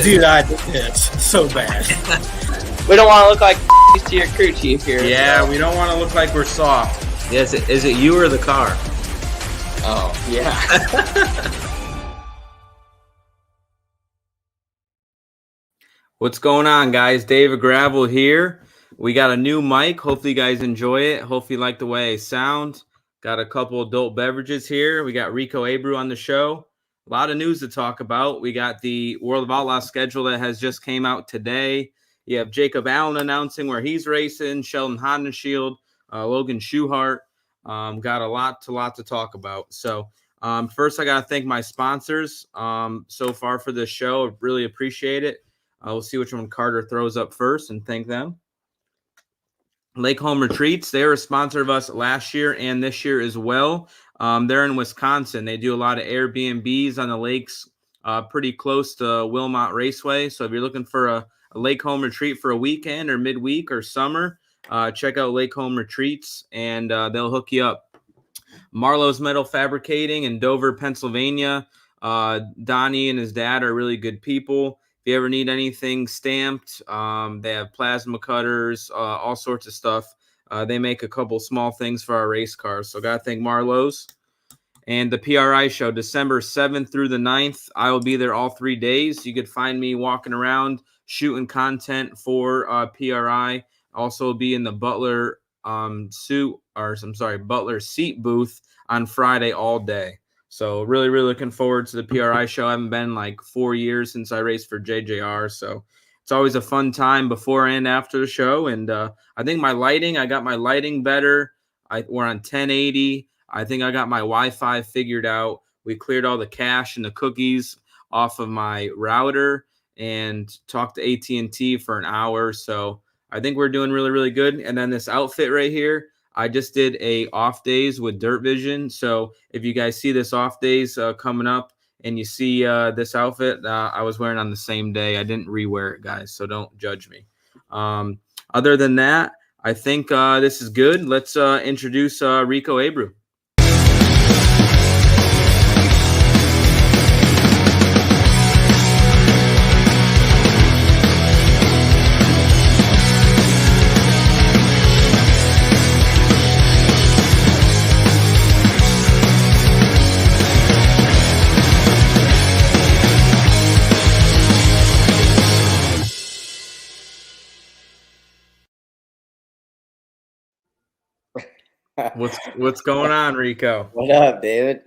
Dude, I did this so bad. We don't want to look like to your crew chief here. Yeah, we don't want to look like we're soft. Yes, is it you or the car? Oh, yeah. What's going on, guys? Dave Gravel here. We got a new mic. Hopefully you guys enjoy it. Hopefully you like the way I sound. Got a couple adult beverages here. We got Rico Abreu on the show. A lot of news to talk about. We got the World of Outlaws schedule that has just came out today. You have Jacob Allen announcing where he's racing, Sheldon Hodenshield, Logan Schuchart. Got a lot to talk about. So first I got to thank my sponsors so far for this show. I really appreciate it. We'll see which one Carter throws up first and thank them. Lake Home Retreats, they were a sponsor of us last year and this year as well. They're in Wisconsin. They do a lot of Airbnbs on the lakes pretty close to Wilmot Raceway. So if you're looking for a Lake Home Retreat for a weekend or midweek or summer, check out Lake Home Retreats and they'll hook you up. Marlowe's Metal Fabricating in Dover, Pennsylvania. Donnie and his dad are really good people. If you ever need anything stamped, they have plasma cutters, all sorts of stuff. They make a couple small things for our race cars. So got to thank Marlowe's. And the PRI show, December 7th through the 9th. I will be there all 3 days. You could find me walking around, shooting content for PRI. Also be in the Butler Butler seat booth on Friday all day. So really looking forward to the PRI show. I haven't been like 4 years since I raced for JJR. So it's always a fun time before and after the show. And I think I got my lighting better. We're on 1080. I think I got my Wi-Fi figured out. We cleared all the cache and the cookies off of my router and talked to AT&T for an hour. So I think we're doing really good. And then this outfit right here, I just did a off days with Dirt Vision. So if you guys see this off days coming up and you see this outfit, I was wearing on the same day. I didn't rewear it, guys, so don't judge me. Other than that, I think this is good. Let's introduce Rico Abreu. What's going on, Rico? What up, David?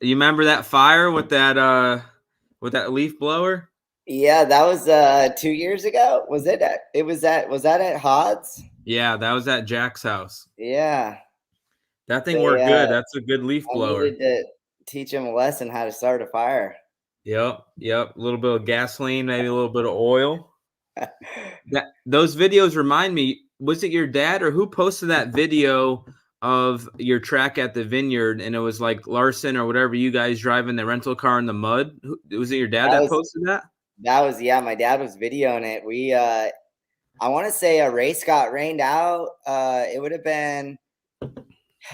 You remember that fire with that leaf blower? Yeah, that was 2 years ago. Was that at Hod's? Yeah, that was at Jack's house. Yeah. That thing worked good. That's a good leaf blower. I needed to teach him a lesson how to start a fire. Yep. A little bit of gasoline, maybe a little bit of oil. Those videos remind me, was it your dad or who posted that video of your track at the vineyard? And it was like Larson or whatever, you guys driving the rental car in the mud. Was it your dad that posted that? That was, yeah, my dad was videoing it. We, I want to say a race got rained out. It would have been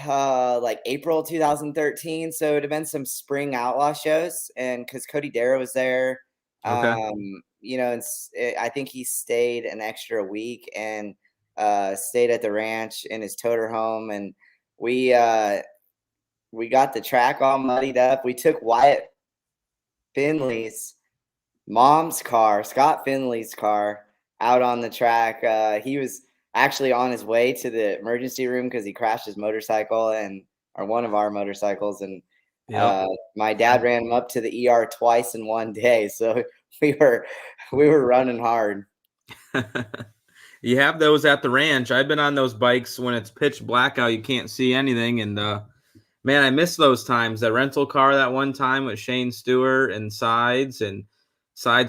like April 2013. So it would have been some spring outlaw shows. And because Cody Darrow was there, okay. I think he stayed an extra week and stayed at the ranch in his toter home, and we got the track all muddied up. We took Wyatt Finley's mom's car, Scott Finley's car, out on the track. He was actually on his way to the emergency room because he crashed his motorcycle or one of our motorcycles, and my dad ran him up to the ER twice in one day. So we were running hard. You have those at the ranch. I've been on those bikes when it's pitch black out. You can't see anything. And, man, I miss those times. That rental car that one time with Shane Stewart and Sides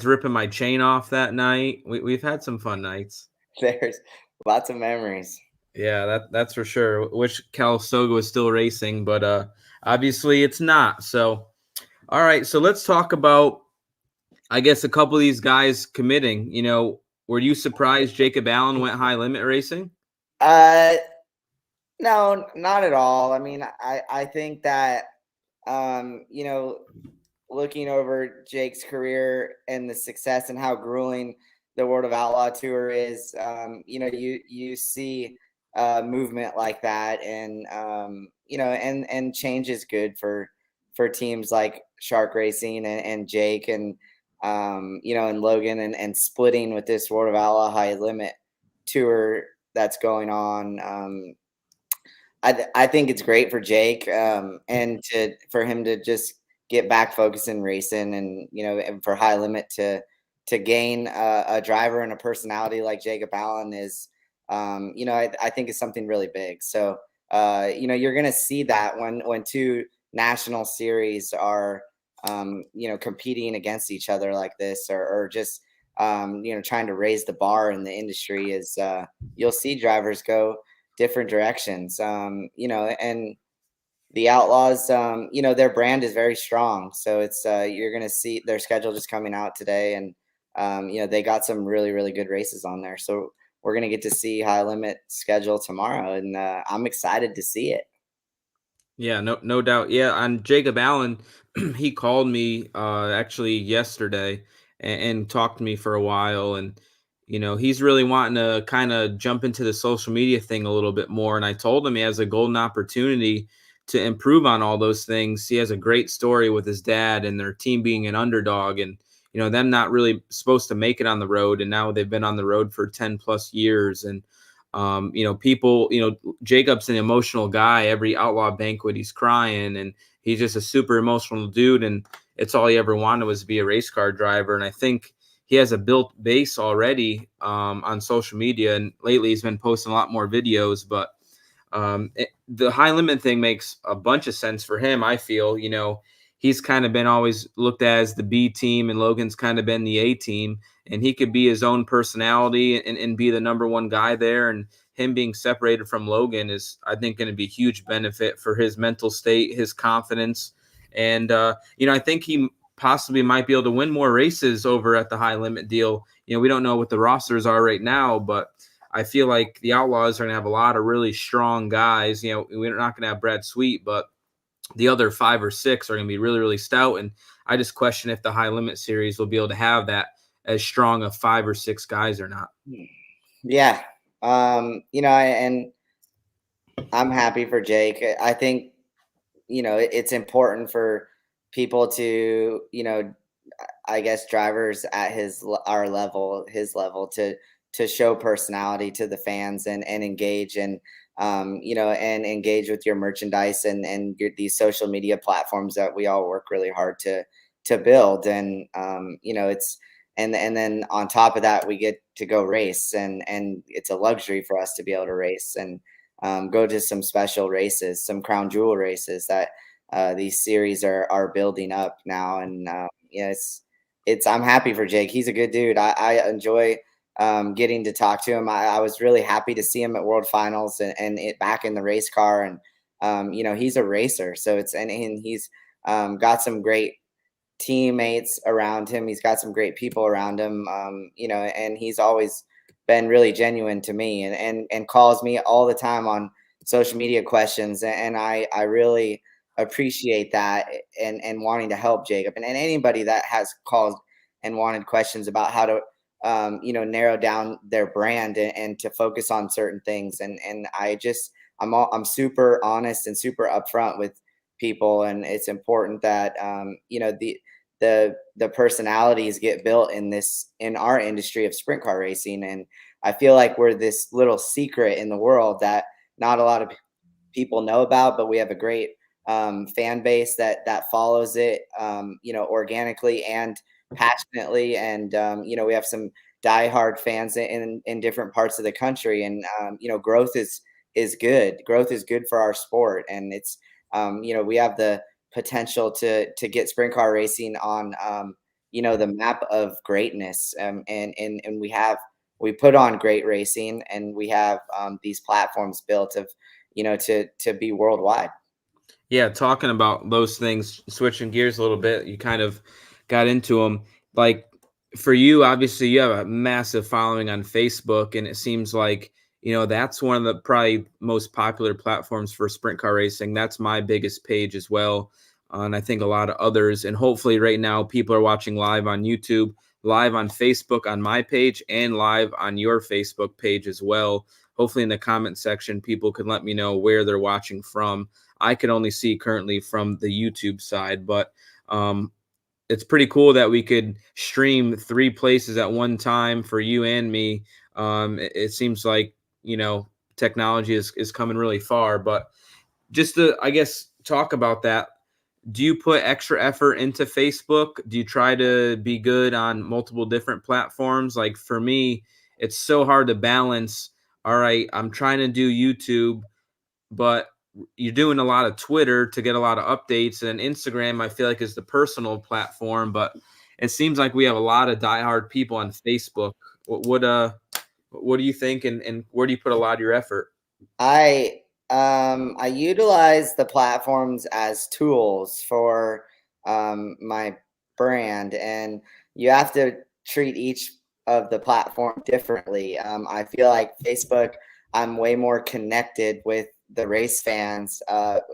ripping my chain off that night. We've had some fun nights. There's lots of memories. Yeah, that's for sure. Wish Calistoga was still racing, but obviously it's not. So, all right. So let's talk about, I guess, a couple of these guys committing. Were you surprised Jacob Allen went high limit racing? No, not at all. I mean, I think that, looking over Jake's career and the success and how grueling the World of Outlaw Tour is, you see movement like that, and and change is good for teams like Shark Racing and Jake and and Logan, and splitting with this World of Outlaw High Limit Tour that's going on. I think it's great for Jake, and for him to just get back focused in racing, and and for High Limit to gain a driver and a personality like Jacob Allen is, I think is something really big. So you're gonna see that when two national series are competing against each other like this, or just trying to raise the bar in the industry, is you'll see drivers go different directions, and the Outlaws, their brand is very strong. So it's you're going to see their schedule just coming out today, and they got some really, really good races on there. So we're going to get to see High Limit schedule tomorrow, and I'm excited to see it. Yeah, no doubt. Yeah, and Jacob Allen, he called me actually yesterday and talked to me for a while, and he's really wanting to kind of jump into the social media thing a little bit more. And I told him he has a golden opportunity to improve on all those things. He has a great story with his dad and their team being an underdog, and them not really supposed to make it on the road, and now they've been on the road for 10 plus years. And people, Jacob's an emotional guy. Every Outlaw banquet, he's crying, and he's just a super emotional dude. And it's all he ever wanted was to be a race car driver. And I think he has a built base already on social media. And lately he's been posting a lot more videos, but the High Limit thing makes a bunch of sense for him. I feel, he's kind of been always looked at as the B team, and Logan's kind of been the A team, and he could be his own personality and be the number one guy there. And him being separated from Logan is, I think, going to be a huge benefit for his mental state, his confidence. And, I think he possibly might be able to win more races over at the High Limit deal. We don't know what the rosters are right now, but I feel like the Outlaws are going to have a lot of really strong guys. We're not going to have Brad Sweet, but the other 5 or 6 are going to be really, really stout. And I just question if the High Limit series will be able to have that as strong of 5 or 6 guys or not. Yeah. And I'm happy for Jake. I think, it's important for people to, I guess drivers at his level to show personality to the fans, and engage, and and engage with your merchandise and these social media platforms that we all work really hard to build. And it's and then on top of that, we get to go race, and it's a luxury for us to be able to race and go to some special races, some crown jewel races that these series are building up now. And I'm happy for Jake. He's a good dude. I enjoy getting to talk to him. I was really happy to see him at World Finals and back in the race car. And he's a racer, so and he's got some great teammates around him. He's got some great people around him. And he's always been really genuine to me, and calls me all the time on social media questions. And I really appreciate that, and wanting to help Jacob, and anybody that has called and wanted questions about how to narrow down their brand and to focus on certain things. And I'm super honest and super upfront with people, and it's important that the personalities get built in our industry of sprint car racing. And I feel like we're this little secret in the world that not a lot of people know about, but we have a great fan base that follows it organically and passionately. And we have some diehard fans in different parts of the country. And growth is good. Growth is good for our sport, and it's we have the potential to get sprint car racing on the map of greatness. And we put on great racing, and we have these platforms built of to be worldwide. Yeah, talking about those things, switching gears a little bit, you kind of got into them. Like for you, obviously, you have a massive following on Facebook, and it seems like that's one of the probably most popular platforms for sprint car racing. That's my biggest page as well. and I think a lot of others. And hopefully right now people are watching live on YouTube, live on Facebook on my page, and live on your Facebook page as well. Hopefully in the comment section, people can let me know where they're watching from. I can only see currently from the YouTube side, but it's pretty cool that we could stream 3 places at one time for you and me. It seems like, technology is coming really far, but just to, I guess, talk about that. Do you put extra effort into Facebook? Do you try to be good on multiple different platforms? Like for me, it's so hard to balance. All right, I'm trying to do YouTube, but you're doing a lot of Twitter to get a lot of updates, and Instagram I feel like is the personal platform, but it seems like we have a lot of diehard people on Facebook. What do you think, and where do you put a lot of your effort? I utilize the platforms as tools for my brand, and you have to treat each of the platform differently. I feel like Facebook, I'm way more connected with the race fans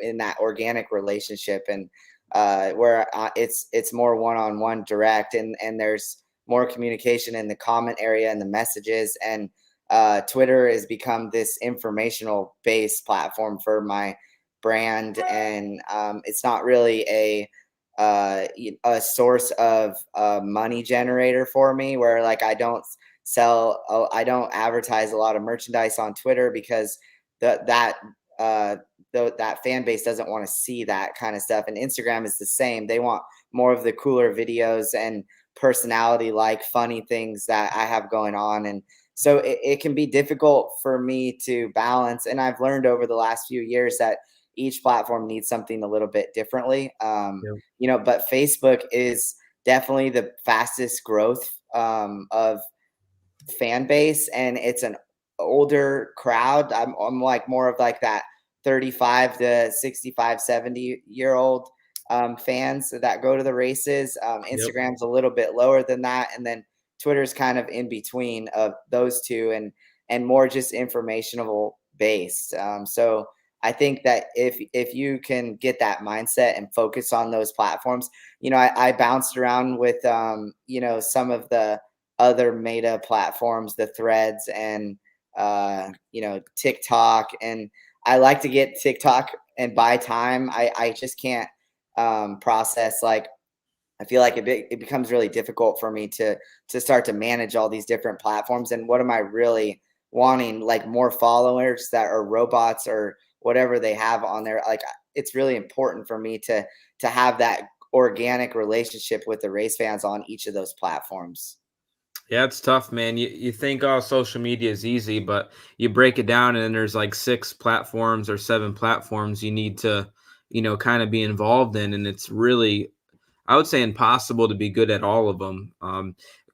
in that organic relationship, and where it's more one-on-one direct, and there's more communication in the comment area and the messages. And Twitter has become this informational based platform for my brand, and it's not really a source of money generator for me, where like I don't advertise a lot of merchandise on Twitter, because that fan base doesn't want to see that kind of stuff. And Instagram is the same. They want more of the cooler videos and personality, like funny things that I have going on. And so it can be difficult for me to balance. And I've learned over the last few years that each platform needs something a little bit differently. But Facebook is definitely the fastest growth of fan base, and it's an older crowd. I'm like more of like that 35 to 65, 70-year-old fans that go to the races. Instagram's a little bit lower than that. And then Twitter's kind of in between of those two, and more just informational based. So I think that if you can get that mindset and focus on those platforms, I bounced around with some of the other meta platforms, the Threads and TikTok, and I like to get TikTok and buy time. I just can't process, like, I feel like it becomes really difficult for me to start to manage all these different platforms. And what am I really wanting? Like more followers that are robots or whatever they have on there. Like it's really important for me to have that organic relationship with the race fans on each of those platforms. Yeah, it's tough, man. You think, oh, social media is easy, but you break it down and then there's like 6 platforms or 7 platforms you need to, kind of be involved in. And it's really, I would say, impossible to be good at all of them.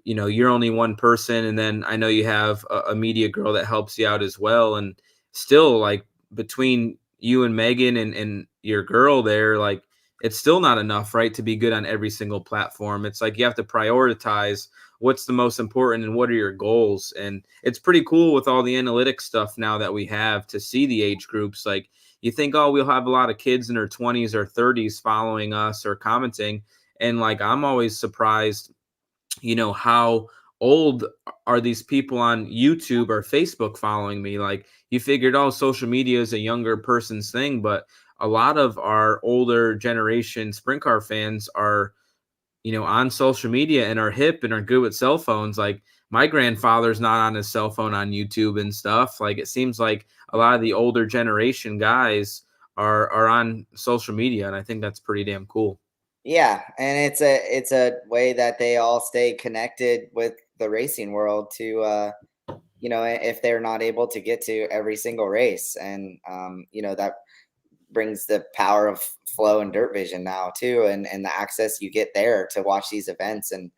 You're only one person, and then I know you have a media girl that helps you out as well. And still, like, between you and Megan and your girl there, like, it's still not enough, right, to be good on every single platform. It's like you have to prioritize what's the most important and what are your goals. And it's pretty cool with all the analytics stuff now that we have to see the age groups. Like, you think, oh, we'll have a lot of kids in their 20s or 30s following us or commenting. And like, I'm always surprised, how old are these people on YouTube or Facebook following me? Like, you figured, oh, social media is a younger person's thing, but a lot of our older generation sprint car fans are, on social media and are hip and are good with cell phones. Like, my grandfather's not on his cell phone on YouTube and stuff. Like, it seems like a lot of the older generation guys are on social media, and I think that's pretty damn cool. Yeah, and it's a way that they all stay connected with the racing world to if they're not able to get to every single race. And that brings the power of flow and dirt vision now too, and the access you get there to watch these events. And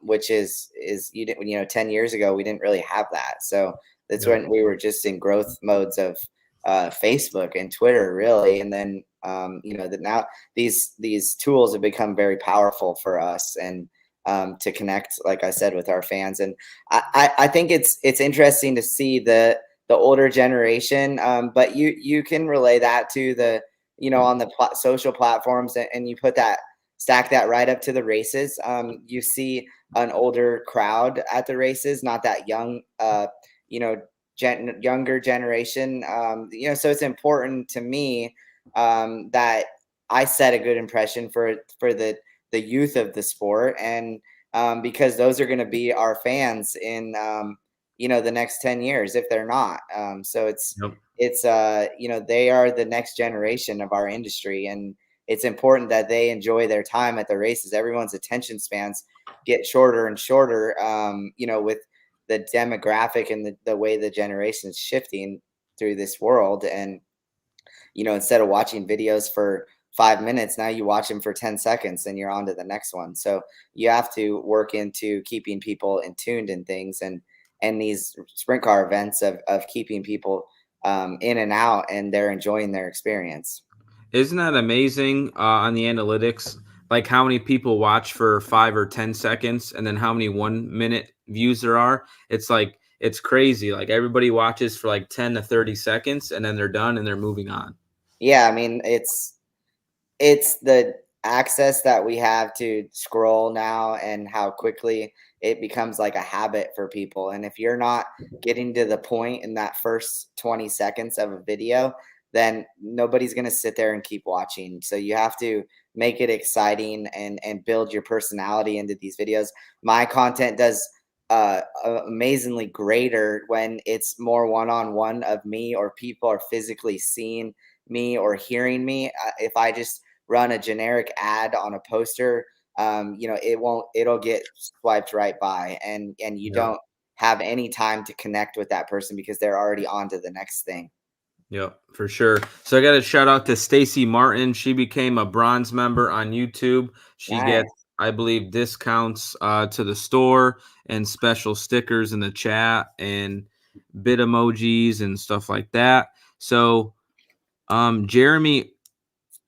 which is 10 years ago we didn't really have that. So that's when we were just in growth modes of Facebook and Twitter, really. And then that now these tools have become very powerful for us, and to connect, like I said, with our fans. And I think it's interesting to see the older generation, but you can relay that to the on the social platforms, and you stack that right up to the races, you see an older crowd at the races, not that young, younger generation. So it's important to me that I set a good impression for the youth of the sport, and because those are going to be our fans in the next 10 years if they're not. So Yep. they are the next generation of our industry, and it's important that they enjoy their time at the races. Everyone's attention spans get shorter and shorter, with the demographic and the way the generation is shifting through this world. And instead of watching videos for 5 minutes, now you watch them for 10 seconds and you're on to the next one. So you have to work into keeping people in tuned in things, and these sprint car events of keeping people in and out, and they're enjoying their experience. Isn't that amazing on the analytics? Like how many people watch for 5 or 10 seconds and then how many 1 minute views there are? It's like, it's crazy. Like everybody watches for like 10 to 30 seconds and then they're done and they're moving on. Yeah, I mean, it's the access that we have to scroll now, and how quickly it becomes like a habit for people. And if you're not getting to the point in that first 20 seconds of a video, then nobody's going to sit there and keep watching. So you have to make it exciting and build your personality into these videos. My content does amazingly greater when it's more one-on-one of me, or people are physically seeing me or hearing me. If I just run a generic ad on a poster, it'll get swiped right by, and you don't have any time to connect with that person because they're already on to the next thing. Yep, for sure. So I got to shout out to Stacy Martin. She became a bronze member on YouTube. She Nice. gets, I believe, discounts to the store and special stickers in the chat and bit emojis and stuff like that. So Jeremy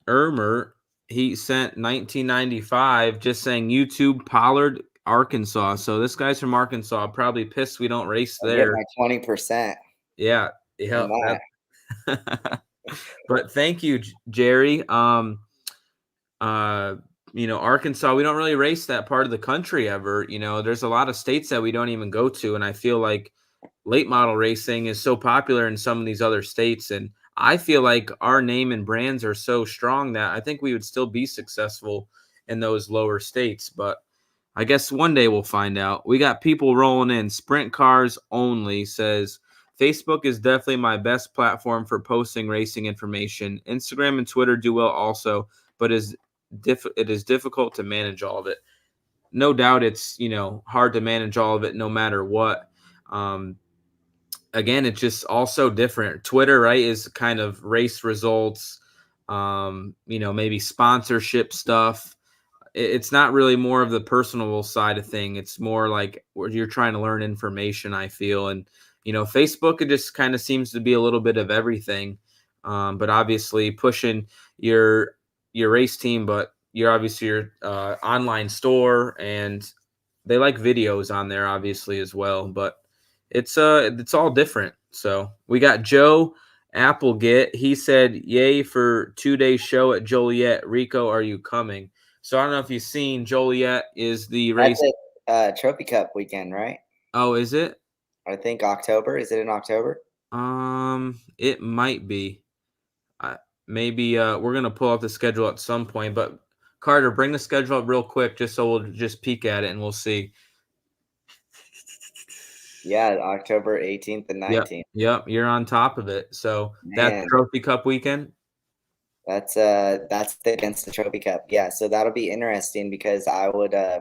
Ermer, he sent 1995 just saying YouTube, Pollard, Arkansas. So this guy's from Arkansas, probably pissed we don't race I get there. my 20%. Yeah. But thank you, Jerry. Arkansas, we don't really race that part of the country ever. There's a lot of states that we don't even go to, and I feel like late model racing is so popular in some of these other states, and I feel like our name and brands are so strong that I think we would still be successful in those lower states. But I guess one day we'll find out. We got people rolling in. Sprint Cars Only says, Facebook is definitely my best platform for posting racing information. Instagram and Twitter do well also, but it is difficult to manage all of it. No doubt it's, hard to manage all of it no matter what. Again, it's just also different. Twitter, right, is kind of race results, maybe sponsorship stuff. It's not really more of the personal side of thing. It's more like where you're trying to learn information, I feel. And, Facebook, it just kind of seems to be a little bit of everything. But obviously pushing your race team, but you're obviously your online store, and they like videos on there, obviously, as well. But it's all different. So we got Joe Applegate. He said, yay for 2-day show at Joliet. Rico, are you coming? So I don't know if you've seen, Joliet is the race. That's Trophy Cup weekend, right? Oh, is it? I think October. Is it in October? It might be. Maybe we're gonna pull out the schedule at some point. But Carter, bring the schedule up real quick, just so we'll just peek at it and we'll see. Yeah, October 18th and 19th. Yep, you're on top of it. So Man. that's Trophy Cup weekend. That's against the Trophy Cup. Yeah, so that'll be interesting because I would I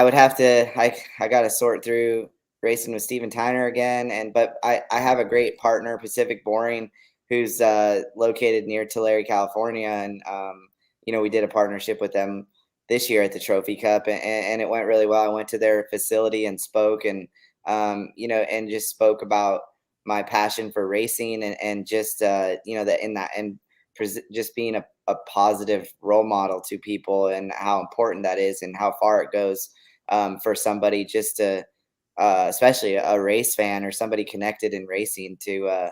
would have to I got to sort through racing with Steven Tyner again, but I have a great partner, Pacific Boring, who's located near Tulare, California, and we did a partnership with them this year at the Trophy Cup, and it went really well. I went to their facility and spoke, and and just spoke about my passion for racing, and just just being a positive role model to people, and how important that is, and how far it goes for somebody just to especially a race fan or somebody connected in racing to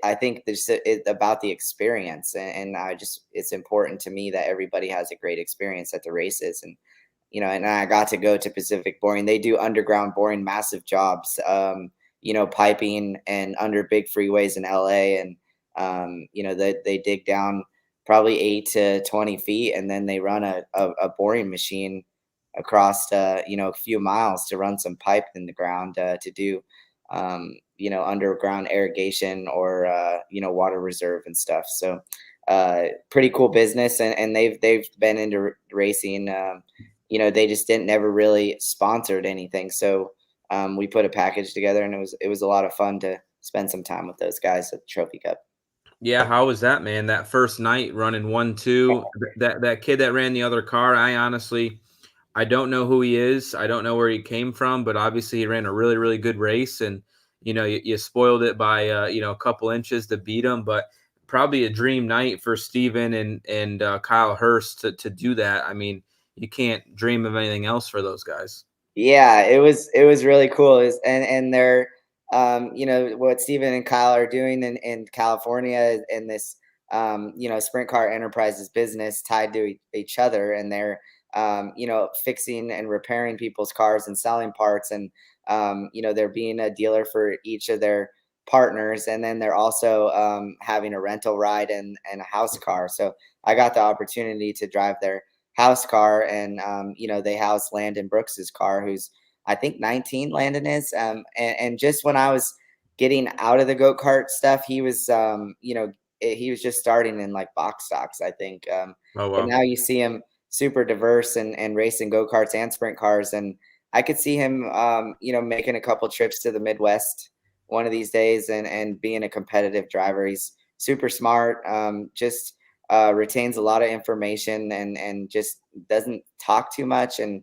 I think it's about the experience, and it's important to me that everybody has a great experience at the races. And and I got to go to Pacific Boring. They do underground boring, massive jobs, piping and under big freeways in LA. And, they dig down probably 8 to 20 feet, and then they run a boring machine across, a few miles to run some pipe in the ground to do, underground irrigation or, water reserve and stuff. So pretty cool business. And they've been into racing. They just never really sponsored anything. So we put a package together, and it was a lot of fun to spend some time with those guys at the Trophy Cup. Yeah, how was that, man? That first night running 1-2, that kid that ran the other car, I don't know who he is. I don't know where he came from, but obviously he ran a really, really good race, and you spoiled it by a couple inches to beat him. But probably a dream night for Steven and Kyle Hurst to do that. I mean, you can't dream of anything else for those guys. Yeah, it was really cool. And they're what Steven and Kyle are doing in California in this Sprint Car Enterprises business tied to each other, and they're fixing and repairing people's cars and selling parts, and they're being a dealer for each of their partners, and then they're also having a rental ride and a house car. So I got the opportunity to drive their house car, and they house Landon Brooks's car, who's I think 19. Landon is, and just when I was getting out of the go-kart stuff, he was he was just starting in like box stocks, I think. Oh, wow. But now you see him super diverse and racing go-karts and sprint cars, and I could see him making a couple trips to the Midwest one of these days and being a competitive driver. He's super smart, just retains a lot of information, and just doesn't talk too much, and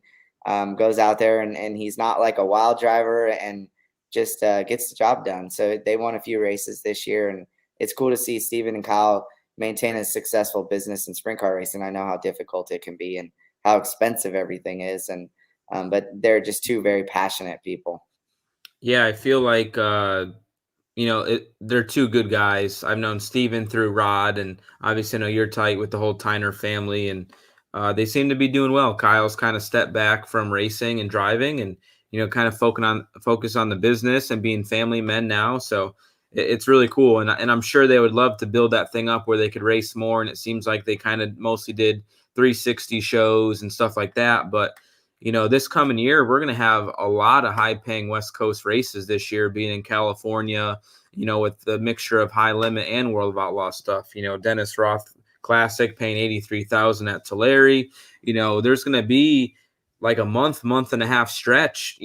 goes out there, and he's not like a wild driver, and just gets the job done. So they won a few races this year, and it's cool to see Steven and Kyle maintain a successful business in sprint car racing. I know how difficult it can be and how expensive everything is, and but they're just two very passionate people. Yeah, I feel like they're two good guys. I've known Steven through Rod, and obviously I know you're tight with the whole Tyner family, and they seem to be doing well. Kyle's kind of stepped back from racing and driving, and kind of focus on the business and being family men now. So it's really cool, and I'm sure they would love to build that thing up where they could race more. And it seems like they kind of mostly did 360 shows and stuff like that. But this coming year, we're going to have a lot of high-paying West Coast races this year, being in California, with the mixture of high limit and World of Outlaws stuff. Dennis Roth Classic paying $83,000 at Tulare. There's going to be like a month and a half stretch,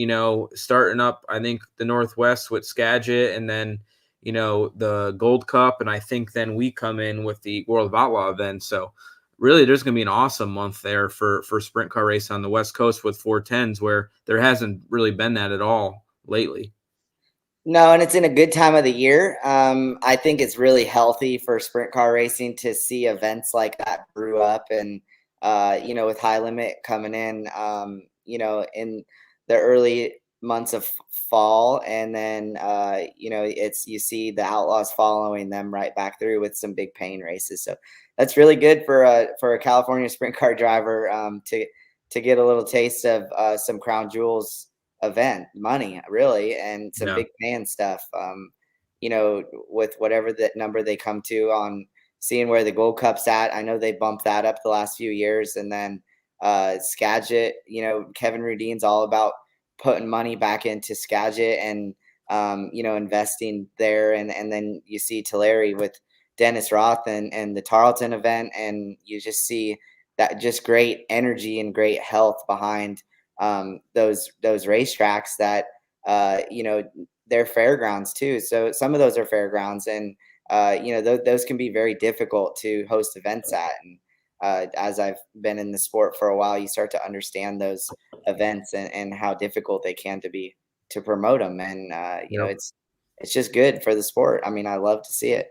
starting up, I think, the Northwest with Skagit, and then, the Gold Cup. And I think then we come in with the World of Outlaw event. So really, there's going to be an awesome month there for sprint car racing on the West Coast with 410s, where there hasn't really been that at all lately. No, and it's in a good time of the year. I think it's really healthy for sprint car racing to see events like that brew up, and with high limit coming in, in the early months of fall, and then you see the Outlaws following them right back through with some big paying races. So that's really good for a California sprint car driver to get a little taste of some crown jewels event money, really, and some big paying stuff. With whatever that number they come to on seeing where the Gold Cup's at. I know they bumped that up the last few years, and then Skagit. Kevin Rudine's all about putting money back into Skagit and investing there, and then you see Tulare with Dennis Roth and the Tarleton event, and you just see that just great energy and great health behind those racetracks that they're fairgrounds too. So some of those are fairgrounds, and those can be very difficult to host events at. And as I've been in the sport for a while, you start to understand those events and how difficult they can be to promote them. And it's just good for the sport. I mean, I love to see it.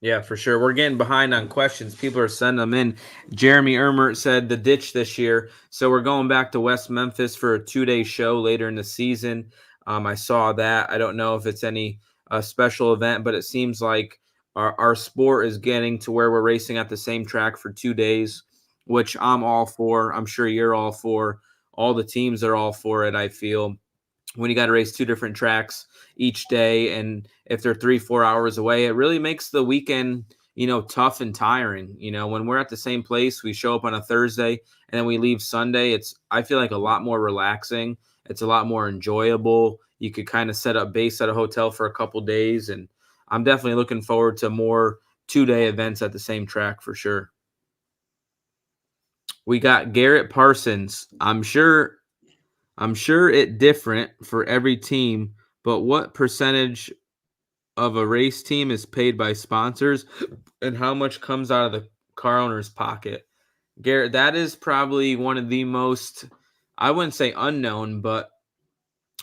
Yeah, for sure. We're getting behind on questions. People are sending them in. Jeremy Ermert said the ditch this year. So we're going back to West Memphis for a 2-day show later in the season. I saw that. I don't know if it's any special event, but it seems like our sport is getting to where we're racing at the same track for 2 days, which I'm all for. I'm sure you're all for. All the teams are all for it, I feel. When you got to race 2 different tracks each day, and if they're 3-4 hours away, it really makes the weekend, tough and tiring. When we're at the same place, we show up on a Thursday and then we leave Sunday. I feel like a lot more relaxing. It's a lot more enjoyable. You could kind of set up base at a hotel for a couple days, and I'm definitely looking forward to more 2-day events at the same track for sure. We got Garrett Parsons. I'm sure it different for every team, but what percentage of a race team is paid by sponsors and how much comes out of the car owner's pocket? Garrett, that is probably one of the most, I wouldn't say unknown, but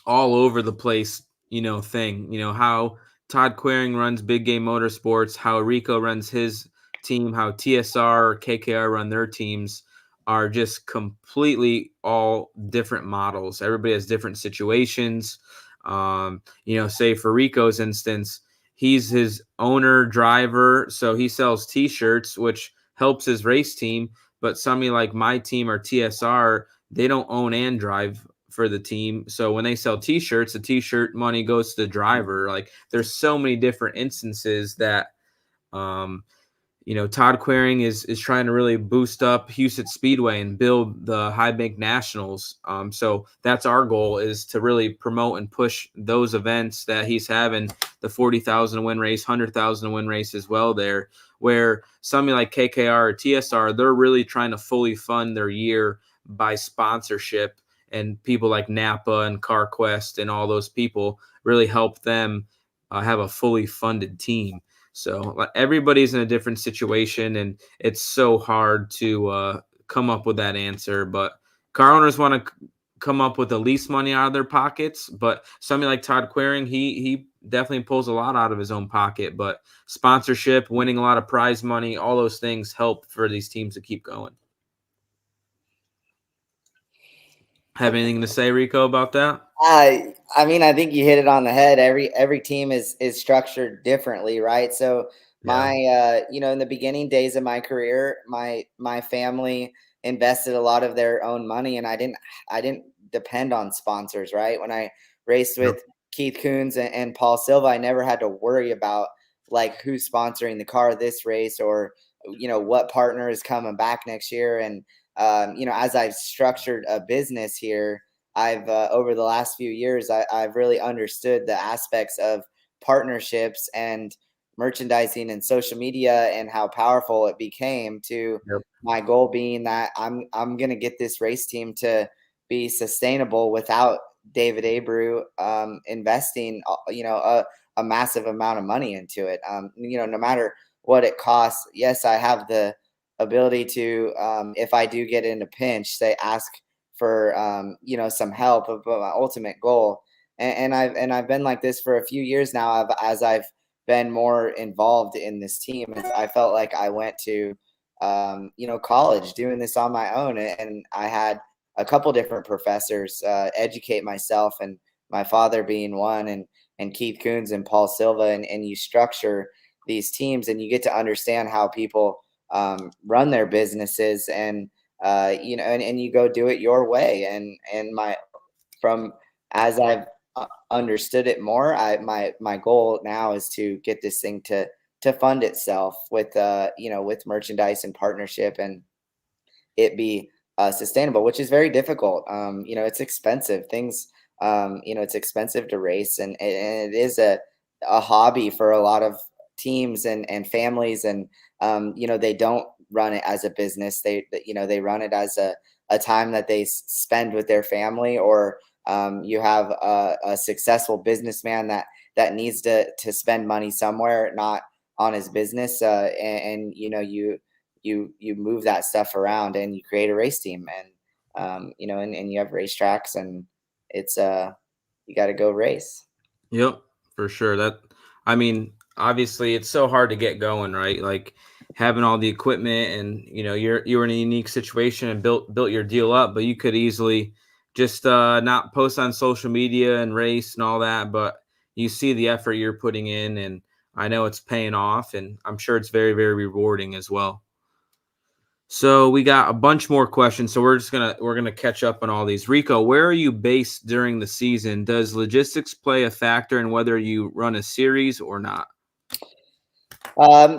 all over the place, thing. How Todd Quiring runs Big Game Motorsports, how Rico runs his team, how TSR or KKR run their teams are just completely all different models. Everybody has different situations. Say for Rico's instance, he's his owner driver, so he sells T-shirts, which helps his race team. But somebody like my team or TSR, they don't own and drive for the team. So when they sell T-shirts, the T-shirt money goes to the driver. Like there's so many different instances that, Todd Quiring is trying to really boost up Houston Speedway and build the High Bank Nationals. So that's our goal, is to really promote and push those events that he's having, the 40,000 win race, 100,000 win race as well there, where somebody like KKR or TSR, they're really trying to fully fund their year by sponsorship, and people like Napa and CarQuest and all those people really help them have a fully funded team. So everybody's in a different situation, and it's so hard to come up with that answer. But car owners want to come up with the least money out of their pockets. But somebody like Todd Quiring, he definitely pulls a lot out of his own pocket. But sponsorship, winning a lot of prize money, all those things help for these teams to keep going. Have anything to say, Rico, about that? I mean, I think you hit it on the head. Every team is structured differently, right? So my in the beginning days of my career, my family invested a lot of their own money, and I didn't depend on sponsors, right? When I raced with Keith Coons and Paul Silva, I never had to worry about like who's sponsoring the car this race, or what partner is coming back next year. And as I've structured a business here, I've over the last few years, I've really understood the aspects of partnerships and merchandising and social media, and how powerful it became to my goal being that I'm going to get this race team to be sustainable without David Abreu investing, a massive amount of money into it. No matter what it costs. Yes, I have the ability to, if I do get in a pinch, say ask for some help. But my ultimate goal, and I've been like this for a few years now. As I've been more involved in this team, I felt like I went to college doing this on my own, and I had a couple different professors educate myself, and my father being one, and Keith Coons and Paul Silva, and you structure these teams, and you get to understand how people run their businesses, and and you go do it your way. And as I've understood it more, my goal now is to get this thing to fund itself with with merchandise and partnership, and it be sustainable, which is very difficult. It's expensive things. It's expensive to race, and it is a hobby for a lot of teams and families, and they don't run it as a business. They run it as a time that they spend with their family, or you have a successful businessman that needs to spend money somewhere, not on his business, and you move that stuff around, and you create a race team, and and you have racetracks, and it's you got to go race. Yep, for sure. Obviously it's so hard to get going, right? Like having all the equipment, and you're in a unique situation and built your deal up, but you could easily just not post on social media and race and all that, but you see the effort you're putting in, and I know it's paying off, and I'm sure it's very, very rewarding as well. So we got a bunch more questions. So we're gonna catch up on all these. Rico, where are you based during the season? Does logistics play a factor in whether you run a series or not?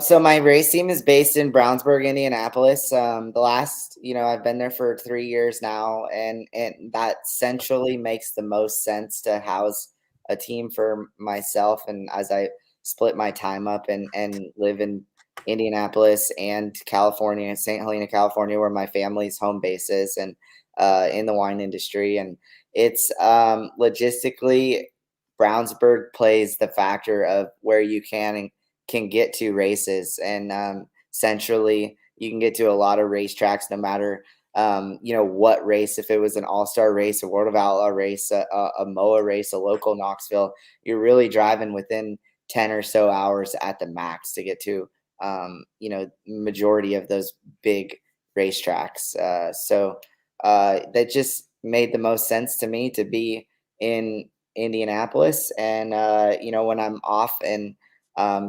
So my race team is based in Brownsburg, Indianapolis. The last, I've been there for 3 years now, and that centrally makes the most sense to house a team for myself. And as I split my time up and live in Indianapolis and California, St. Helena, California, where my family's home base is, and in the wine industry, and it's logistically, Brownsburg plays the factor of where you can get to races, and centrally you can get to a lot of racetracks no matter what race. If it was an all-star race, a World of Outlaw race, a MOA race, a local Knoxville, you're really driving within 10 or so hours at the max to get to majority of those big racetracks. So that just made the most sense to me to be in Indianapolis. And when I'm off and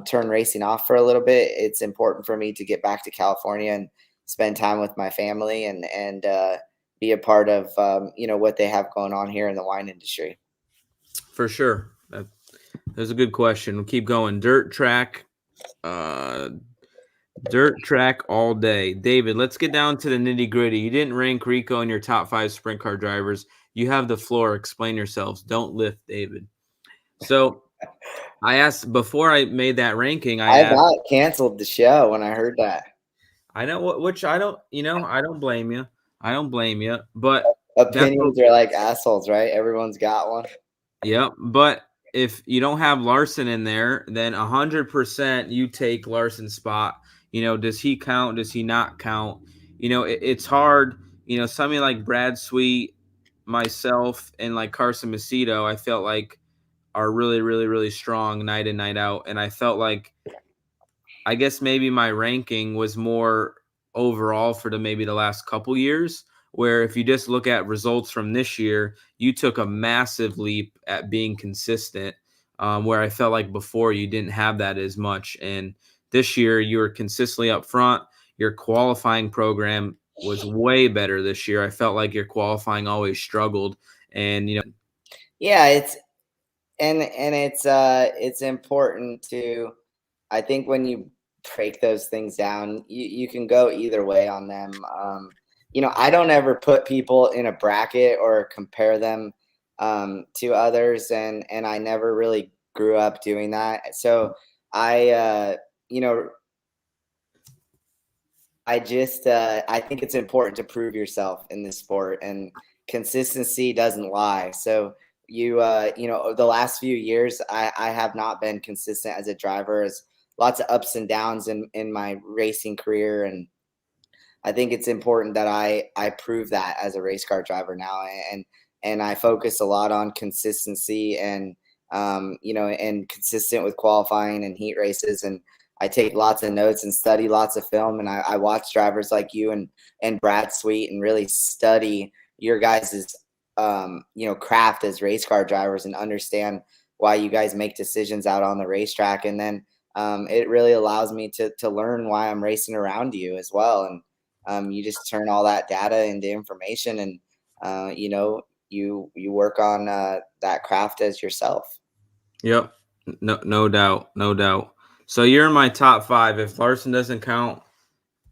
turn racing off for a little bit, it's important for me to get back to California and spend time with my family and be a part of what they have going on here in the wine industry. For sure. That's a good question. We'll keep going. Dirt track all day. David, let's get down to the nitty gritty. You didn't rank Rico in your top 5 sprint car drivers. You have the floor. Explain yourselves. Don't lift, David. So I asked before I made that ranking. I about canceled the show when I heard that. I know which I don't. I don't blame you. I don't blame you. But opinions are like assholes, right? Everyone's got one. Yep. But if you don't have Larson in there, then 100% you take Larson's spot. Does he count? Does he not count? It's hard. Somebody like Brad Sweet, myself, and like Carson Macedo, I felt like are really, really, really strong night in, night out. And I felt like, I guess maybe my ranking was more overall for maybe the last couple years, where if you just look at results from this year, you took a massive leap at being consistent, where I felt like before you didn't have that as much. And this year you were consistently up front. Your qualifying program was way better this year. I felt like your qualifying always struggled. And, yeah, it's important to, I think when you break those things down, you can go either way on them. I don't ever put people in a bracket or compare them to others, and I never really grew up doing that. So I think it's important to prove yourself in this sport, and consistency doesn't lie. So the last few years, I have not been consistent as a driver. As lots of ups and downs in my racing career, and I think it's important that I prove that as a race car driver now, and I focus a lot on consistency and and consistent with qualifying and heat races, and I take lots of notes and study lots of film, and I watch drivers like you and Brad Sweet and really study your guys's craft as race car drivers and understand why you guys make decisions out on the racetrack, and then it really allows me to learn why I'm racing around you as well. And you just turn all that data into information, and you work on that craft as yourself. Yep. No doubt. So you're in my top 5. If Larson doesn't count,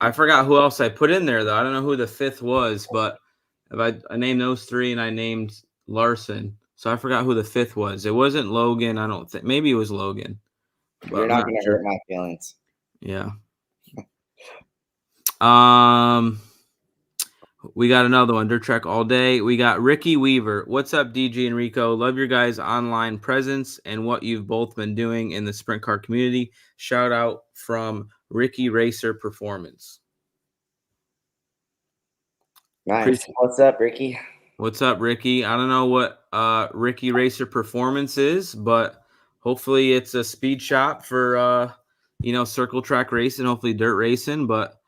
I forgot who else I put in there though. I don't know who the 5th was, but if I named those 3 and I named Larson, so I forgot who the 5th was. It wasn't Logan. I don't think. Maybe it was Logan. You're not going to hurt my feelings. Yeah. We got another one. Dirt track all day. We got Ricky Weaver. What's up, DG and Rico? Love your guys' online presence and what you've both been doing in the sprint car community. Shout out from Ricky Racer Performance. Nice. What's up, Ricky? What's up, Ricky? I don't know what Ricky Racer Performance is, but hopefully it's a speed shop for circle track racing, hopefully dirt racing. But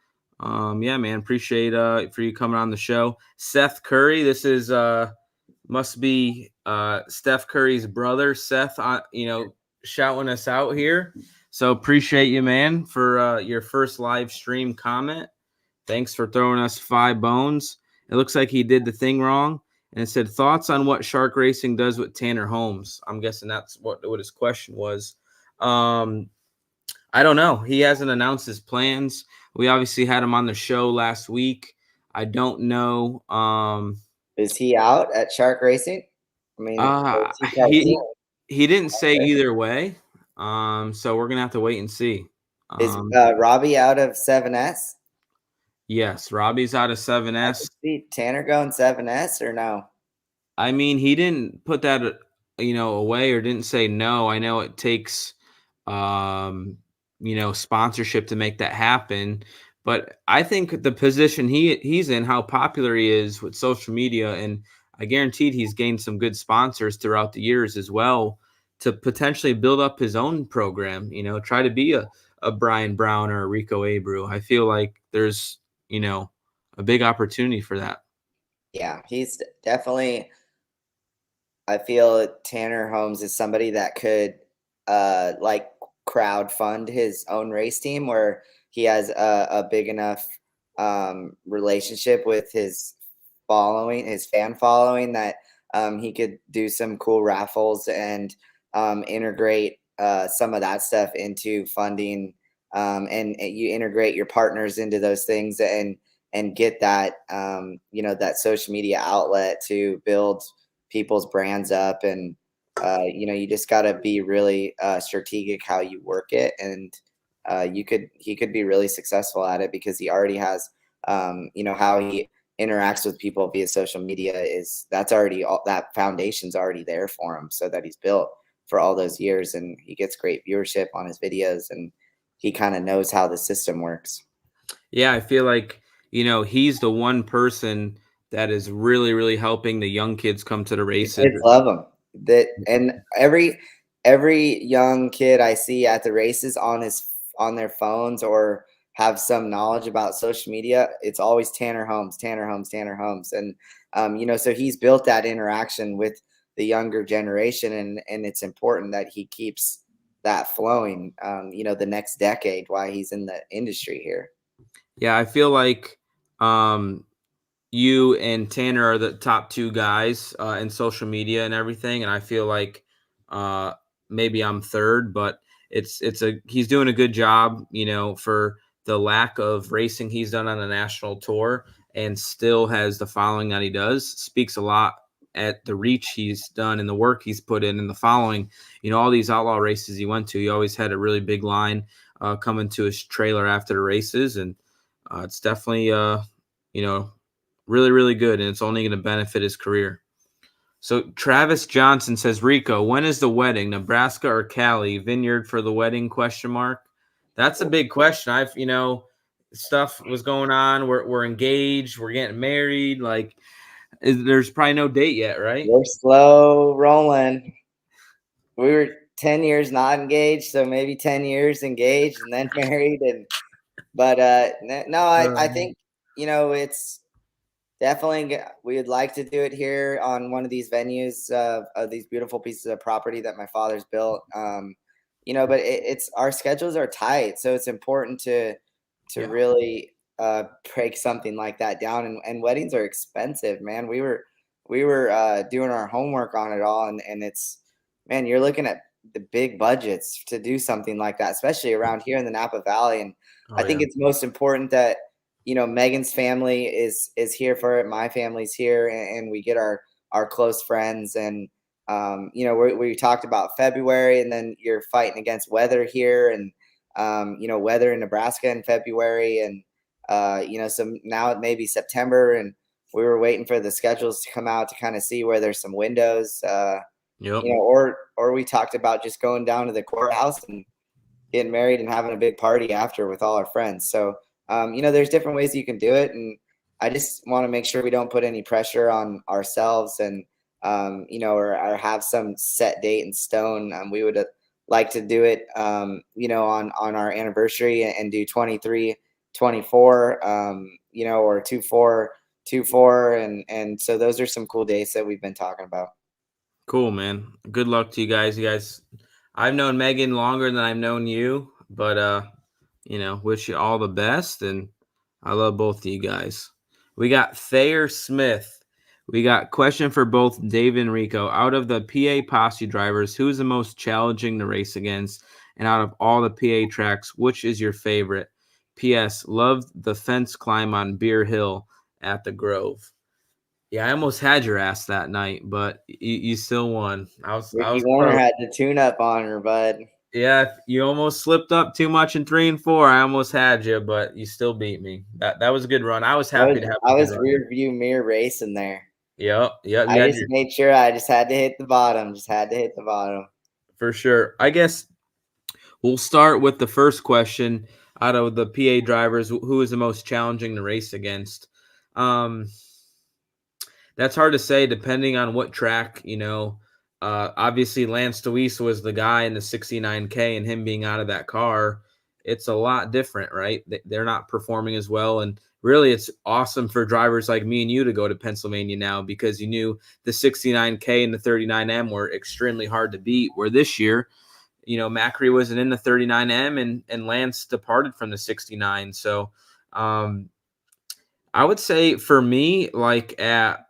yeah, man, appreciate for you coming on the show. Seth Curry, this is must be Steph Curry's brother, Seth, shouting us out here. So appreciate you, man, for your first live stream comment. Thanks for throwing us 5 bones. It looks like he did the thing wrong. And it said, thoughts on what shark racing does with Tanner Holmes. I'm guessing that's what his question was. I don't know. He hasn't announced his plans. We obviously had him on the show last week. I don't know. Is he out at shark racing? I mean, is he he didn't say either way. So we're gonna have to wait and see. Is Robbie out of 7S? Yes, Robbie's out of 7S. See Tanner going 7S or no? I mean, he didn't put that, away or didn't say no. I know it takes, sponsorship to make that happen. But I think the position he's in, how popular he is with social media, and I guaranteed he's gained some good sponsors throughout the years as well to potentially build up his own program. Try to be a Brian Brown or a Rico Abreu. I feel like there's a big opportunity for that. Yeah, he's definitely. I feel Tanner Holmes is somebody that could crowd fund his own race team, where he has a big enough relationship with his fan following, that he could do some cool raffles and integrate some of that stuff into funding, and you integrate your partners into those things and get that that social media outlet to build people's brands up. And you just got to be really strategic how you work it, and he could be really successful at it, because he already has how he interacts with people via social media that's already that foundation's already there for him, so that he's built for all those years, and he gets great viewership on his videos, and he kind of knows how the system works. Yeah, I feel like he's the one person that is really, really helping the young kids come to the races. Kids love him. And every young kid I see at the races on their phones or have some knowledge about social media, it's always Tanner Holmes, Tanner Holmes, Tanner Holmes. And so he's built that interaction with the younger generation, and it's important that he keeps that flowing the next decade while he's in the industry here. Yeah, I feel like you and Tanner are the top 2 guys in social media and everything, and I feel like maybe I'm third, but he's doing a good job, for the lack of racing he's done on a national tour, and still has the following that he does. Speaks a lot at the reach he's done and the work he's put in, and the following. All these outlaw races he went to, he always had a really big line coming to his trailer after the races, and it's definitely really, really good, and it's only going to benefit his career. So Travis Johnson says, Rico, when is the wedding? Nebraska or Cali? Vineyard for the wedding? ? That's a big question. Stuff was going on. We're engaged. We're getting married. There's probably no date yet, right? We're slow rolling. We were 10 years not engaged, so maybe 10 years engaged and then married. I think it's definitely, we would like to do it here on one of these venues of these beautiful pieces of property that my father's built. But it's our schedules are tight, so it's important to really break something like that down. And weddings are expensive, man. We were doing our homework on it all, and it's, man, you're looking at the big budgets to do something like that, especially around here in the Napa Valley. And I think it's most important that Megan's family is here for it. My family's here, and we get our close friends. And we talked about February, and then you're fighting against weather here, and weather in Nebraska in February, and so now it may be September, and we were waiting for the schedules to come out to kind of see where there's some windows. Or we talked about just going down to the courthouse and getting married and having a big party after with all our friends. So there's different ways you can do it, and I just want to make sure we don't put any pressure on ourselves, and or have some set date in stone. We would like to do it on our anniversary and do 23, 24, or 24, 24, and so those are some cool dates that we've been talking about. Cool, man. Good luck to you guys. You guys I've known Megan longer than I've known you, but wish you all the best, and I love both of you guys. We got Thayer Smith. We got question for both Dave and Rico. Out of the PA posse drivers, who is the most challenging to race against? And out of all the PA tracks, which is your favorite? P.S. Loved the fence climb on Beer Hill at the Grove. Yeah, I almost had your ass that night, but you still won. I Ricky was Warner close. had the tune up on her, bud. Yeah, you almost slipped up too much in 3 and 4. I almost had you, but you still beat me. That was a good run. I was happy to have a I good was run. rear view mirror racing there. Yep. You I had just your made sure I just had to hit the bottom. Just had to hit the bottom. for sure. I guess we'll start with the first question out of the PA drivers. Who is the most challenging to race against? That's hard to say depending on what track, obviously Lance Deweese was the guy in the 69K, and him being out of that car, it's a lot different, right? They're not performing as well. And really, it's awesome for drivers like me and you to go to Pennsylvania now, because you knew the 69K and the 39M were extremely hard to beat, where this year, Macri wasn't in the 39M, and Lance departed from the 69. So I would say for me, like at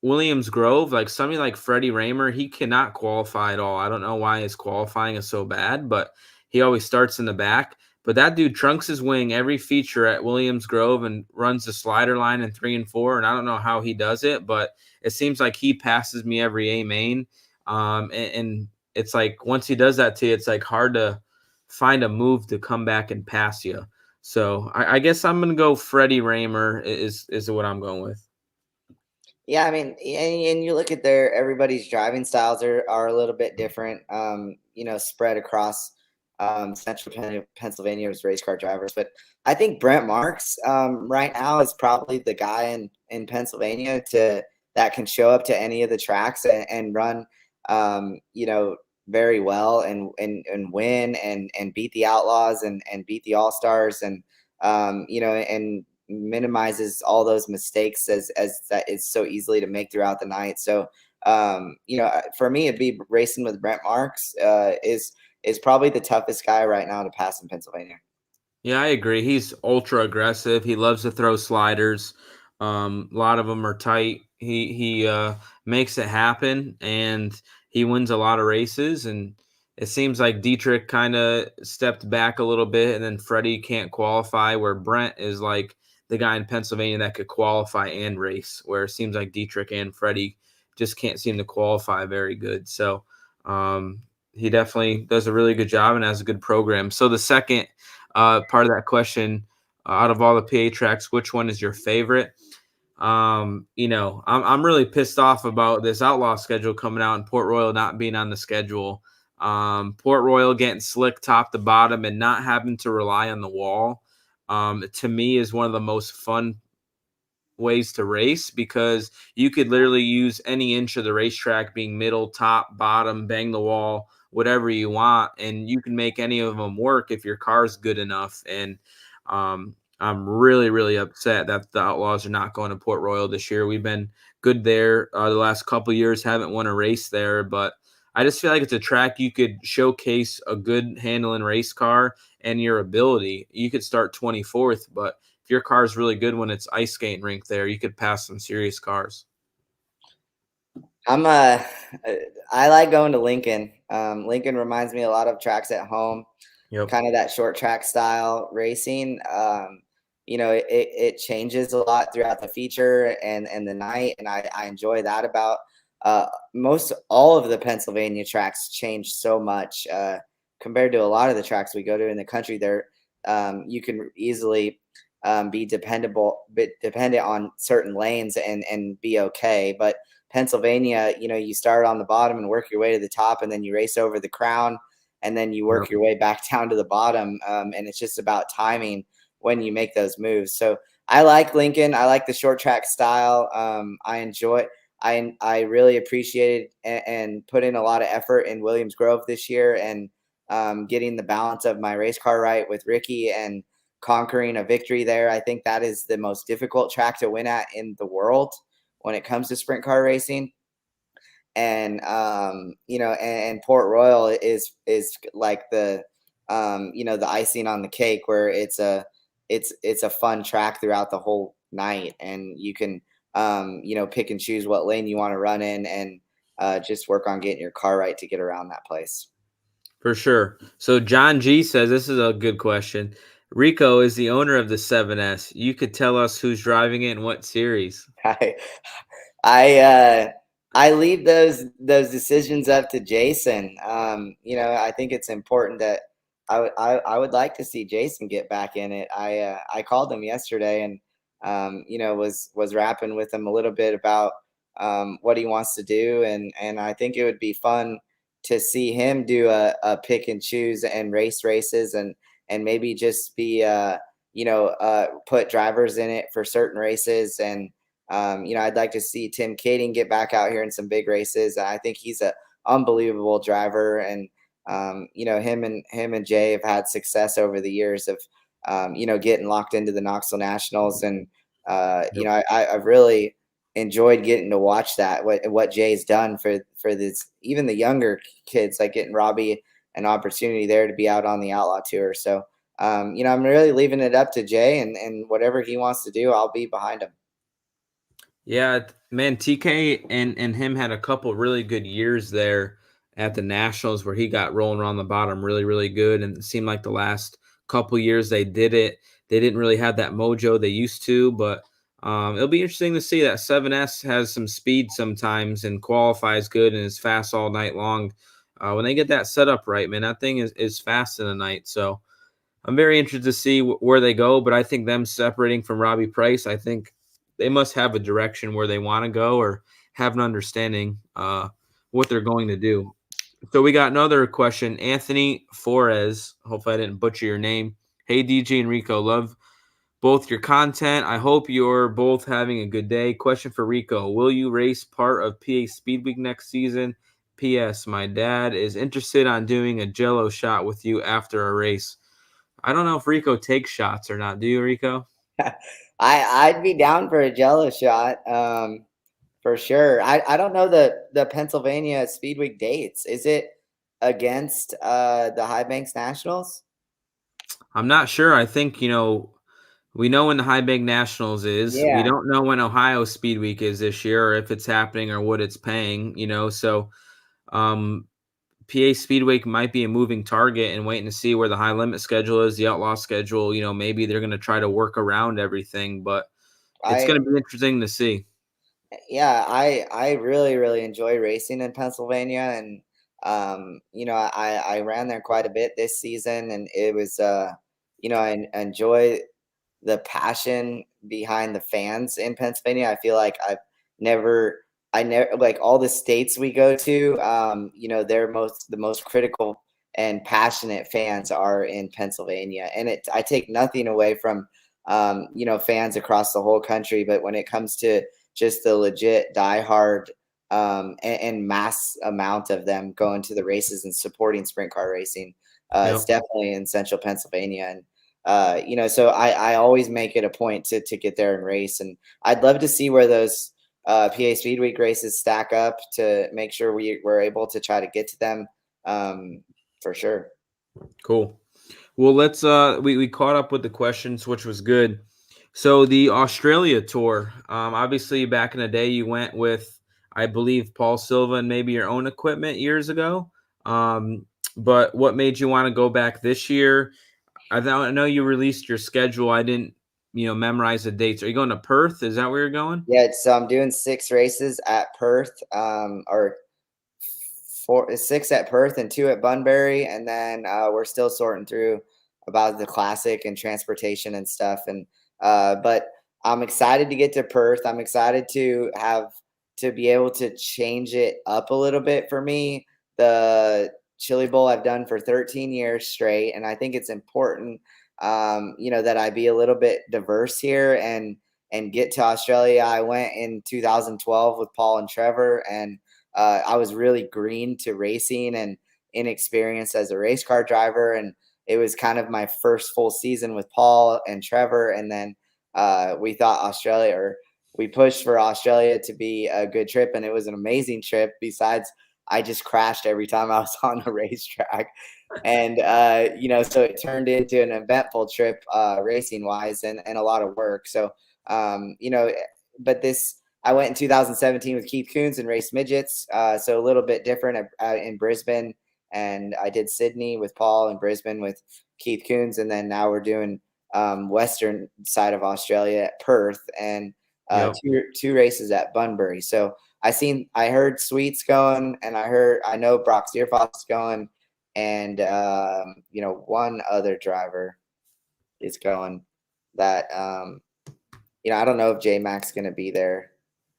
Williams Grove, like somebody like Freddie Raymer, he cannot qualify at all. I don't know why his qualifying is so bad, but he always starts in the back. But that dude trunks his wing every feature at Williams Grove and runs the slider line in 3 and 4. And I don't know how he does it, but it seems like he passes me every A main. And it's like once he does that to you, it's like hard to find a move to come back and pass you. So I guess I'm gonna go Freddie Raymer is what I'm going with. Yeah, I mean, and you look at everybody's driving styles are a little bit different, spread across central Pennsylvania's race car drivers. But I think Brent Marks right now is probably the guy in Pennsylvania that can show up to any of the tracks and run, very well and win and beat the Outlaws and beat the All Stars and and minimizes all those mistakes as that is so easily to make throughout the night. So for me, it'd be racing with Brent Marks is probably the toughest guy right now to pass in Pennsylvania. Yeah, I agree. He's ultra aggressive. He loves to throw sliders. A lot of them are tight. He makes it happen, and he wins a lot of races. And it seems like Dietrich kind of stepped back a little bit, and then Freddie can't qualify, where Brent is like the guy in Pennsylvania that could qualify and race, where it seems like Dietrich and Freddie just can't seem to qualify very good. So he definitely does a really good job and has a good program. So the second part of that question, out of all the PA tracks, which one is your favorite? I'm really pissed off about this Outlaw schedule coming out and Port Royal not being on the schedule. Port Royal getting slick top to bottom and not having to rely on the wall, to me is one of the most fun ways to race, because you could literally use any inch of the racetrack being middle, top, bottom, bang the wall, whatever you want, and you can make any of them work if your car's good enough. And I'm really, really upset that the Outlaws are not going to Port Royal this year. We've been good there the last couple of years, haven't won a race there, but I just feel like it's a track you could showcase a good handling race car and your ability. You could start 24th, but if your car is really good when it's ice skating rink there, you could pass some serious cars. I like going to Lincoln. Lincoln reminds me a lot of tracks at home. Yep. Kind of that short track style racing. It changes a lot throughout the feature and the night, and I enjoy that about most all of the Pennsylvania tracks change so much compared to a lot of the tracks we go to in the country. There, you can easily be dependent on certain lanes and be okay. But Pennsylvania, you start on the bottom and work your way to the top, and then you race over the crown, and then you work your way back down to the bottom. And it's just about timing when you make those moves. So I like Lincoln. I like the short track style. I enjoy it. I really appreciated and put in a lot of effort in Williams Grove this year, and getting the balance of my race car right with Ricky and conquering a victory there. I think that is the most difficult track to win at in the world when it comes to sprint car racing. and Port Royal is like the the icing on the cake, where it's a fun track throughout the whole night, and you can pick and choose what lane you want to run in, and just work on getting your car right to get around that place. For sure. So John G says this is a good question. Rico is the owner of the 7S. You could tell us who's driving it and what series. I I I leave those decisions up to Jason. I think it's important that I would like to see Jason get back in it. I called him yesterday, and was rapping with him a little bit about what he wants to do, and I think it would be fun to see him do a pick and choose and races, and maybe just be put drivers in it for certain races. And I'd like to see Tim Kading get back out here in some big races. I think he's an unbelievable driver, and him and Jay have had success over the years of getting locked into the Knoxville Nationals, and I've really enjoyed getting to watch that, what Jay's done for this, even the younger kids, like getting Robbie an opportunity there to be out on the Outlaw Tour. So I'm really leaving it up to Jay, and whatever he wants to do, I'll be behind him. Yeah, man, TK and him had a couple really good years there at the Nationals where he got rolling around the bottom really, really good. And it seemed like the last couple years they did it. They didn't really have that mojo they used to, but it'll be interesting to see. That 7S has some speed sometimes and qualifies good and is fast all night long. When they get that set up right, man, that thing is fast in the night. So I'm very interested to see where they go, but I think them separating from Robbie Price, I think they must have a direction where they want to go or have an understanding what they're going to do. So we got another question. Anthony Flores. Hopefully I didn't butcher your name. Hey, DJ and Rico. Love both your content. I hope you're both having a good day. Question for Rico. Will you race part of PA Speedweek next season? P.S. My dad is interested on doing a Jello shot with you after a race. I don't know if Rico takes shots or not. Do you, Rico? I'd be down for a Jello shot, for sure. I don't know the Pennsylvania Speedweek dates. Is it against the High Banks Nationals? I'm not sure. I think, we know when the High Bank Nationals is. We Yeah. don't know when Ohio Speed Week is this year or if it's happening or what it's paying, So PA Speed Week might be a moving target and waiting to see where the high limit schedule is, the outlaw schedule. Maybe they're going to try to work around everything, but it's going to be interesting to see. Yeah, I really, really enjoy racing in Pennsylvania, and I ran there quite a bit this season, and it was I enjoy the passion behind the fans in Pennsylvania. I feel like I never, like all the states we go to, the most critical and passionate fans are in Pennsylvania, and I take nothing away from fans across the whole country, but when it comes to just the legit diehard and mass amount of them going to the races and supporting sprint car racing, it's definitely in central Pennsylvania. And so I always make it a point to get there and race, and I'd love to see where those PA Speedweek races stack up to make sure we're able to try to get to them, for sure. Cool. Well, let's we caught up with the questions, which was good. So the Australia tour, obviously back in the day you went with, I believe, Paul Silva and maybe your own equipment years ago. But what made you want to go back this year? I know you released your schedule. I didn't, memorize the dates. Are you going to Perth? Is that where you're going? Yeah, so I'm doing 6 races at Perth, or 6 at Perth and 2 at Bunbury, and then we're still sorting through about the classic and transportation and stuff. And but I'm excited to get to Perth. I'm excited to be able to change it up a little bit for me. The Chili Bowl I've done for 13 years straight, and I think it's important, that I be a little bit diverse here and get to Australia. I went in 2012 with Paul and Trevor, and I was really green to racing and inexperienced as a race car driver. And it was kind of my first full season with Paul and Trevor. And then we thought Australia, or we pushed for Australia to be a good trip, and it was an amazing trip. Besides, I just crashed every time I was on the racetrack. And so it turned into an eventful trip, racing wise, and a lot of work. So but I went in 2017 with Keith Coons and raced midgets, so a little bit different in Brisbane, and I did Sydney with Paul and Brisbane with Keith Coons, and then now we're doing western side of Australia at Perth, and two races at Bunbury. So I heard Sweet's going, and I know Brock Steerfoss is going, and one other driver is going that I don't know if J Mac's going to be there.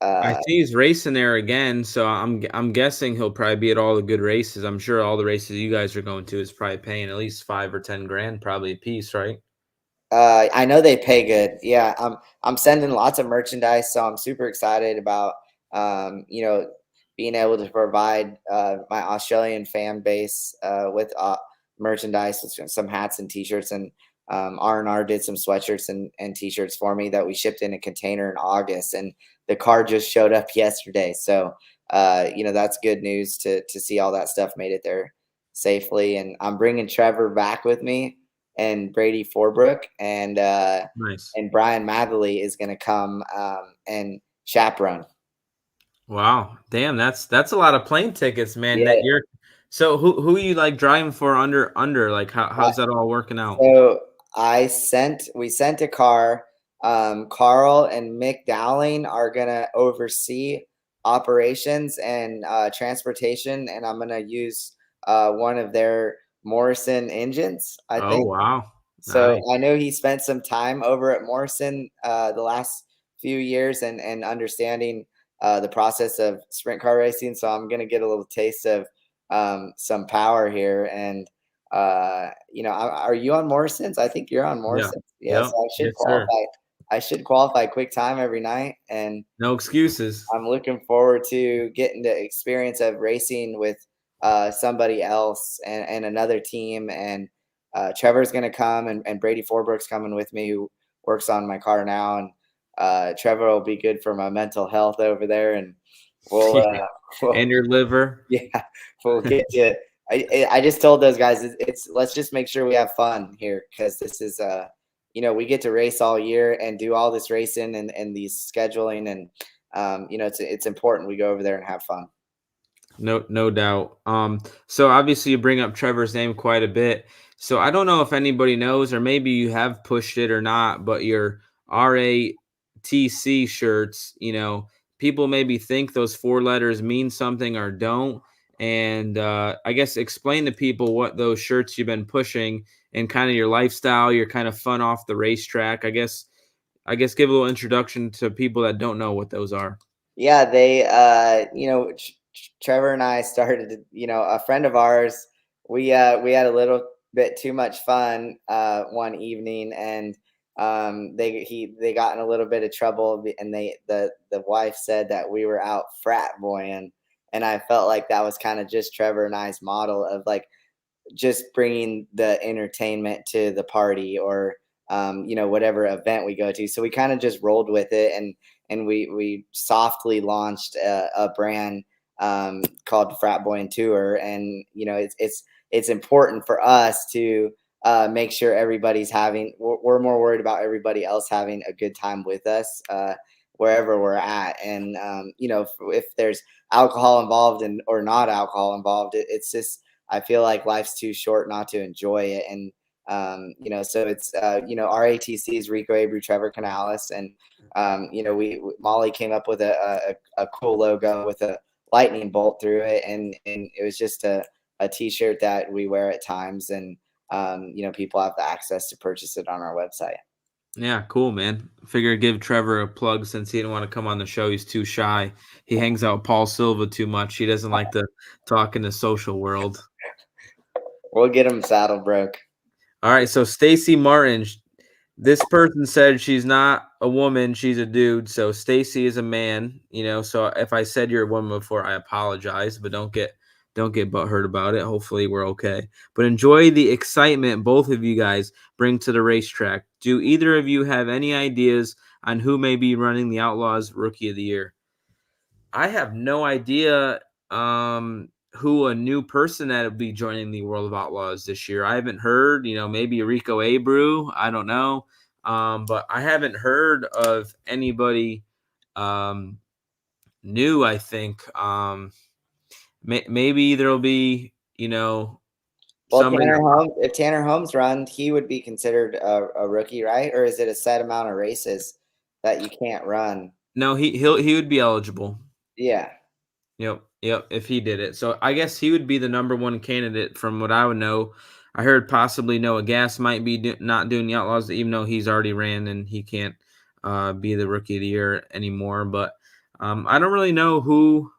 I see he's racing there again, so I'm guessing he'll probably be at all the good races. I'm sure all the races you guys are going to is probably paying at least $5 or $10 probably a piece, right? I know they pay good. Yeah, I'm sending lots of merchandise, so I'm super excited about being able to provide my Australian fan base with merchandise, with some hats and T-shirts, and R&R did some sweatshirts and T-shirts for me that we shipped in a container in August, and the car just showed up yesterday. So that's good news to see all that stuff made it there safely. And I'm bringing Trevor back with me, and Brady Forbrook, and nice. And Brian Matherly is going to come and chaperone. Wow, damn, that's a lot of plane tickets, man. Yeah. So who you like driving for under like how's that all working out? So we sent a car. Carl and Mick Dowling are gonna oversee operations and transportation, and I'm gonna use one of their Morrison engines, I think. Wow. So nice. I know he spent some time over at Morrison the last few years and understanding the process of sprint car racing. So I'm going to get a little taste of some power here. And, are you on Morrison's? I think you're on Morrison's. Yeah. So I should qualify. Sir. I should qualify quick time every night. And no excuses. I'm looking forward to getting the experience of racing with somebody else and another team. And Trevor's going to come, and Brady Forbrook's coming with me, who works on my car now. And Trevor will be good for my mental health over there. And we'll and your liver. Yeah, we'll get to. I just told those guys let's just make sure we have fun here, because this is we get to race all year and do all this racing and these scheduling, and it's important we go over there and have fun. No doubt. So obviously you bring up Trevor's name quite a bit. So I don't know if anybody knows, or maybe you have pushed it or not, but your RATC shirts, people maybe think those 4 letters mean something or don't. And I guess explain to people what those shirts you've been pushing and kind of your lifestyle, your kind of fun off the racetrack. I guess give a little introduction to people that don't know what those are. Yeah, they Trevor and I started, a friend of ours, we had a little bit too much fun one evening, and they got in a little bit of trouble, and the wife said that we were out frat boying, and I felt like that was kind of just Trevor and I's model of like just bringing the entertainment to the party, or whatever event we go to. So we kind of just rolled with it, and we softly launched a brand called Frat Boy and Tour. And it's important for us to make sure everybody's we're more worried about everybody else having a good time with us wherever we're at. And if there's alcohol involved or not alcohol involved, it's just, I feel like life's too short not to enjoy it. And so it's RATC is Rico Abreu, Trevor Canales, and Molly came up with a cool logo with a lightning bolt through it, and it was just a T-shirt that we wear at times, and people have the access to purchase it on our website. Yeah, cool, man. Figured give Trevor a plug since he didn't want to come on the show. He's too shy. He hangs out with Paul Silva too much. He doesn't like to talk in the social world. We'll get him saddle broke. All right, so Stacy Martin, this person said she's not a woman, she's a dude. So Stacy is a man, so if I said you're a woman before, I apologize, but don't get don't get butthurt about it. Hopefully we're okay. But enjoy the excitement both of you guys bring to the racetrack. Do either of you have any ideas on who may be running the Outlaws Rookie of the Year? I have no idea who a new person that will be joining the World of Outlaws this year. I haven't heard, maybe Rico Abreu. I don't know. But I haven't heard of anybody new, I think. Maybe there'll be, Well, somebody. if Tanner Holmes runs, he would be considered a rookie, right? Or is it a set amount of races that you can't run? No, he would be eligible. Yeah. Yep, if he did it. So I guess he would be the number one candidate from what I would know. I heard possibly Noah Gass might be not doing the Outlaws, even though he's already ran and he can't be the Rookie of the Year anymore. But I don't really know who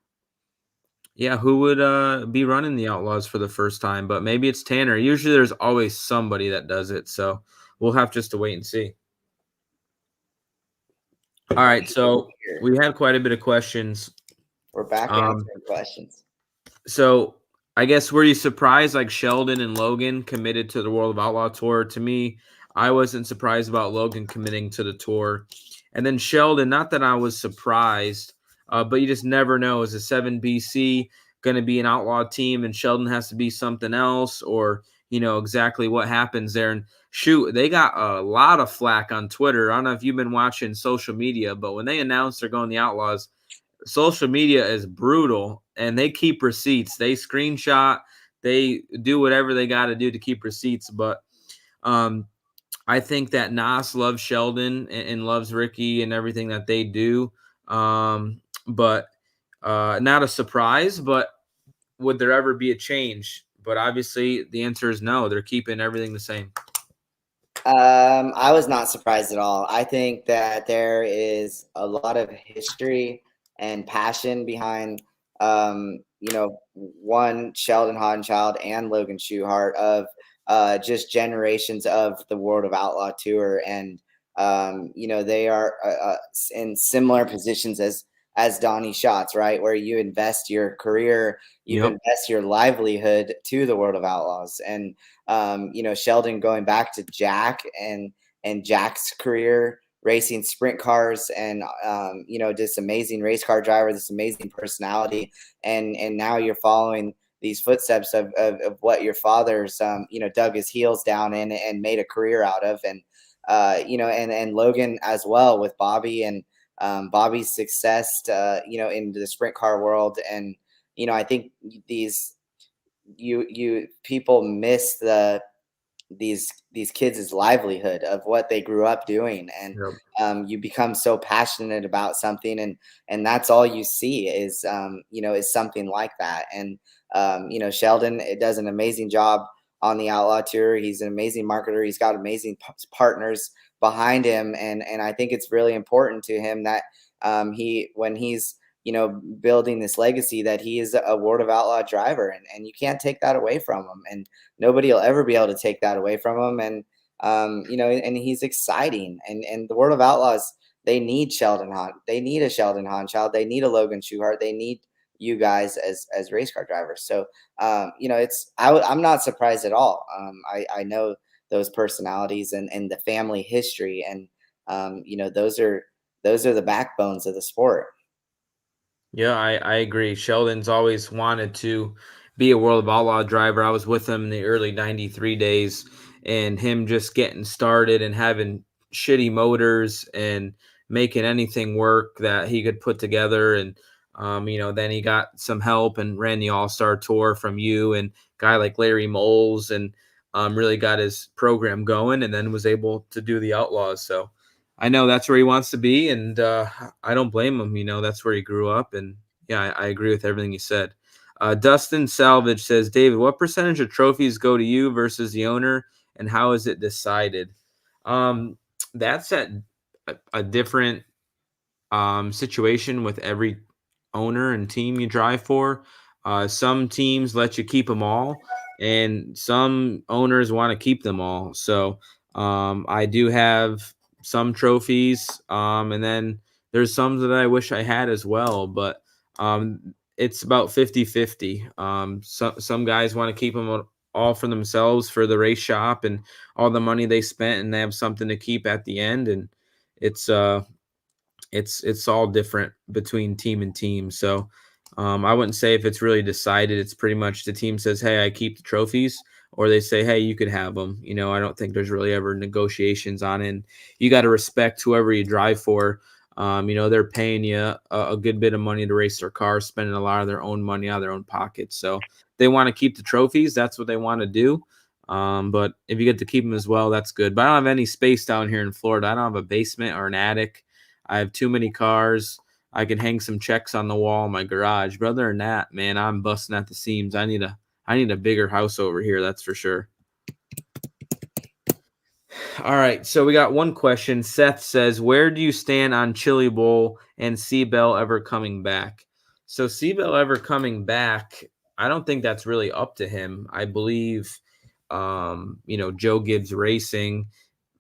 would be running the Outlaws for the first time. But maybe it's Tanner. Usually there's always somebody that does it. So we'll have just to wait and see. All right, so we had quite a bit of questions. We're back answering questions. So I guess, were you surprised like Sheldon and Logan committed to the World of Outlaw Tour? To me, I wasn't surprised about Logan committing to the tour. And then Sheldon, not that I was surprised, but you just never know. Is a 7BC going to be an outlaw team and Sheldon has to be something else, or, exactly what happens there? And shoot, they got a lot of flack on Twitter. I don't know if you've been watching social media, but when they announced they're going the Outlaws, social media is brutal and they keep receipts. They screenshot, they do whatever they got to do to keep receipts. But I think that Nas loves Sheldon and loves Ricky and everything that they do. But not a surprise, but would there ever be a change? But obviously the answer is no. They're keeping everything the same. I was not surprised at all. I think that there is a lot of history and passion behind, one Sheldon Hoddenchild and Logan Schuchart of just generations of the World of Outlaw Tour, and they are in similar positions as Donnie Schatz, right, where you invest your career, you invest your livelihood to the World of Outlaws, and Sheldon going back to Jack and Jack's career racing sprint cars, and this amazing race car driver, this amazing personality, and now you're following these footsteps of what your father's dug his heels down in and made a career out of, and and Logan as well with Bobby and Bobby's success in the sprint car world. And I think these people miss these kids' livelihood of what they grew up doing, and you become so passionate about something, and that's all you see is is something like that. And Sheldon, it does an amazing job on the Outlaw Tour. He's an amazing marketer. He's got amazing partners behind him, and I think it's really important to him that when he's building this legacy, that he is a World of Outlaw driver, and you can't take that away from him, and nobody will ever be able to take that away from him. And and he's exciting, and the World of Outlaws, they need they need a Sheldon Hoddenchild, they need a Logan Schuchart, they need you guys as race car drivers. So I'm not surprised at all. I know those personalities and the family history, and those are the backbones of the sport. Yeah, I agree. Sheldon's always wanted to be a World of Outlaw driver. I was with him in the early 93 days, and him just getting started and having shitty motors and making anything work that he could put together. And, then he got some help and ran the All-Star Tour from you and guy like Larry Moles, and really got his program going, and then was able to do the Outlaws. So I know that's where he wants to be, and I don't blame him. That's where he grew up, and yeah, I agree with everything you said. Dustin Salvage says, David, what percentage of trophies go to you versus the owner, and how is it decided? That's at a different situation with every owner and team you drive for. Some teams let you keep them all, and some owners want to keep them all. So I do have some trophies, and then there's some that I wish I had as well. But it's about 50-50. Some guys want to keep them all for themselves for the race shop and all the money they spent, and they have something to keep at the end. And it's all different between team and team. So I wouldn't say if it's really decided. It's pretty much the team says, hey, I keep the trophies, or they say, hey, you could have them. You know, I don't think there's really ever negotiations on it. And you got to respect whoever you drive for. You know, they're paying you a good bit of money to race their cars, spending a lot of their own money out of their own pockets. So they want to keep the trophies. That's what they want to do. But if you get to keep them as well, that's good. But I don't have any space down here in Florida. I don't have a basement or an attic. I have too many cars. I can hang some checks on the wall in my garage. But other than that, man, I'm busting at the seams. I need a bigger house over here. That's for sure. All right, so we got one question. Seth says, where do you stand on Chili Bowl and Seabell ever coming back? So Seabell ever coming back, I don't think that's really up to him. I believe, you know, Joe Gibbs Racing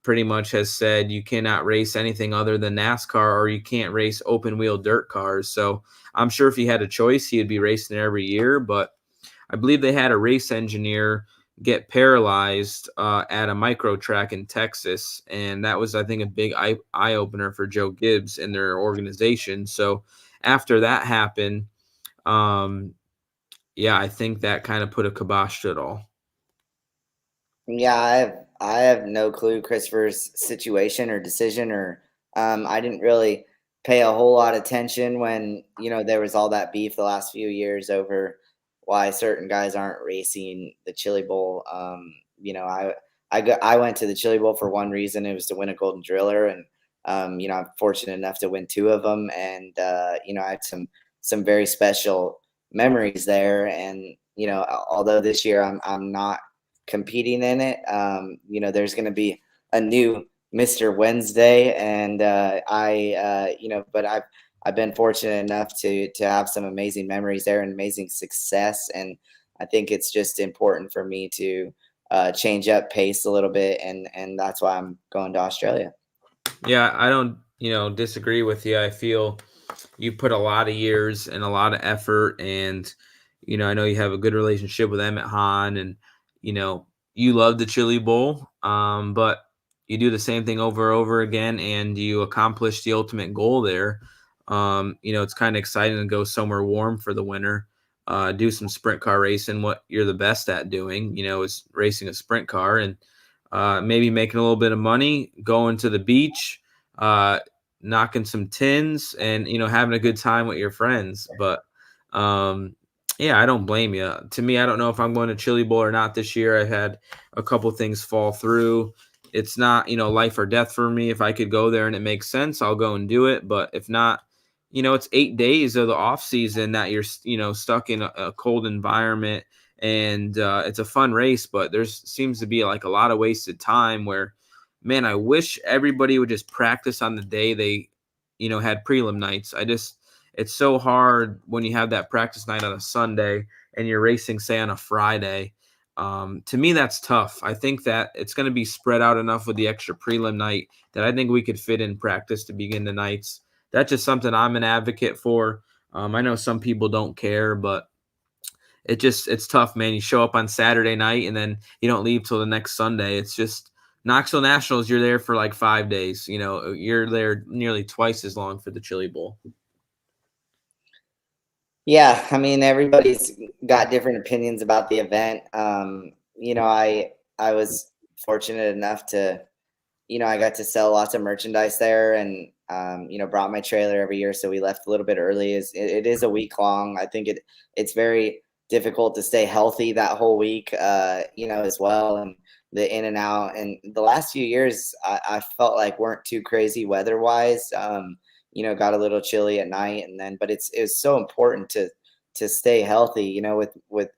pretty much has said you cannot race anything other than NASCAR, or you can't race open wheel dirt cars. So I'm sure if he had a choice, he'd be racing it every year. But I believe they had a race engineer get paralyzed at a micro track in Texas. And that was, I think, a big eye opener for Joe Gibbs and their organization. So after that happened, yeah, I think that kind of put a kibosh to it all. Yeah, I have no clue Christopher's situation or decision, or I didn't really pay a whole lot of attention when, you know, there was all that beef the last few years over why certain guys aren't racing the Chili Bowl. You know, I went to the Chili Bowl for one reason. It was to win a Golden Driller, and you know, I'm fortunate enough to win 2 of them, and you know, I had some very special memories there. And you know, although this year I'm not competing in it, you know, there's going to be a new Mr. Wednesday, and you know, but I've been fortunate enough to have some amazing memories there and amazing success. And I think it's just important for me to change up pace a little bit. And that's why I'm going to Australia. Yeah, I don't, you know, disagree with you. I feel you put a lot of years and a lot of effort, and, you know, I know you have a good relationship with Emmett Hahn, and, you know, you love the Chili Bowl, but you do the same thing over and over again, and you accomplish the ultimate goal there. You know, it's kind of exciting to go somewhere warm for the winter, do some sprint car racing. What you're the best at doing, you know, is racing a sprint car, and maybe making a little bit of money, going to the beach, knocking some tins, and, you know, having a good time with your friends. But yeah, I don't blame you. To me, I don't know if I'm going to Chili Bowl or not this year. I've had a couple things fall through. It's not, you know, life or death for me. If I could go there and it makes sense, I'll go and do it. But if not, you know, it's 8 days of the off season that you're, you know, stuck in a cold environment, and it's a fun race, but there seems to be like a lot of wasted time where, man, I wish everybody would just practice on the day they, you know, had prelim nights. It's so hard when you have that practice night on a Sunday and you're racing, say, on a Friday. To me, that's tough. I think that it's going to be spread out enough with the extra prelim night that I think we could fit in practice to begin the nights. That's just something I'm an advocate for. I know some people don't care, but it's tough, man. You show up on Saturday night and then you don't leave till the next Sunday. It's just Knoxville Nationals. You're there for like 5 days. You know, you're there nearly twice as long for the Chili Bowl. Yeah, I mean, everybody's got different opinions about the event. You know, I was fortunate enough to, you know, I got to sell lots of merchandise there, and you know, brought my trailer every year, so we left a little bit early. It is a week long. I think it's very difficult to stay healthy that whole week, you know, as well, and the in and out. And the last few years, I felt like weren't too crazy weather wise. You know, got a little chilly at night, and then, but it's so important to stay healthy. You know, with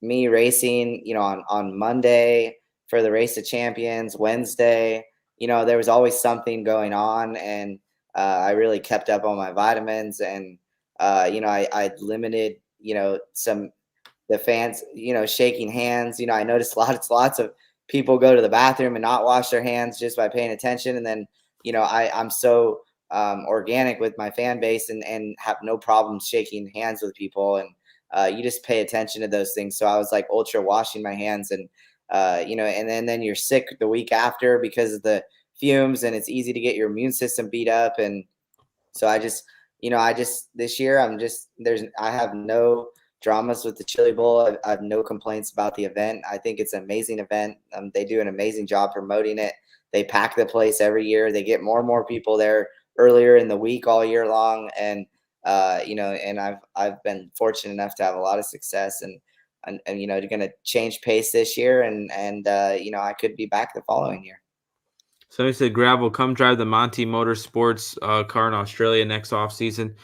me racing, you know, on Monday for the Race of Champions, Wednesday, you know, there was always something going on, and I really kept up on my vitamins, and you know, I limited, you know, the fans, you know, shaking hands. You know, I noticed lots of people go to the bathroom and not wash their hands just by paying attention, and then, you know, I'm so organic with my fan base and have no problem shaking hands with people. And you just pay attention to those things. So I was like ultra washing my hands, and and then you're sick the week after because of the fumes, and it's easy to get your immune system beat up. And so this year I have no dramas with the Chili Bowl. I have no complaints about the event. I think it's an amazing event. They do an amazing job promoting it. They pack the place every year. They get more and more people there earlier in the week all year long. And I've been fortunate enough to have a lot of success, and they're going to change pace this year, and I could be back the following year. Somebody said, Gravel, come drive the Monty Motorsports car in Australia next off season.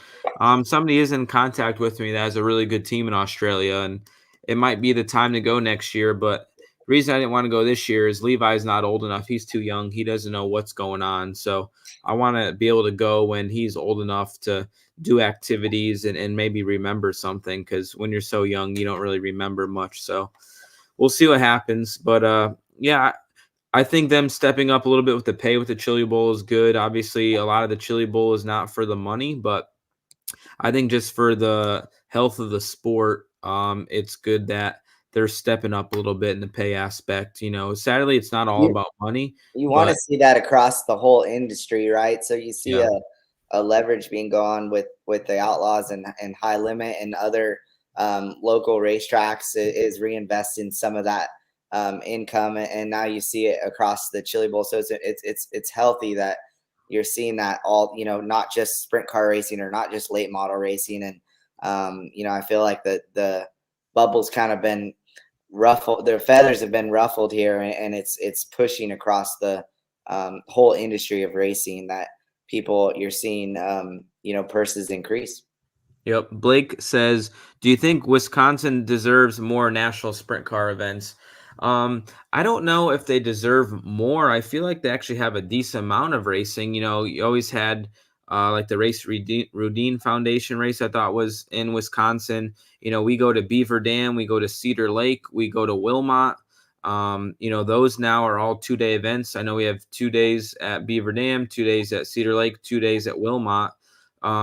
Somebody is in contact with me that has a really good team in Australia, and it might be the time to go next year. But the reason I didn't want to go this year is Levi's not old enough. He's too young. He doesn't know what's going on. So I want to be able to go when he's old enough to do activities and maybe remember something, because when you're so young, you don't really remember much. So we'll see what happens. But yeah, I think them stepping up a little bit with the pay with the Chili Bowl is good. Obviously, a lot of the Chili Bowl is not for the money, but I think just for the health of the sport, it's good that they're stepping up a little bit in the pay aspect. Sadly, it's not all about money. You want to see that across the whole industry, right? So you see a leverage being gone with the Outlaws and High Limit and other local racetracks is reinvesting some of that income, and now you see it across the Chili Bowl. So it's healthy that you're seeing that all, not just sprint car racing or not just late model racing. And I feel like the bubble's kind of been ruffled, their feathers have been ruffled here, and it's pushing across the whole industry of racing that you're seeing purses increase. Yep. Blake says, do you think Wisconsin deserves more national sprint car events? I don't know if they deserve more. I feel like they actually have a decent amount of racing. You always had like the Race Rudine Foundation race, I thought was in Wisconsin. We go to Beaver Dam, we go to Cedar Lake, we go to Wilmot. Those now are all 2-day events. I know we have 2 days at Beaver Dam, 2 days at Cedar Lake, 2 days at Wilmot.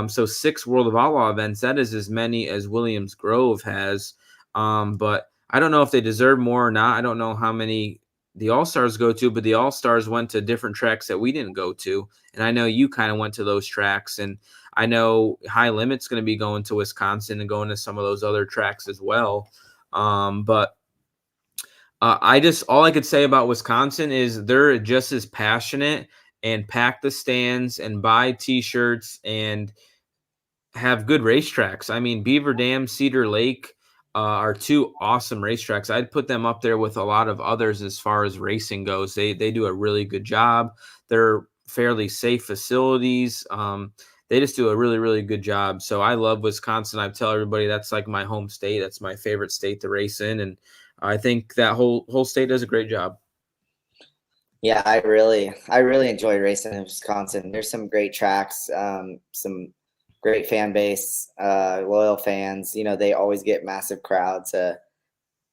So 6 World of Outlaw events. That is as many as Williams Grove has. But I don't know if they deserve more or not. I don't know how many the All-Stars go to, but the All-Stars went to different tracks that we didn't go to. And I know you kind of went to those tracks. And I know High Limit's going to be going to Wisconsin and going to some of those other tracks as well. But all I could say about Wisconsin is they're just as passionate and pack the stands and buy T-shirts and have good racetracks. I mean, Beaver Dam, Cedar Lake are 2 awesome racetracks. I'd put them up there with a lot of others as far as racing goes. They do a really good job. They're fairly safe facilities. They just do a really, really good job. So I love Wisconsin. I tell everybody that's like my home state. That's my favorite state to race in. And I think that whole state does a great job. Yeah, I really enjoy racing in Wisconsin. There's some great tracks, some great fan base, loyal fans. They always get massive crowds.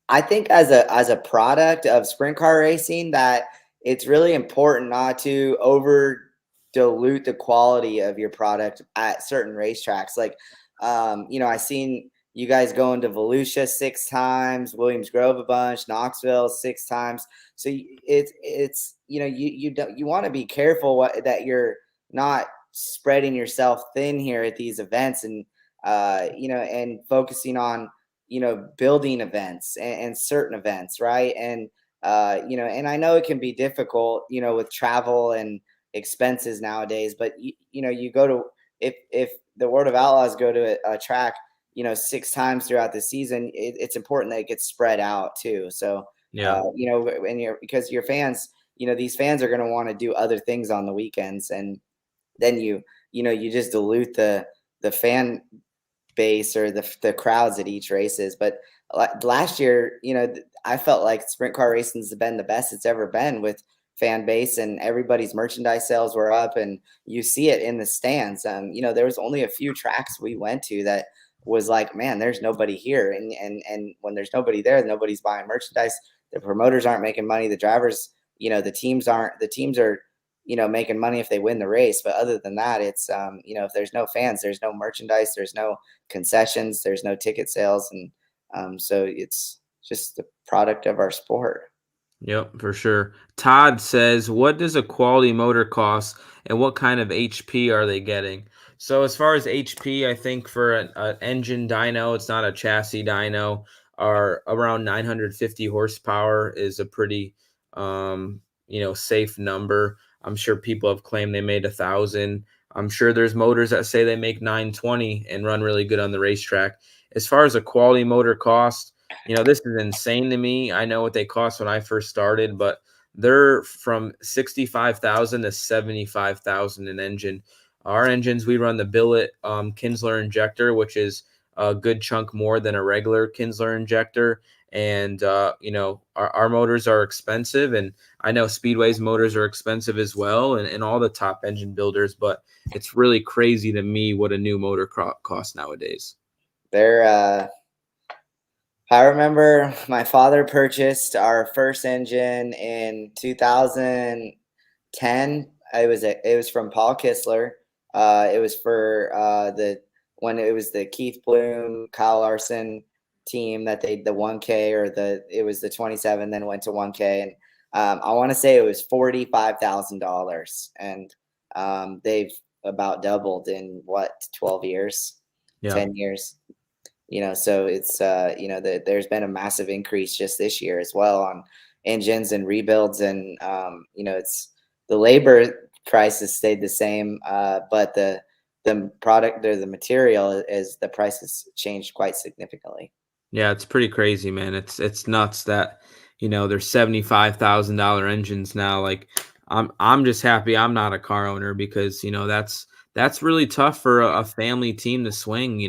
I think as a product of sprint car racing, that it's really important not to over dilute the quality of your product at certain racetracks. Like, I seen you guys going to Volusia 6 times, Williams Grove a bunch, Knoxville 6 times. So it's you want to be careful that you're not spreading yourself thin here at these events, and and focusing on building events and certain events, right? And and I know it can be difficult with travel and expenses nowadays, but you go to, if the World of Outlaws go to a track 6 times throughout the season, it's important that it gets spread out too. So because your fans, these fans are going to want to do other things on the weekends, and then you just dilute the fan base or the crowds at each races. But last year, I felt like sprint car racing has been the best it's ever been with fan base, and everybody's merchandise sales were up, and you see it in the stands. There was only a few tracks we went to that was like, man, there's nobody here. And when there's nobody there, nobody's buying merchandise. The promoters aren't making money. The drivers, the teams are, making money if they win the race. But other than that, it's, if there's no fans, there's no merchandise, there's no concessions, there's no ticket sales. And so it's just the product of our sport. Yep, for sure. Todd says, what does a quality motor cost and what kind of HP are they getting? So as far as HP, I think for an engine dyno, it's not a chassis dyno, are around 950 horsepower is a pretty, safe number. I'm sure people have claimed they made 1,000. I'm sure there's motors that say they make 920 and run really good on the racetrack. As far as a quality motor cost, this is insane to me. I know what they cost when I first started, but they're from 65,000 to 75,000 an engine. Our engines, we run the billet Kinsler injector, which is a good chunk more than a regular Kinsler injector. And our motors are expensive, and I know Speedway's motors are expensive as well, and all the top engine builders. But it's really crazy to me what a new motor costs nowadays. I remember my father purchased our first engine in 2010. It was from Paul Kistler. It was for when it was the Keith Bloom, Kyle Larson team that the 1K it was the 27, then went to 1K, and I want to say it was $45,000, and they've about doubled in 12 years, 10 years. So it's there's been a massive increase just this year as well on engines and rebuilds, and it's the labor price has stayed the same, but the product or the material is the price has changed quite significantly. Yeah, it's pretty crazy, man. It's nuts that there's $75,000 engines now. Like I'm just happy I'm not a car owner because that's really tough for a family team to swing.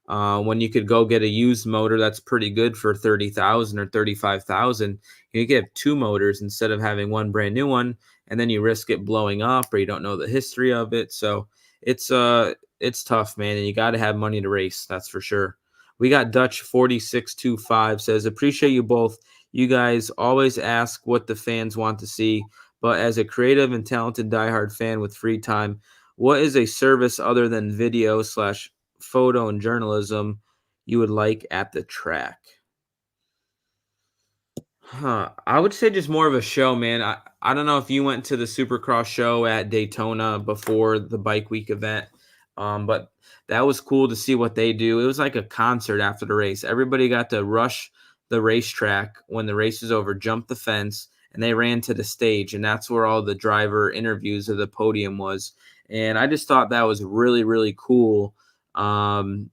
When you could go get a used motor that's pretty good for 30,000 or 35,000, you get two motors instead of having one brand new one, and then you risk it blowing up or you don't know the history of it. So it's tough, man, and you got to have money to race. That's for sure. We got Dutch 4625 says, appreciate you both. You guys always ask what the fans want to see, but as a creative and talented diehard fan with free time, what is a service other than video / photo and journalism you would like at the track? I would say just more of a show, man. I don't know if you went to the Supercross show at Daytona before the Bike Week event, but that was cool to see what they do. It was like a concert after the race. Everybody got to rush the racetrack when the race was over, jump the fence, and they ran to the stage, and that's where all the driver interviews of the podium was. And I just thought that was really, really cool. Everybody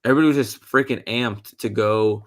was just freaking amped to go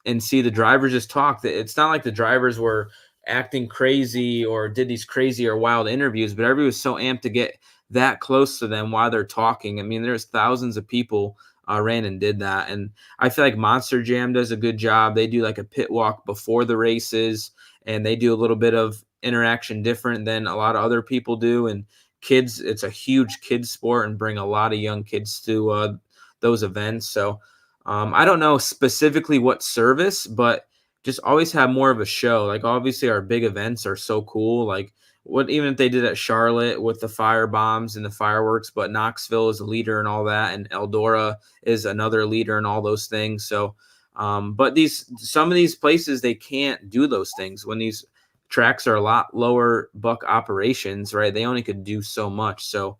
and see the drivers just talk. It's not like the drivers were acting crazy or did these crazy or wild interviews, but everybody was so amped to get that close to them while they're talking. I mean, there's thousands of people ran and did that. And I feel like Monster Jam does a good job. They do like a pit walk before the races, and they do a little bit of interaction different than a lot of other people do. And kids, it's a huge kids sport and bring a lot of young kids to those events. So I don't know specifically what service, but just always have more of a show. Like obviously our big events are so cool. Like even if they did at Charlotte with the fire bombs and the fireworks, but Knoxville is a leader and all that, and Eldora is another leader and all those things. So, but some of these places they can't do those things when these tracks are a lot lower buck operations, right? They only could do so much. So.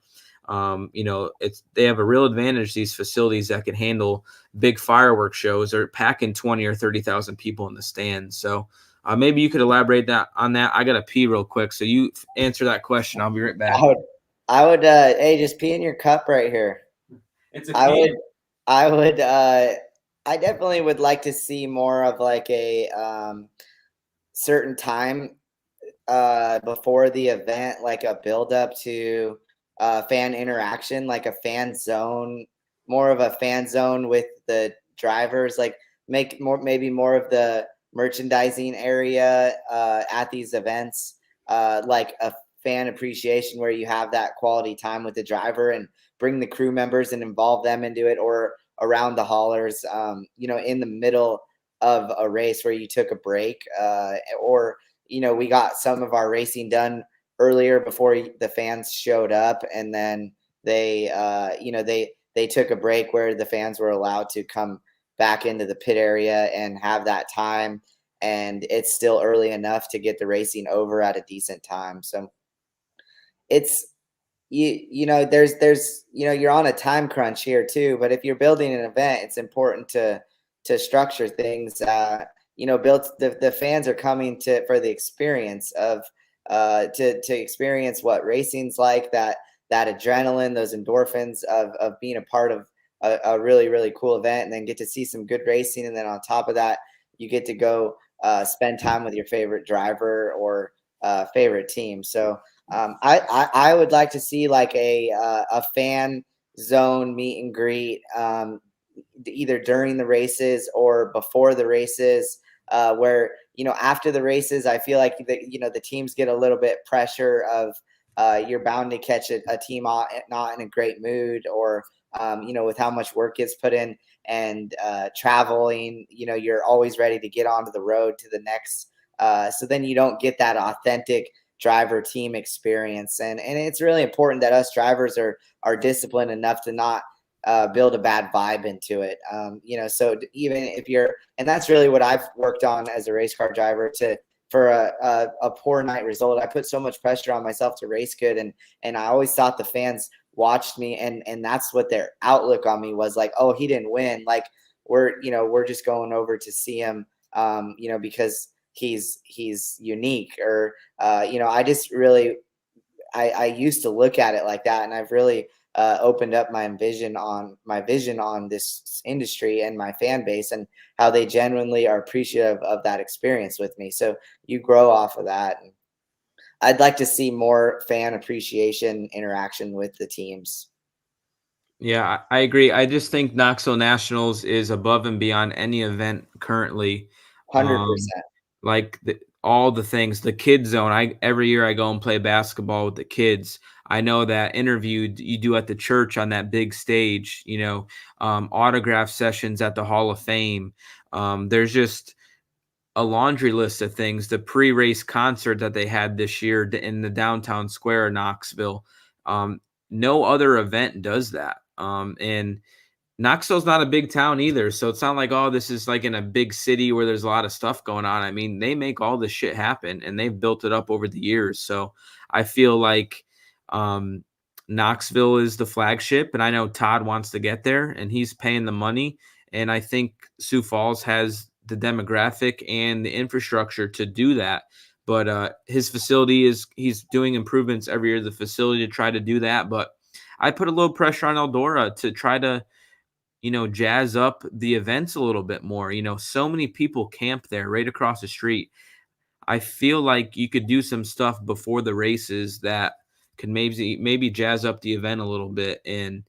They have a real advantage, these facilities that can handle big fireworks shows or packing 20 or 30,000 people in the stands. So maybe you could elaborate on that. I got to pee real quick. So you answer that question. I'll be right back. I would hey, just pee in your cup right here. It's a can. I definitely would like to see more of like a certain time before the event, like a build up to fan interaction, like a fan zone, more of a fan zone with the drivers, like make maybe more of the merchandising area at these events, like a fan appreciation where you have that quality time with the driver and bring the crew members and involve them into it, or around the haulers, in the middle of a race where you took a break, or we got some of our racing done earlier before the fans showed up, and then they they took a break where the fans were allowed to come back into the pit area and have that time, and it's still early enough to get the racing over at a decent time. So it's there's you're on a time crunch here too, but if you're building an event, it's important to structure things. Built the fans are coming for the experience of to experience what racing's like, that adrenaline, those endorphins of being a part of a really, really cool event, and then get to see some good racing. And then on top of that, you get to go spend time with your favorite driver or favorite team. So I would like to see like a fan zone meet and greet, either during the races or before the races, where after the races, I feel like the teams get a little bit pressure of you're bound to catch a team not in a great mood, or with how much work gets put in, and traveling, you're always ready to get onto the road to the next. So then you don't get that authentic driver team experience. And it's really important that us drivers are disciplined enough to not build a bad vibe into it. So even if and that's really what I've worked on as a race car driver, for a poor night result, I put so much pressure on myself to race good. And I always thought the fans watched me, and that's what their outlook on me was, like, oh, he didn't win, like we're just going over to see him, because he's unique, or I just really, I used to look at it like that, and I've really opened up my vision on this industry and my fan base, and how they genuinely are appreciative of that experience with me. So you grow off of that. And I'd like to see more fan appreciation interaction with the teams. Yeah, I agree. I just think Knoxville Nationals is above and beyond any event currently. 100%. Like all the things, the kid zone. Every year I go and play basketball with the kids. I know that interview you do at the church on that big stage, autograph sessions at the Hall of Fame. There's just a laundry list of things. The pre-race concert that they had this year in the downtown square of Knoxville. No other event does that. And Knoxville's not a big town either, so it's not like, oh, this is like in a big city where there's a lot of stuff going on. I mean, they make all this shit happen, and they've built it up over the years. So I feel like Knoxville is the flagship, and I know Todd wants to get there, and he's paying the money. And I think Sioux Falls has the demographic and the infrastructure to do that. But his facility he's doing improvements every year, the facility, to try to do that. But I put a little pressure on Eldora to try to, jazz up the events a little bit more. So many people camp there right across the street. I feel like you could do some stuff before the races that could maybe jazz up the event a little bit, and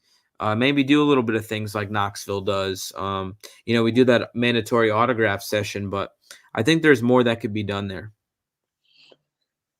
maybe do a little bit of things like Knoxville does. We do that mandatory autograph session, but I think there's more that could be done there.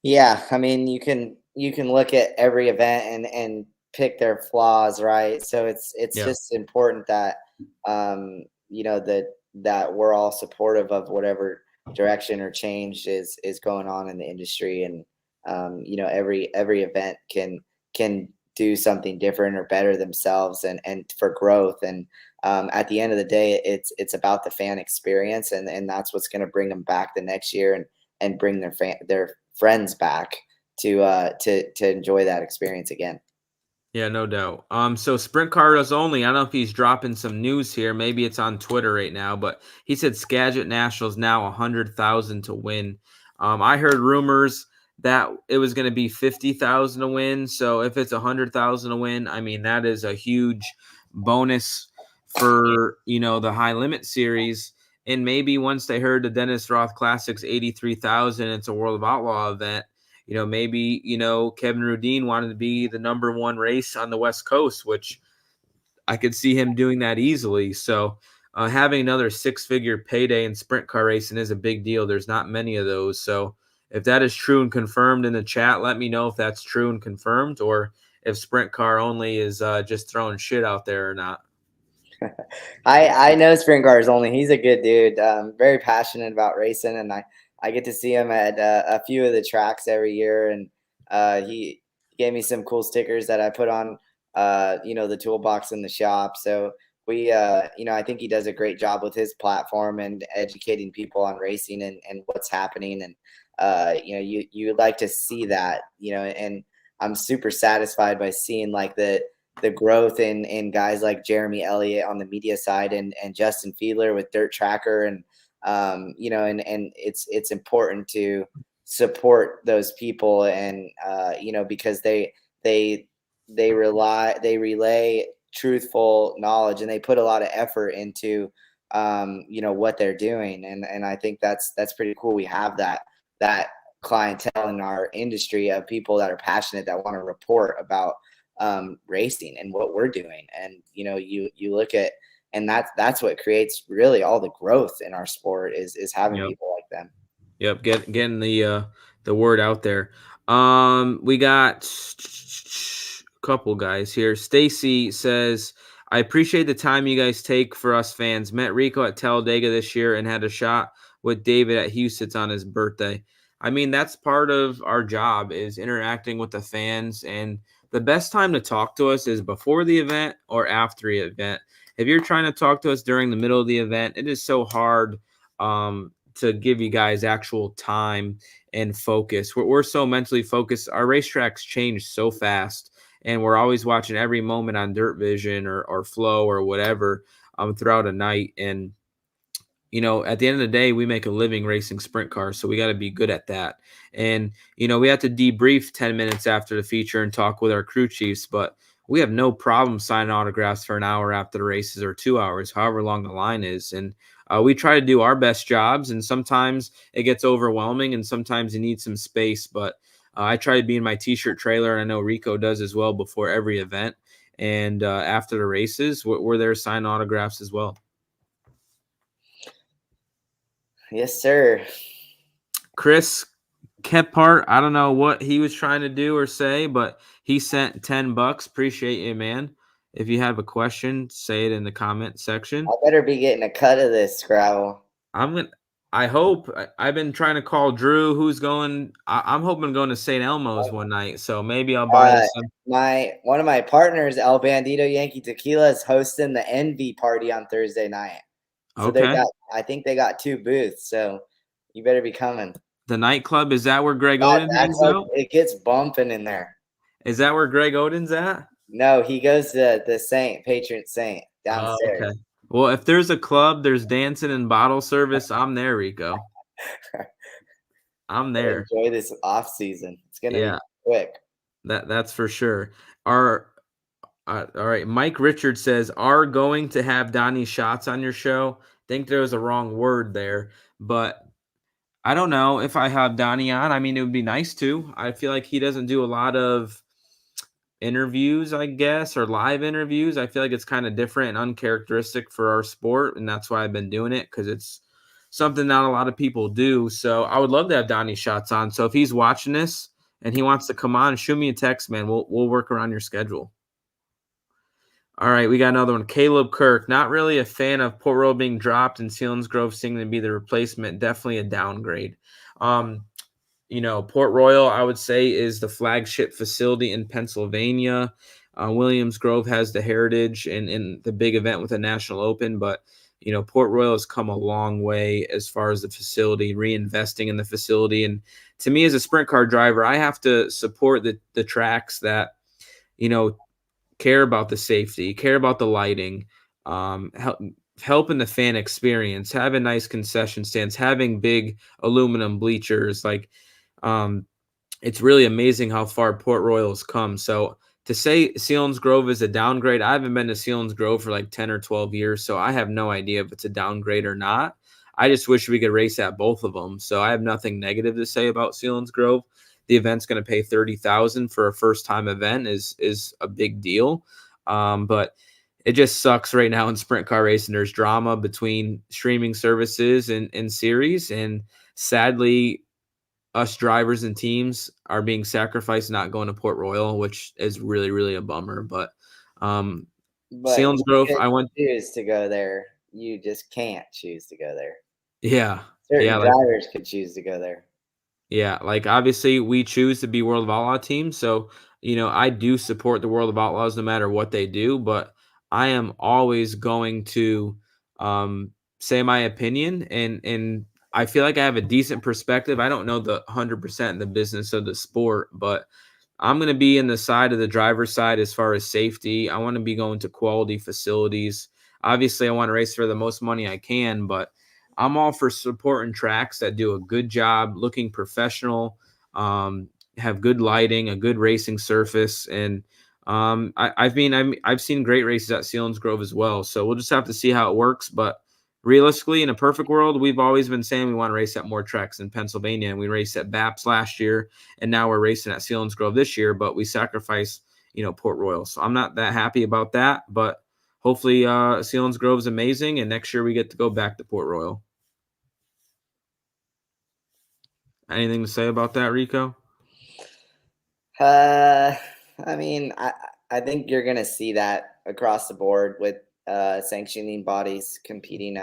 Yeah, I mean, you can look at every event and pick their flaws, right? So it's just important that that we're all supportive of whatever direction or change is going on in the industry. And every event can do something different or better themselves, and for growth. And at the end of the day, it's about the fan experience, and that's what's going to bring them back the next year, and bring their friends back to enjoy that experience again. Yeah, no doubt. So Sprint Cars Only, I don't know if he's dropping some news here. Maybe it's on Twitter right now, but he said Skagit Nationals now 100,000 to win. I heard rumors that it was going to be 50,000 to win. So if it's 100,000 to win, I mean, that is a huge bonus for, the high limit series. And maybe once they heard the Dennis Roth Classic's 83,000, it's a World of Outlaw event. Maybe, Kevin Rudeen wanted to be the number one race on the West Coast, which I could see him doing that easily. So having another 6-figure payday in sprint car racing is a big deal. There's not many of those. So if that is true and confirmed in the chat, let me know if that's true and confirmed, or if Sprint Car Only is just throwing shit out there or not. I know Sprint Cars Only. He's a good dude. Very passionate about racing, and I get to see him at a few of the tracks every year. And He gave me some cool stickers that I put on, the toolbox in the shop. So we, I think he does a great job with his platform and educating people on racing and what's happening. And, you would like to see that, and I'm super satisfied by seeing like the growth in guys like Jeremy Elliott on the media side and Justin Fiedler with Dirt Tracker. And, and it's important to support those people. And, because they relay truthful knowledge and they put a lot of effort into, what they're doing. And I think that's pretty cool. We have that clientele in our industry of people that are passionate, that want to report about racing and what we're doing. And you look at, and that's what creates really all the growth in our sport is having people like them. Yep, getting the word out there. We got a couple guys here. Stacy says, I appreciate the time you guys take for us fans. Met Rico at Talladega this year and had a shot with David at Houston's on his birthday. I mean, that's part of our job, is interacting with the fans. And the best time to talk to us is before the event or after the event. If you're trying to talk to us during the middle of the event, it is so hard to give you guys actual time and focus. We're so mentally focused. Our racetracks change so fast, and we're always watching every moment on Dirt Vision or Flow or whatever throughout a night. And at the end of the day, we make a living racing sprint cars, so we got to be good at that. And, we have to debrief 10 minutes after the feature and talk with our crew chiefs, but we have no problem signing autographs for an hour after the races or 2 hours, however long the line is. And we try to do our best jobs, and sometimes it gets overwhelming and sometimes you need some space. But I try to be in my T-shirt trailer, and I know Rico does as well before every event. And after the races, we're there to sign autographs as well. Yes, sir. Chris Kephart, I don't know what he was trying to do or say, but he sent $10. Appreciate you, man. If you have a question, say it in the comment section. I better be getting a cut of this, Scrabble. I hope. I've been trying to call Drew, who's going. I'm hoping going to St. Elmo's one night, so maybe I'll buy some. One of my partners, El Bandito Yankee Tequila, is hosting the Envy party on Thursday night. So I think they got 2 booths, so you better be coming. The nightclub, is that where Greg Oden hangs out? It gets bumping in there. Is that where Greg Oden's at? No, he goes to the Patron Saint downstairs. Oh, okay. Well, if there's a club, there's dancing and bottle service. I'm there, Rico. I'm there. Enjoy this off season. It's gonna be quick. That's for sure. All right. Mike Richards says, are going to have Donnie Shots on your show? Think there was a wrong word there, but I don't know if I have Donnie on. I mean, it would be nice to. I feel like he doesn't do a lot of interviews, I guess, or live interviews. I feel like it's kind of different and uncharacteristic for our sport, and that's why I've been doing it, because it's something not a lot of people do. So I would love to have Donnie Shots on. So if he's watching this and he wants to come on, shoot me a text, man. We'll work around your schedule. All right, we got another one. Caleb Kirk, not really a fan of Port Royal being dropped and Selinsgrove seeming to be the replacement. Definitely a downgrade. Port Royal, I would say, is the flagship facility in Pennsylvania. Williams Grove has the heritage and the big event with the National Open, but Port Royal has come a long way as far as the facility, reinvesting in the facility. And to me, as a sprint car driver, I have to support the tracks that care about the safety, care about the lighting, helping the fan experience, having nice concession stands, having big aluminum bleachers. It's really amazing how far Port Royal has come. So to say Selinsgrove is a downgrade, I haven't been to Selinsgrove for like 10 or 12 years, so I have no idea if it's a downgrade or not. I just wish we could race at both of them. So I have nothing negative to say about Selinsgrove. The event's going to pay $30,000 for a first-time event is a big deal. But it just sucks right now in sprint car racing. There's drama between streaming services and series, and sadly, us drivers and teams are being sacrificed not going to Port Royal, which is really, really a bummer. But Selinsgrove, I went choose to go there. You just can't choose to go there. Yeah. Certain drivers could choose to go there. Yeah, like obviously we choose to be World of Outlaw team, so I do support the World of Outlaws no matter what they do, but I am always going to um say my opinion, and I feel like I have a decent perspective. I don't know the 100% in the business of the sport, but I'm going to be in the side of the driver's side as far as safety. I want to be going to quality facilities. Obviously, I want to race for the most money I can, but I'm all for supporting tracks that do a good job, looking professional, have good lighting, a good racing surface, and I've seen great races at Sealands Grove as well. So we'll just have to see how it works. But realistically, in a perfect world, we've always been saying we want to race at more tracks in Pennsylvania, and we raced at BAPS last year, and now we're racing at Sealands Grove this year. But we sacrifice, Port Royal. So I'm not that happy about that, but hopefully, Sealands Grove is amazing, and next year we get to go back to Port Royal. Anything to say about that, Rico? I mean, I think you're gonna see that across the board with sanctioning bodies competing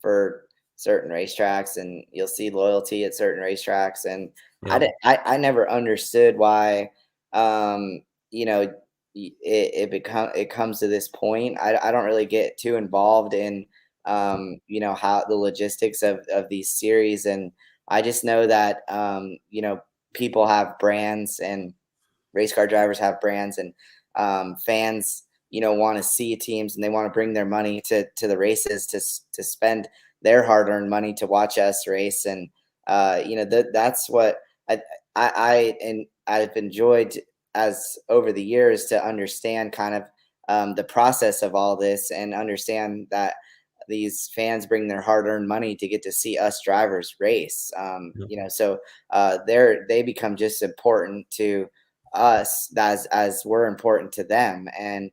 for certain racetracks, and you'll see loyalty at certain racetracks. And Yep. I never understood why, you know, it comes to this point. I don't really get too involved in, how the logistics of these series, and I just know that, people have brands and race car drivers have brands, and fans want to see teams, and they want to bring their money to the races to spend their hard-earned money to watch us race. And that's what I've enjoyed as over the years, to understand kind of the process of all this, and understand that these fans bring their hard-earned money to get to see us drivers race. So they become just important to us as we're important to them, and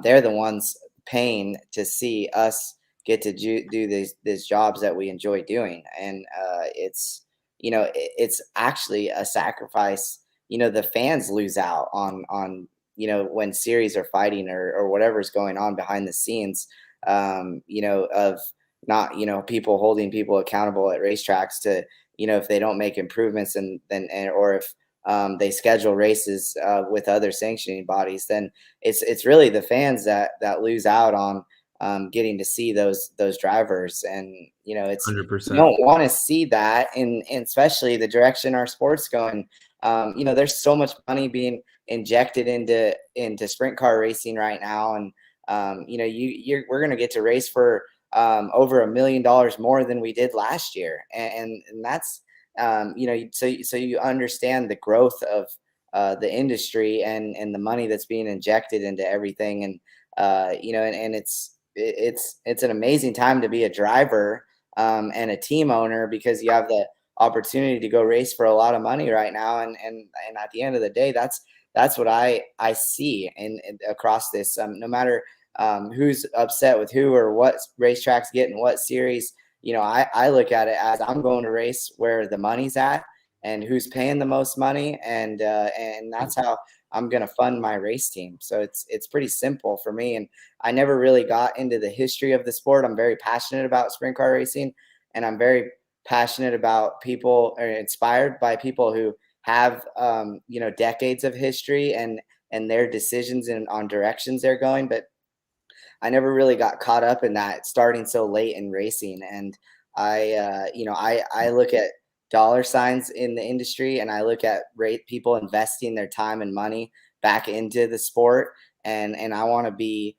they're the ones paying to see us get to do these jobs that we enjoy doing. And it's actually a sacrifice. The fans lose out on when series are fighting, or whatever's going on behind the scenes, of not, people holding people accountable at racetracks to, if they don't make improvements, or if they schedule races with other sanctioning bodies, then it's really the fans that lose out on getting to see those drivers. And it's, you 100%. don't want to see that, in especially the direction our sport's going. There's so much money being injected into sprint car racing right now, and we're going to get to race for over $1 million more than we did last year, and that's so you understand the growth of the industry, and the money that's being injected into everything. And and it's an amazing time to be a driver and a team owner, because you have the opportunity to go race for a lot of money right now. And at the end of the day, that's what I see in across this. No matter who's upset with who, or what racetracks getting what series, I look at it as I'm going to race where the money's at, and who's paying the most money, and that's how I'm going to fund my race team. So it's pretty simple for me. And I never really got into the history of the sport. I'm very passionate about sprint car racing, and I'm very passionate about people, or inspired by people who have decades of history, and their decisions and on directions they're going. But I never really got caught up in that, starting so late in racing. And I look at dollar signs in the industry, and I look at people investing their time and money back into the sport, and I want to be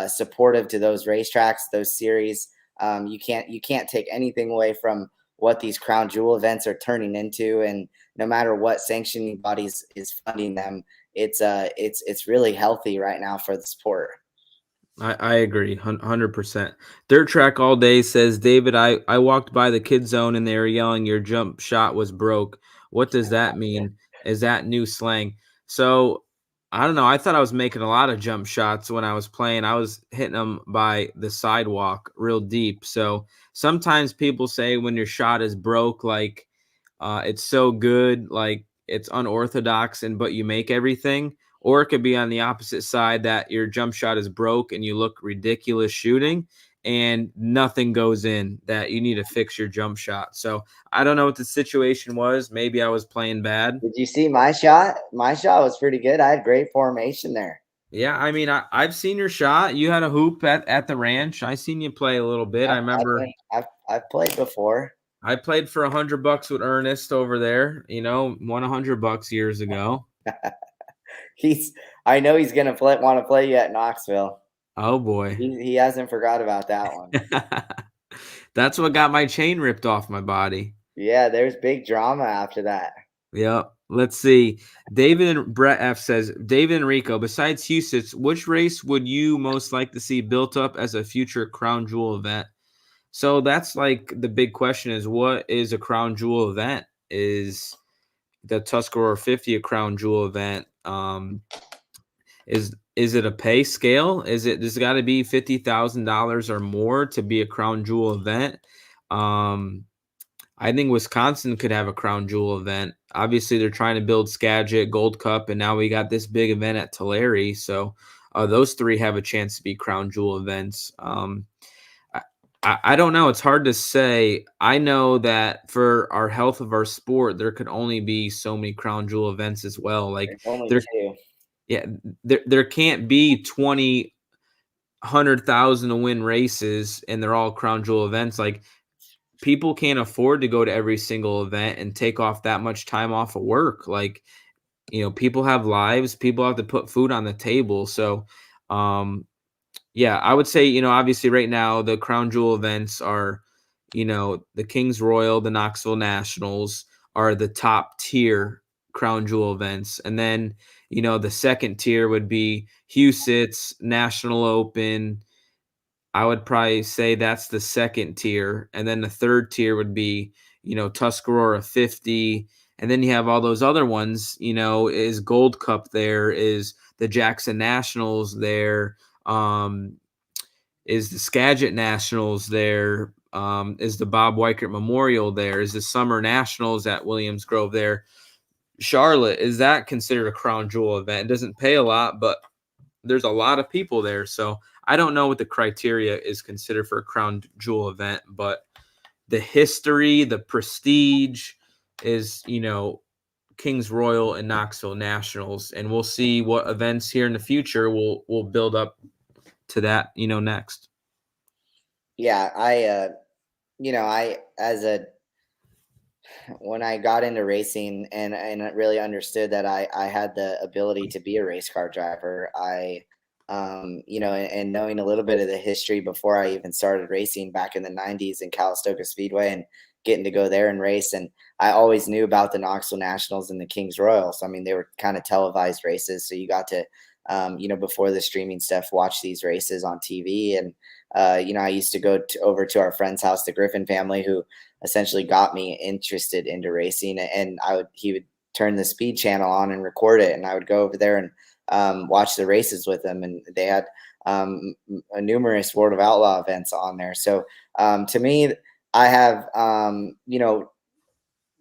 supportive to those racetracks, those series. You can't take anything away from what these crown jewel events are turning into, and no matter what sanctioning bodies is funding them, it's really healthy right now for the sport. I agree, 100%. Dirt Track All Day says, David, I walked by the kid zone and they were yelling your jump shot was broke. What does that mean? Is that new slang? So I don't know. I thought I was making a lot of jump shots when I was playing. I was hitting them by the sidewalk real deep. So sometimes people say when your shot is broke, like it's so good, like it's unorthodox, but you make everything. Or it could be on the opposite side, that your jump shot is broke and you look ridiculous shooting. and nothing goes in, that you need to fix your jump shot. So I don't know what the situation was. Maybe I was playing bad. Did you see my shot? My shot was pretty good. I had great formation there. Yeah, I mean, I've seen your shot. You had a hoop at the ranch. I seen you play a little bit. I remember I've played before. I played for $100 with Ernest over there. Won $100 years ago. I know he's gonna want to play you at Knoxville. Oh boy, He hasn't forgot about that one. that's what got my chain ripped off my body. Yeah, there's big drama after that. Yep. Let's see. David and Brett F says, David and Rico, besides Houston's, which race would you most like to see built up as a future crown jewel event? So that's like the big question, is what is a crown jewel event? Is the Tuscarora 50 a crown jewel event? Is it a pay scale? Does it got to be $50,000 or more to be a crown jewel event? I think Wisconsin could have a crown jewel event. Obviously, they're trying to build Skagit, Gold Cup, and now we got this big event at Tulare. So those three have a chance to be crown jewel events. I don't know. It's hard to say. I know that for our health of our sport, there could only be so many crown jewel events as well. Like there can't be 20, 100,000 to win races, and they're all crown jewel events. Like, people can't afford to go to every single event and take off that much time off of work. Like, people have lives, people have to put food on the table. So, yeah, I would say, obviously right now the crown jewel events are, the Kings Royal, the Knoxville Nationals are the top tier crown jewel events. And then, the second tier would be Huset's, National Open. I would probably say that's the second tier. And then the third tier would be, Tuscarora 50. And then you have all those other ones, is Gold Cup there, is the Jackson Nationals there, is the Skagit Nationals there, is the Bob Weichert Memorial there, is the Summer Nationals at Williams Grove there. Charlotte, is that considered a crown jewel event? It doesn't pay a lot, but there's a lot of people there. So I don't know what the criteria is considered for a crown jewel event, but the history, the prestige is, Kings Royal and Knoxville Nationals. And we'll see what events here in the future will build up to that, next. Yeah, when I got into racing and really understood that I had the ability to be a race car driver, and knowing a little bit of the history before I even started racing back in the 90s in Calistoga Speedway and getting to go there and race. And I always knew about the Knoxville Nationals and the Kings Royal. So, I mean, they were kind of televised races. So you got to, before the streaming stuff, watch these races on TV. And, I used to go over to our friend's house, the Griffin family, who essentially got me interested into racing. And he would turn the speed channel on and record it. And I would go over there and watch the races with them. And they had numerous World of Outlaw events on there. So to me, I have,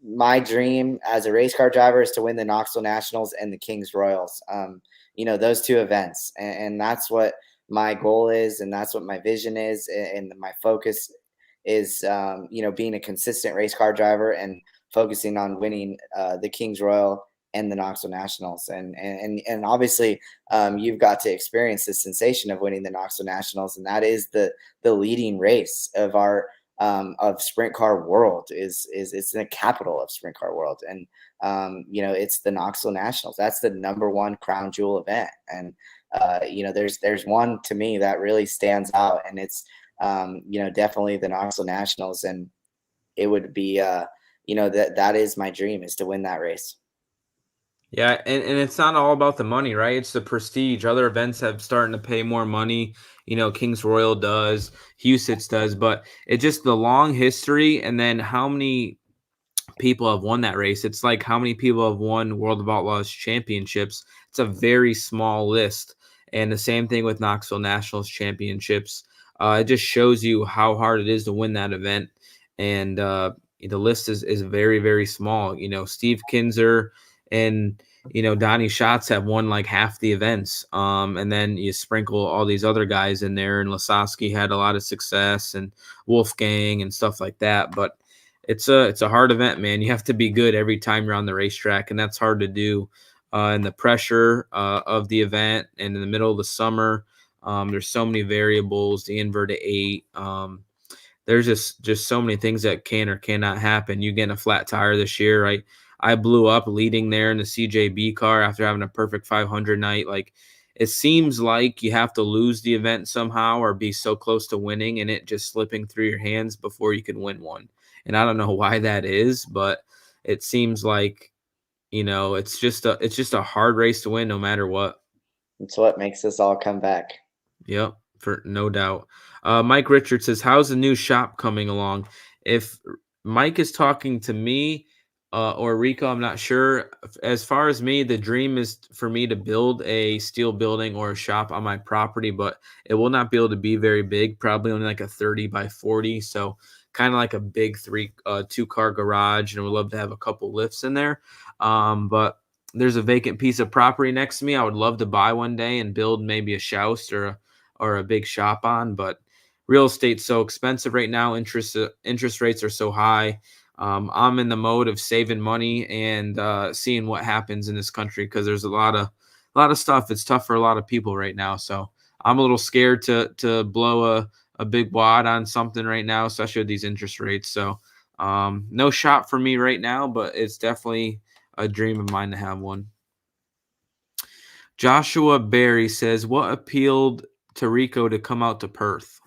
my dream as a race car driver is to win the Knoxville Nationals and the Kings Royals. Those two events. And that's what my goal is. And that's what my vision is. And my focus is, being a consistent race car driver and focusing on winning the Kings Royal and the Knoxville Nationals. And obviously you've got to experience the sensation of winning the Knoxville Nationals. And that is the leading race of our of sprint car world. It's the capital of sprint car world. And it's the Knoxville Nationals. That's the number one crown jewel event. And there's one to me that really stands out, and it's definitely the Knoxville Nationals. And it would be that is my dream, is to win that race. Yeah, and it's not all about the money, right? It's the prestige. Other events have starting to pay more money. Kings Royal does, Huset's does, but it's just the long history, and then how many people have won that race. It's like how many people have won World of Outlaws championships. It's a very small list. And the same thing with Knoxville Nationals championships. It just shows you how hard it is to win that event. And the list is very, very small. Steve Kinzer and Donnie Schatz have won like half the events. And then you sprinkle all these other guys in there, and Lasowski had a lot of success, and Wolfgang and stuff like that. But it's a hard event, man. You have to be good every time you're on the racetrack, and that's hard to do. And the pressure of the event, and in the middle of the summer, there's so many variables, the inverted 8. There's just so many things that can or cannot happen. You get a flat tire this year, right? I blew up leading there in the CJB car after having a perfect 500 night. Like, it seems like you have to lose the event somehow or be so close to winning and it just slipping through your hands before you can win one. And I don't know why that is, but it seems like, it's just a hard race to win no matter what. It's what makes us all come back. Yep, for no doubt. Mike Richards says, how's the new shop coming along? If Mike is talking to me or Rico, I'm not sure. As far as me, the dream is for me to build a steel building or a shop on my property, but it will not be able to be very big, probably only like a 30 by 40. So kind of like a big 2-car garage, and we'd love to have a couple lifts in there. But there's a vacant piece of property next to me I would love to buy one day and build maybe a house or a big shop on, but real estate's so expensive right now. Interest rates are so high. I'm in the mode of saving money and seeing what happens in this country, because there's a lot of stuff. It's tough for a lot of people right now. So I'm a little scared to blow a big wad on something right now, especially with these interest rates. So no shop for me right now, but it's definitely a dream of mine to have one. Joshua Berry says, what appealed to Rico to come out to Perth?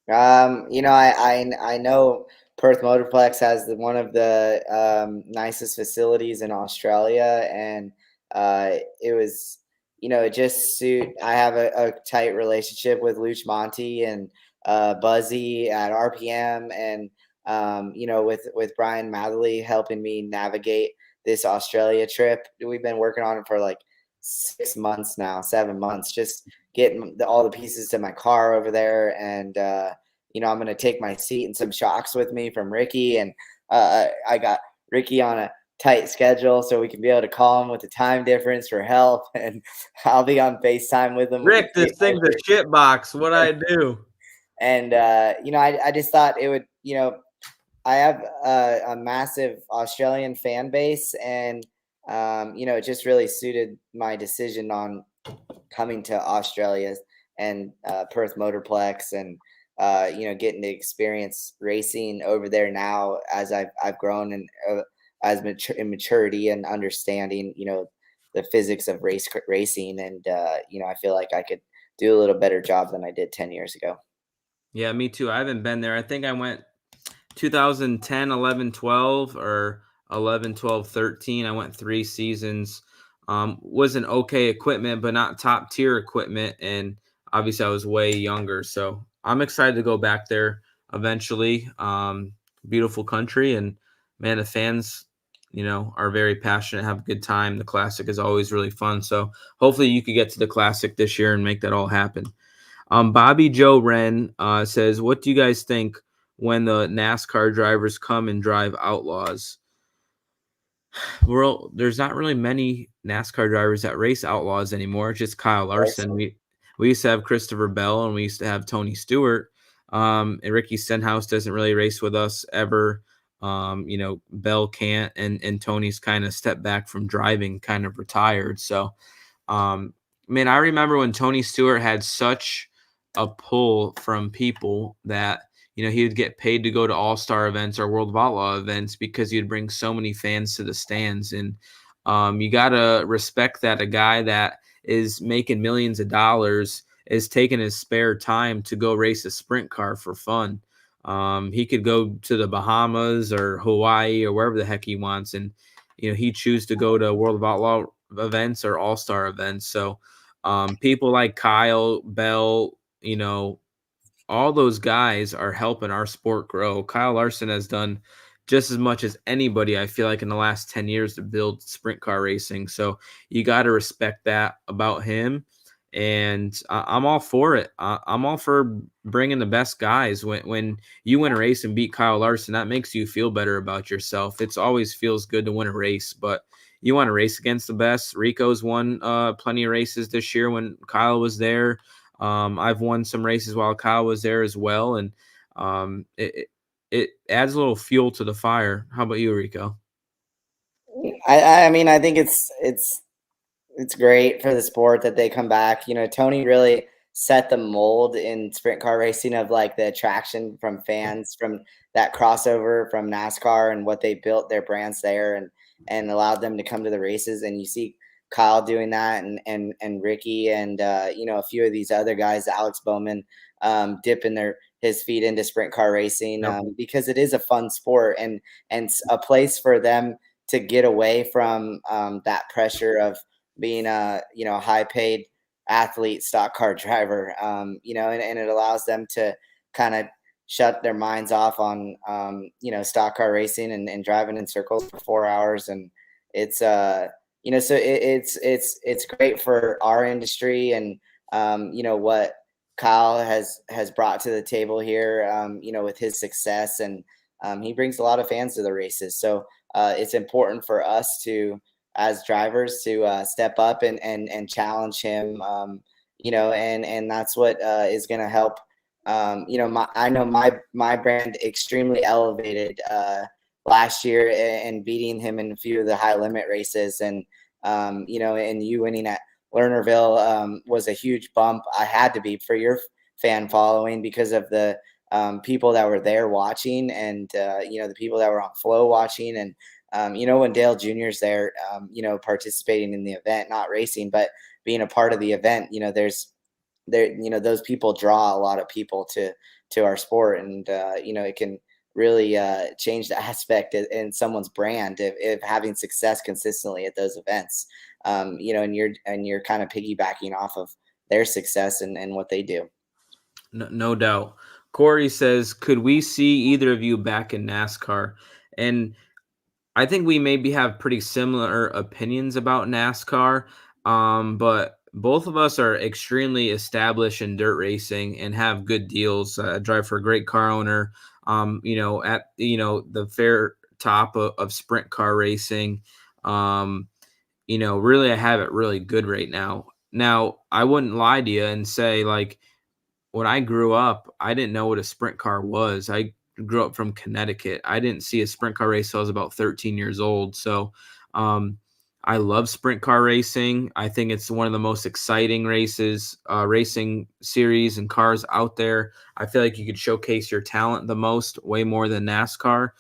I know Perth Motorplex has one of the nicest facilities in Australia, and it was, it just suit. I have a tight relationship with Luch Monty and Buzzy at RPM, and with Brian Matherly helping me navigate this Australia trip. We've been working on it for like 6 months now, 7 months, just getting all the pieces to my car over there. And, I'm going to take my seat and some shocks with me from Ricky. And I got Ricky on a tight schedule so we can be able to call him with the time difference for help. And I'll be on FaceTime with him. Rick, this thing's a shit box. What'd I do? And, I just thought it would, I have a massive Australian fan base, and it just really suited my decision on coming to Australia and Perth Motorplex, and getting to experience racing over there now as I've grown and in maturity and understanding the physics of racing, and I feel like I could do a little better job than I did 10 years ago. Yeah, me too. I haven't been there. I think I went 2010, 11, 12, or 11, 12, 13. I went 3 seasons. Was an okay equipment, but not top tier equipment. And obviously I was way younger. So I'm excited to go back there eventually. Beautiful country. And man, the fans, are very passionate, have a good time. The Classic is always really fun. So hopefully you could get to the Classic this year and make that all happen. Bobby Joe Wren says, what do you guys think when the NASCAR drivers come and drive Outlaws? Well, there's not really many NASCAR drivers that race Outlaws anymore. It's just Kyle Larson. We used to have Christopher Bell, and we used to have Tony Stewart. And Ricky Stenhouse doesn't really race with us ever. Bell can't, and Tony's kind of stepped back from driving, kind of retired. So, I remember when Tony Stewart had such a pull from people that he would get paid to go to all-star events or World of Outlaw events because he'd bring so many fans to the stands. And you got to respect that a guy that is making millions of dollars is taking his spare time to go race a sprint car for fun. He could go to the Bahamas or Hawaii or wherever the heck he wants. And, he'd choose to go to World of Outlaw events or all-star events. So people like Kyle, Bell, all those guys are helping our sport grow. Kyle Larson has done just as much as anybody, I feel like, in the last 10 years to build sprint car racing. So you got to respect that about him. And I'm all for it. I'm all for bringing the best guys. When you win a race and beat Kyle Larson, that makes you feel better about yourself. It's always feels good to win a race, but you want to race against the best. Rico's won plenty of races this year when Kyle was there. I've won some races while Kyle was there as well, and it adds a little fuel to the fire. How about you, Rico? I mean, I think it's great for the sport that they come back. You know, Tony really set the mold in sprint car racing of like the attraction from fans, from that crossover from NASCAR and what they built their brands there, and allowed them to come to the races. And you see Kyle doing that, and Ricky, and you know, a few of these other guys, Alex Bowman, dipping his feet into sprint car racing, because it is a fun sport, and a place for them to get away from that pressure of being a, you know, high paid athlete, stock car driver, you know, and it allows them to kind of shut their minds off on, you know, stock car racing and driving in circles for 4 hours. And it's, you know, so it's great for our industry, and, you know, what Kyle has brought to the table here, you know, with his success, and he brings a lot of fans to the races. So it's important for us to, as drivers, to step up and challenge him, you know, and that's what is going to help. You know, I know my brand extremely elevated last year, and beating him in a few of the high limit races, and you know, and you winning at Lernerville was a huge bump. I had to be for your fan following because of the people that were there watching, and you know, the people that were on Flow watching, and you know, when Dale Jr.'s there, you know, participating in the event, not racing, but being a part of the event, you know, you know, those people draw a lot of people to our sport, and you know, it can really change the aspect in someone's brand if having success consistently at those events, you know, and you're kind of piggybacking off of their success and what they do. No doubt. Corey says, could we see either of you back in NASCAR? And I think we maybe have pretty similar opinions about NASCAR, but both of us are extremely established in dirt racing and have good deals. Drive for a great car owner, you know, at, you know, the fair top of sprint car racing. You know, really, I have it really good right now. Now, I wouldn't lie to you and say, like, when I grew up, I didn't know what a sprint car was. I grew up from Connecticut. I didn't see a sprint car race till I was about 13 years old. So I love sprint car racing. I think it's one of the most exciting racing series and cars out there. I feel like you could showcase your talent the most, way more than NASCAR.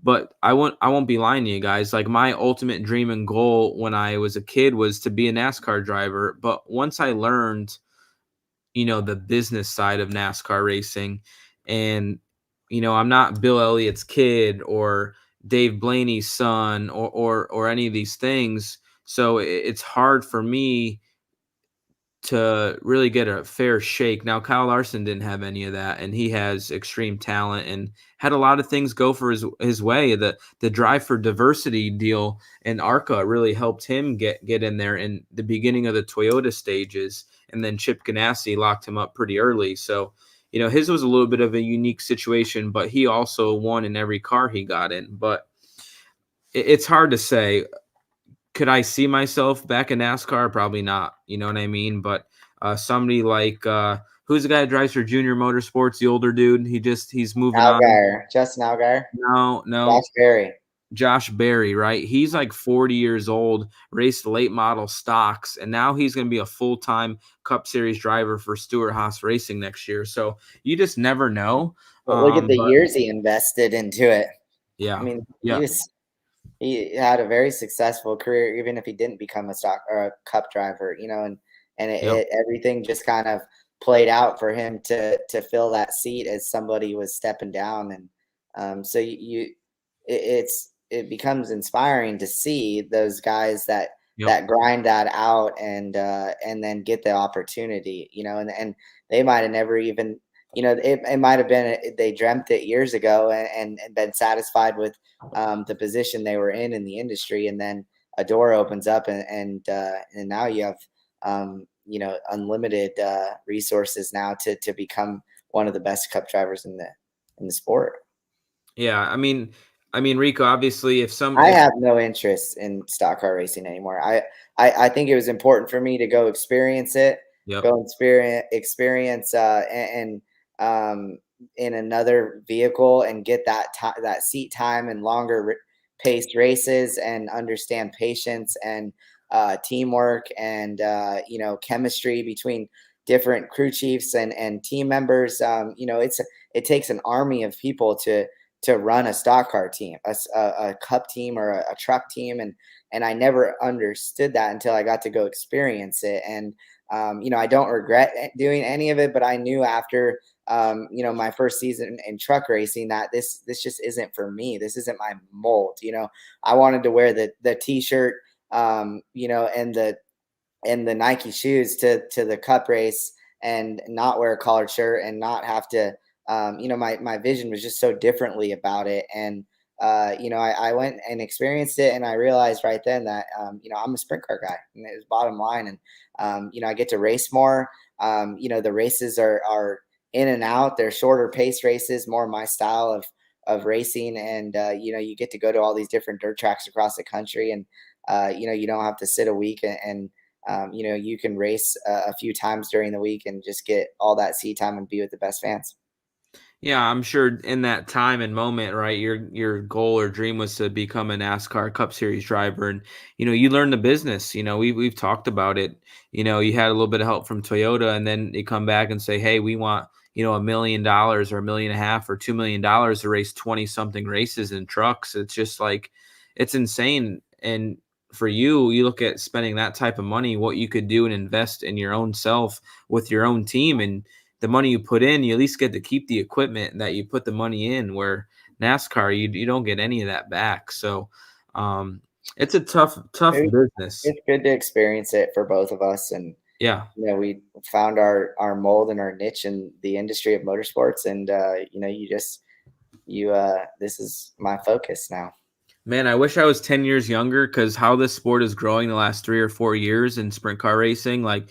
But I won't be lying to you guys. Like, my ultimate dream and goal when I was a kid was to be a NASCAR driver. But once I learned, you know, the business side of NASCAR racing, and, you know, I'm not Bill Elliott's kid or Dave Blaney's son or any of these things. So it's hard for me to really get a fair shake. Now, Kyle Larson didn't have any of that, and he has extreme talent and had a lot of things go for his way. The Drive for Diversity deal in ARCA really helped him get in there in the beginning of the Toyota stages, and then Chip Ganassi locked him up pretty early. So, you know, his was a little bit of a unique situation, but he also won in every car he got in. But it's hard to say. Could I see myself back in NASCAR? Probably not. You know what I mean? But somebody like who's the guy that drives for Junior Motorsports? The older dude. He's moving on. Justin Allgaier. No. Josh Berry. Josh Berry, right? He's like 40 years old, raced late model stocks, and now he's going to be a full-time Cup Series driver for Stewart-Haas Racing next year. So you just never know. But look at the years he invested into it. Yeah. I mean, yeah. He had a very successful career, even if he didn't become a stock or a cup driver, you know, and everything just kind of played out for him to fill that seat as somebody was stepping down. And so it becomes inspiring to see those guys that grind that out and then get the opportunity, you know, and they might have never even, you know, it might have been they dreamt it years ago and been satisfied with the position they were in the industry, and then a door opens up and now you have you know, unlimited resources now to become one of the best cup drivers in the sport. Yeah, I mean, I mean, Rico, obviously, if I if have no interest in stock car racing anymore. I think it was important for me to go experience it, yep. go experience and in another vehicle and get that seat time and longer paced races and understand patience and teamwork and chemistry between different crew chiefs and team members. It takes an army of people to run a stock car team, a cup team or a truck team. And I never understood that until I got to go experience it. And, I don't regret doing any of it, but I knew after, my first season in truck racing that this just isn't for me. This isn't my mold. I wanted to wear the t-shirt, and the Nike shoes to the cup race and not wear a collared shirt and not have to my vision was just so differently about it. And I went and experienced it, and I realized right then that I'm a sprint car guy, and it was bottom line. And I get to race more. The races are in and out. They're shorter pace races, more my style of racing. And you get to go to all these different dirt tracks across the country, and you don't have to sit a week and you can race a few times during the week and just get all that seat time and be with the best fans. Yeah, I'm sure in that time and moment, right, your goal or dream was to become a NASCAR Cup Series driver, and you learn the business. We've talked about it. You had a little bit of help from Toyota, and then they come back and say, "Hey, we want $1 million or $1.5 million or $2 million to race 20 something races in trucks." It's just like it's insane. And for you look at spending that type of money, what you could do and invest in your own self with your own team, and the money you put in, you at least get to keep the equipment that you put the money in, where NASCAR, you don't get any of that back. So it's a tough business. It's good to experience it for both of us. And Yeah. we found our mold and our niche in the industry of motorsports. And this is my focus now. Man, I wish I was 10 years younger, because how this sport is growing the last 3 or 4 years in sprint car racing, like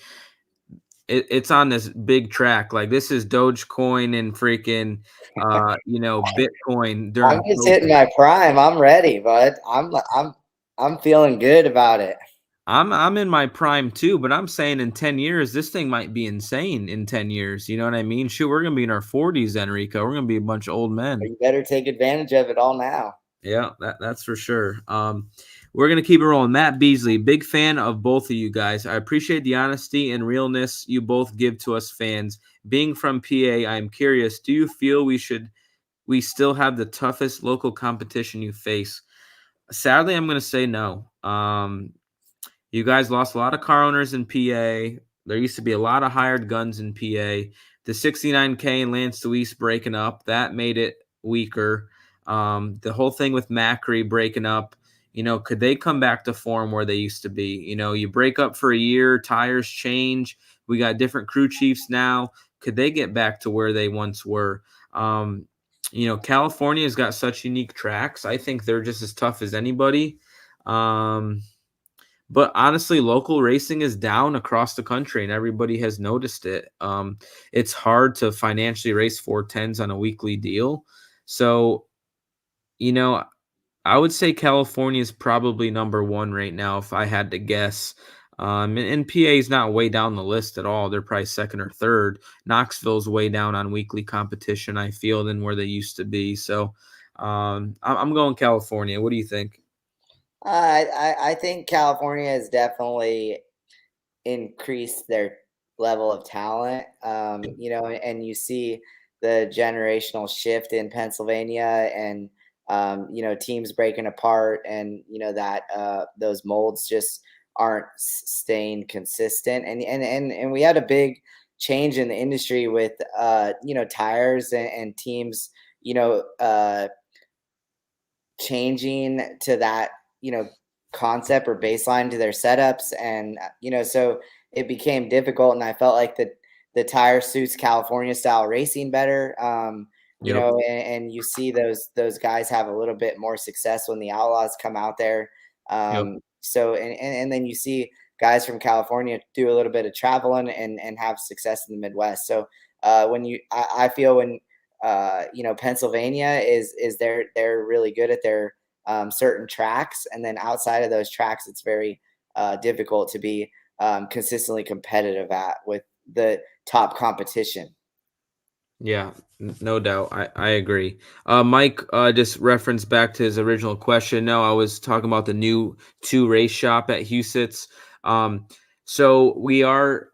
it's on this big track. Like this is Dogecoin and freaking Bitcoin I'm during just hitting COVID. my prime. I'm ready, bud. I'm feeling good about it. I'm in my prime too, but I'm saying in 10 years, this thing might be insane in 10 years. You know what I mean? Shoot, we're gonna be in our 40s, Enrico. We're gonna be a bunch of old men. You better take advantage of it all now. Yeah, that's for sure. We're gonna keep it rolling. Matt Beasley, big fan of both of you guys. I appreciate the honesty and realness you both give to us fans. Being from PA, I am curious, do you feel we still have the toughest local competition you face? Sadly, I'm gonna say no. You guys lost a lot of car owners in PA. There used to be a lot of hired guns in PA. The 69K and Lance Luis breaking up, that made it weaker. The whole thing with Macri breaking up, could they come back to form where they used to be? You break up for a year, tires change. We got different crew chiefs now. Could they get back to where they once were? California's got such unique tracks. I think they're just as tough as anybody. But honestly, local racing is down across the country, and everybody has noticed it. It's hard to financially race 410s on a weekly deal. So, I would say California is probably number one right now if I had to guess. And PA is not way down the list at all. They're probably second or third. Knoxville's way down on weekly competition, I feel, than where they used to be. So I'm going California. What do you think? I think California has definitely increased their level of talent. And you see the generational shift in Pennsylvania, and teams breaking apart, and that those molds just aren't staying consistent. And we had a big change in the industry with tires and teams changing to that concept or baseline to their setups. And so it became difficult, and I felt like the tire suits California style racing better. Yep. And you see those guys have a little bit more success when the Outlaws come out there. Yep. So and then you see guys from California do a little bit of traveling and have success in the Midwest. So I feel when Pennsylvania is they're really good at their certain tracks, and then outside of those tracks, it's very difficult to be consistently competitive at with the top competition. Yeah, no doubt. I agree. Mike just referenced back to his original question. No, I was talking about the new 2 race shop at Huset's. So we are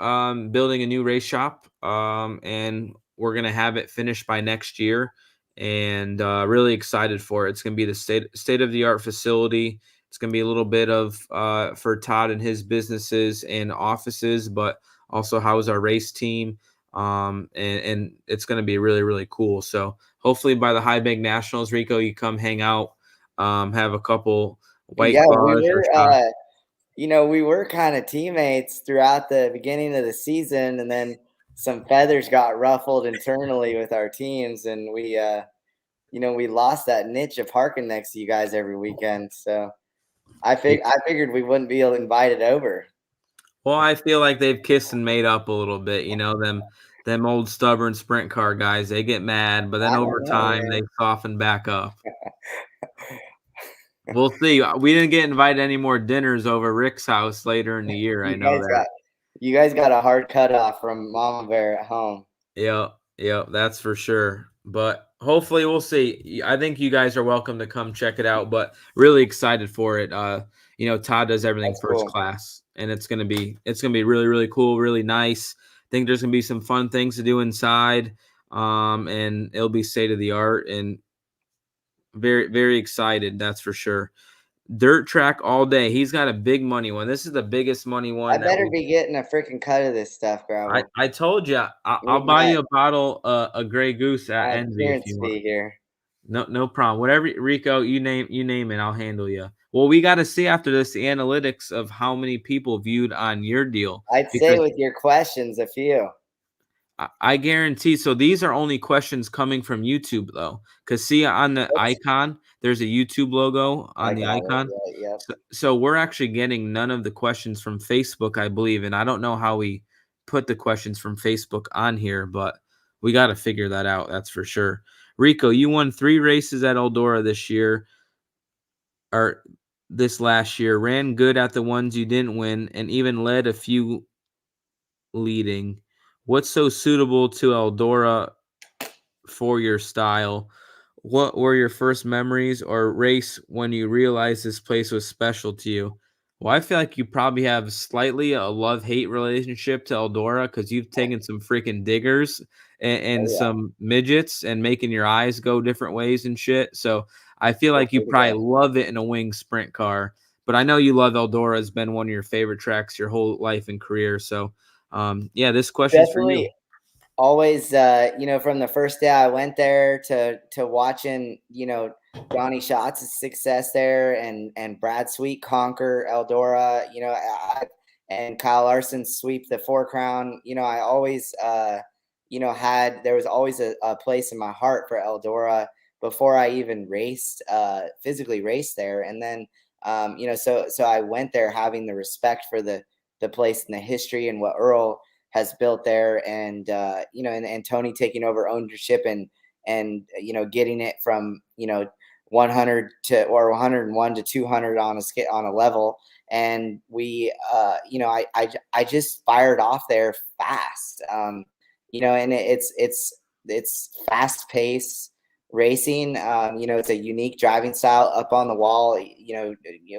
building a new race shop, and we're going to have it finished by next year, and really excited for it. It's going to be the state of the art facility. It's going to be a little bit of for Todd and his businesses and offices, but also house our race team. And it's going to be really, really cool. So hopefully by the High Bank Nationals, Rico, you come hang out, have a couple white Yeah, claws or shots. we were kind of teammates throughout the beginning of the season, and then some feathers got ruffled internally with our teams, and we lost that niche of parking next to you guys every weekend. So I figured we wouldn't be invited over. Well, I feel like they've kissed and made up a little bit. Them old stubborn sprint car guys, they get mad, but then I over don't know, time man. they soften back up. We'll see. We didn't get invited any more dinners over Rick's house later in the year. I You know guys that. got you guys got a hard cutoff from Mama Bear at home. Yep, that's for sure. But hopefully we'll see. I think you guys are welcome to come check it out, but really excited for it. Todd does everything That's first cool. class, and it's gonna be really, really cool, really nice. I think there's gonna be some fun things to do inside. And it'll be state of the art and very, very excited, that's for sure. Dirt track all day. He's got a big money one. This is the biggest money I one that better be getting a freaking cut of this stuff, Gravel. I told you I'll We buy got you a bottle a Grey Goose at my Envy if appearance you want. fee here. No problem. Whatever, Rico, you name it, I'll handle you. Well, we got to see after this the analytics of how many people viewed on your deal, I'd say because with your questions, a few. I guarantee. So these are only questions coming from YouTube though, because see on the icon, there's a YouTube logo I on the got icon. it. Yep. So we're actually getting none of the questions from Facebook, I believe, and I don't know how we put the questions from Facebook on here, but we got to figure that out. That's for sure. Rico, you won 3 races at Eldora this year, or this last year. Ran good at the ones you didn't win, and even led a few leading. What's so suitable to Eldora for your style? What were your first memories or race when you realized this place was special to you? Well, I feel like you probably have slightly a love-hate relationship to Eldora because you've taken some freaking diggers and Oh, yeah. some midgets and making your eyes go different ways and shit. So I feel Feel like you free to probably go. love it in a wing sprint car. But I know you love Eldora. It's been one of your favorite tracks your whole life and career. So, yeah, this question's for you. Definitely always, from the first day I went there to watching, Johnny Schatz' success there and Brad Sweet conquer Eldora, and Kyle Larson sweep the 4 crown. I always, there was always a place in my heart for Eldora before I even physically raced there. And then, so I went there having the respect for the place and the history and what Earl has built there, and and Tony taking over ownership and getting it from 100 to or 101 to 200 on a level, and we I just fired off there fast, and it's fast pace racing. It's a unique driving style up on the wall.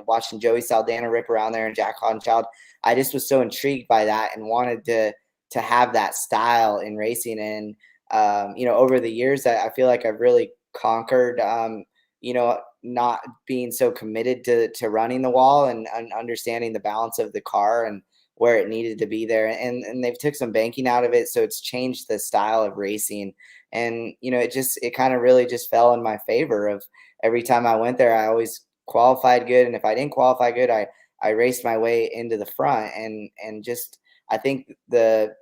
Watching Joey Saldana rip around there and Jack Hoddenchild, I just was so intrigued by that and wanted to have that style in racing. And over the years, I feel like I've really conquered not being so committed to running the wall and understanding the balance of the car and where it needed to be there, and they've took some banking out of it, so it's changed the style of racing. And it kind of really just fell in my favor. Of every time I went there, I always qualified good, and if I didn't qualify good, I raced my way into the front. And just I think the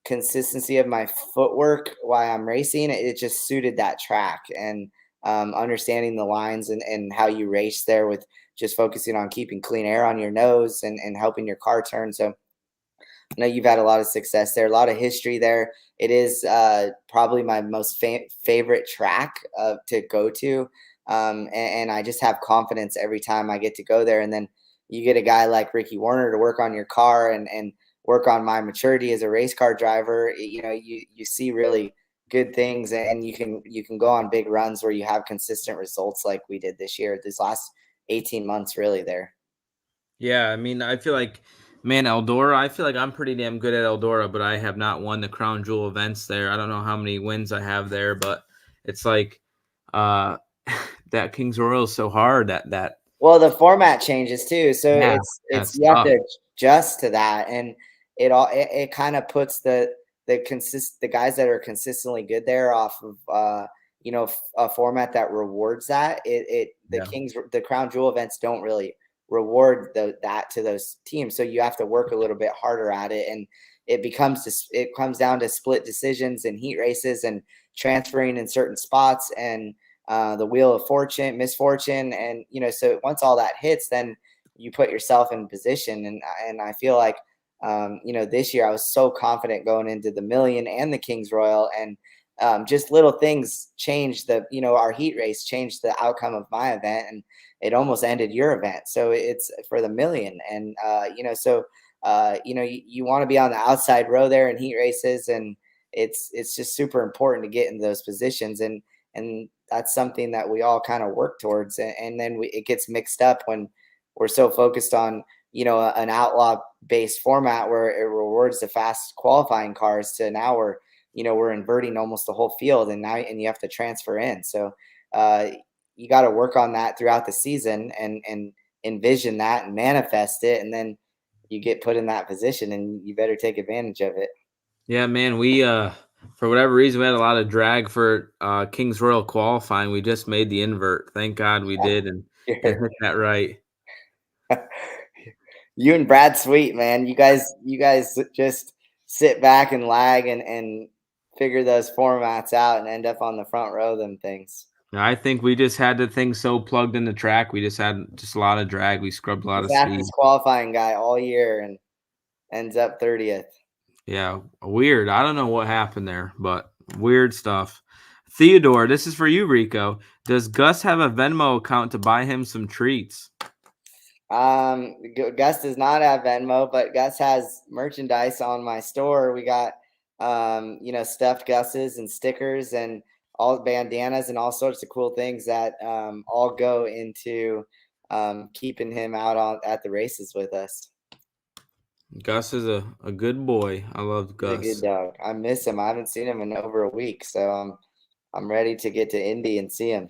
consistency of my footwork while I'm racing, it just suited that track. And understanding the lines and how you race there, with just focusing on keeping clean air on your nose and helping your car turn. So I know you've had a lot of success there, a lot of history there. It is probably my most favorite track to go to. And I just have confidence every time I get to go there. And then you get a guy like Ricky Warner to work on your car and work on my maturity as a race car driver. You know, you see really good things, and you can go on big runs where you have consistent results like we did this year, these last 18 months really there. Yeah, I mean, I feel like, man, Eldora, I feel like I'm pretty damn good at Eldora, but I have not won the Crown Jewel events there. I don't know how many wins I have there, but it's like uh that Kings Royal is so hard that Well, the format changes too, so yeah, it's that's you have tough. to adjust to that, and it kind of puts the guys that are consistently good there off of you know, a format that rewards that. Yeah. The Crown Jewel events don't really reward that to those teams, so you have to work a little bit harder at it, and it comes down to split decisions and heat races and transferring in certain spots and the wheel of misfortune, and you know, so once all that hits, then you put yourself in position, and I feel like you know, this year I was so confident going into the Million and the Kings Royal, and just little things changed you know, our heat race changed the outcome of my event, and it almost ended your event. So it's for the Million, and you know, so you know, you want to be on the outside row there in heat races, and it's just super important to get into those positions, and that's something that we all kind of work towards, and then it gets mixed up when we're so focused on, you know, an outlaw based format where it rewards the fast qualifying cars, to now we're, you know, we're inverting almost the whole field, and you have to transfer in. So you got to work on that throughout the season, and envision that and manifest it, and then you get put in that position, and you better take advantage of it. Yeah, man, we for whatever reason we had a lot of drag for Kings Royal qualifying. We just made the invert. Thank God we did and hit that right. You and Brad Sweet, man, you guys just sit back and lag and figure those formats out and end up on the front row of them things. I think we just had the thing so plugged in the track. We just had just a lot of drag. We scrubbed a lot The of speed. fastest qualifying guy all year and ends up 30th. Yeah, weird. I don't know what happened there, but weird stuff. Theodore, this is for you, Rico. Does Gus have a Venmo account to buy him some treats? Gus does not have Venmo, but Gus has merchandise on my store. We got you know, stuffed Gus's and stickers and all bandanas and all sorts of cool things that all go into keeping him out at the races with us. Gus is a good boy. I love He's a good Gus. dog. I miss him. I haven't seen him in over a week, so I'm ready to get to Indy and see him.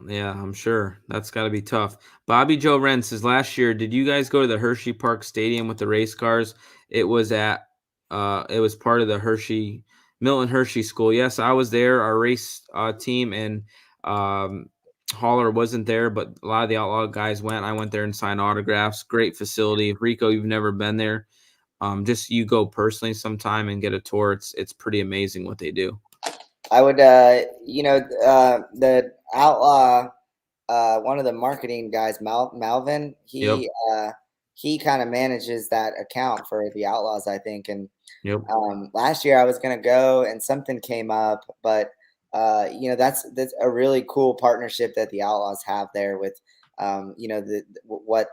Yeah, I'm sure. That's got to be tough. Bobby Joe Ren says, last year, did you guys go to the Hershey Park Stadium with the race cars? It was part of the Milton Hershey School. Yes, I was there. Our race team and Haller wasn't there, but a lot of the Outlaw guys went. I went there and signed autographs. Great facility. Rico, you've never been there. Just you go personally sometime and get a tour. It's pretty amazing what they do. I would, you know, the Outlaw, one of the marketing guys, Malvin, Yep. He kind of manages that account for the Outlaws, I think. And Yep. last year I was going to go and something came up, but you know, that's a really cool partnership that the Outlaws have there with, you know, what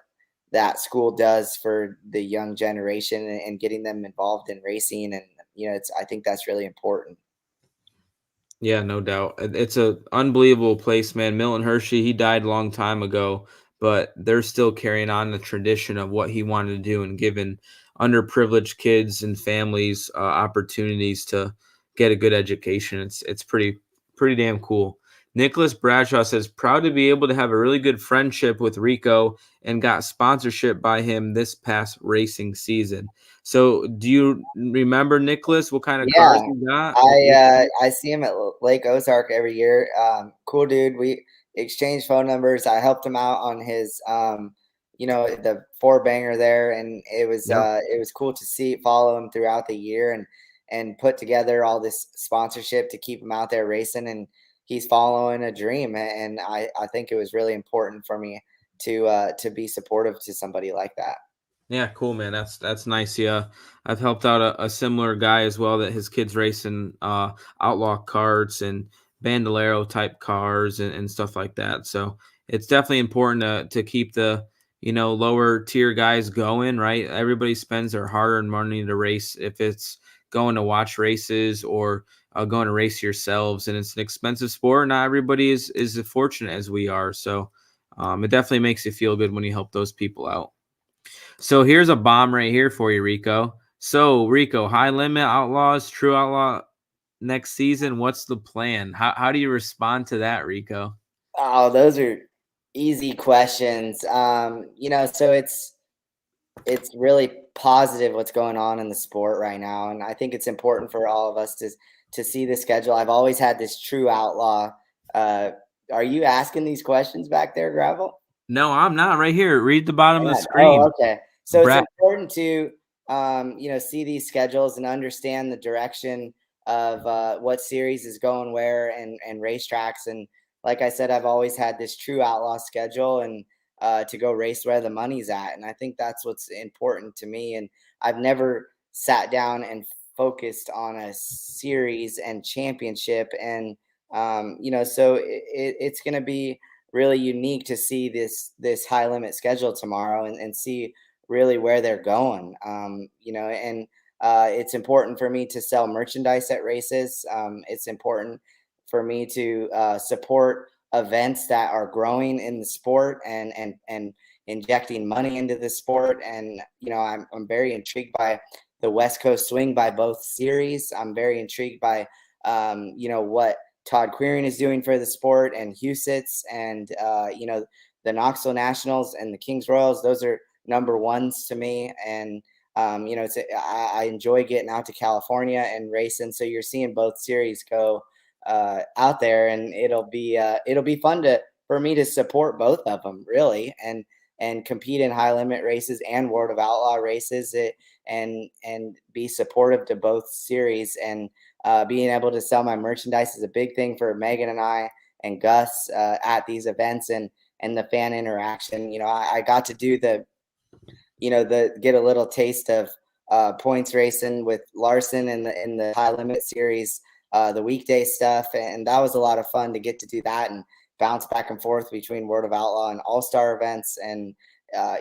that school does for the young generation, and getting them involved in racing. And, you know, I think that's really important. Yeah, no doubt. It's a unbelievable place, man. Milton Hershey, he died a long time ago, but they're still carrying on the tradition of what he wanted to do and giving underprivileged kids and families opportunities to get a good education. It's pretty damn cool. Nicholas Bradshaw says, proud to be able to have a really good friendship with Rico and got sponsorship by him this past racing season. So do you remember, Nicholas, what kind of cars Yeah, you got? I see him at Lake Ozark every year. Cool dude. We exchanged phone numbers. I helped him out on his you know, the four banger there, and Yep. it was cool to follow him throughout the year, and put together all this sponsorship to keep him out there racing, and he's following a dream, and I think it was really important for me to be supportive to somebody like that. Yeah, cool, man. That's nice. Yeah, I've helped out a similar guy as well that his kids racing outlaw carts and bandolero type cars and stuff like that. So it's definitely important to keep the lower tier guys going, right? Everybody spends their hard-earned money to race. If it's going to watch races or going to race yourselves, and it's an expensive sport, not everybody is as fortunate as we are. So it definitely makes you feel good when you help those people out. So here's a bomb right here for you, Rico. So Rico, high limit outlaws, true outlaw next season. What's the plan? How do you respond to that, Rico? Oh, those are easy questions. So it's really positive what's going on in the sport right now, and I think it's important for all of us to see the schedule. I've always had this true outlaw. Uh, are you asking these questions back there, Gravel? No, I'm not right here. Read the bottom of the Yeah. screen. Oh, okay. So it's Brad. important to see these schedules and understand the direction of what series is going where and racetracks. And like I said, I've always had this true outlaw schedule and to go race where the money's at. And I think that's what's important to me. And I've never sat down and focused on a series and championship. And so it's going to be really unique to see this high limit schedule tomorrow and see really where they're going. And it's important for me to sell merchandise at races. It's important for me to support events that are growing in the sport and injecting money into the sport. And I'm very intrigued by the West Coast swing by both series. I'm very intrigued by what Todd Quirin is doing for the sport, and Husitz, and the Knoxville Nationals and the Kings Royals. Those are number ones to me, and I enjoy getting out to California and racing. So you're seeing both series go out there, and it'll be fun for me to support both of them, really, and compete in high limit races and World of Outlaw races, and be supportive to both series. And being able to sell my merchandise is a big thing for Megan and I and Gus at these events, and the fan interaction. I got to do get a little taste of points racing with Larson in the high limit series, the weekday stuff, and that was a lot of fun to get to do that and bounce back and forth between World of Outlaw and All Star events. And I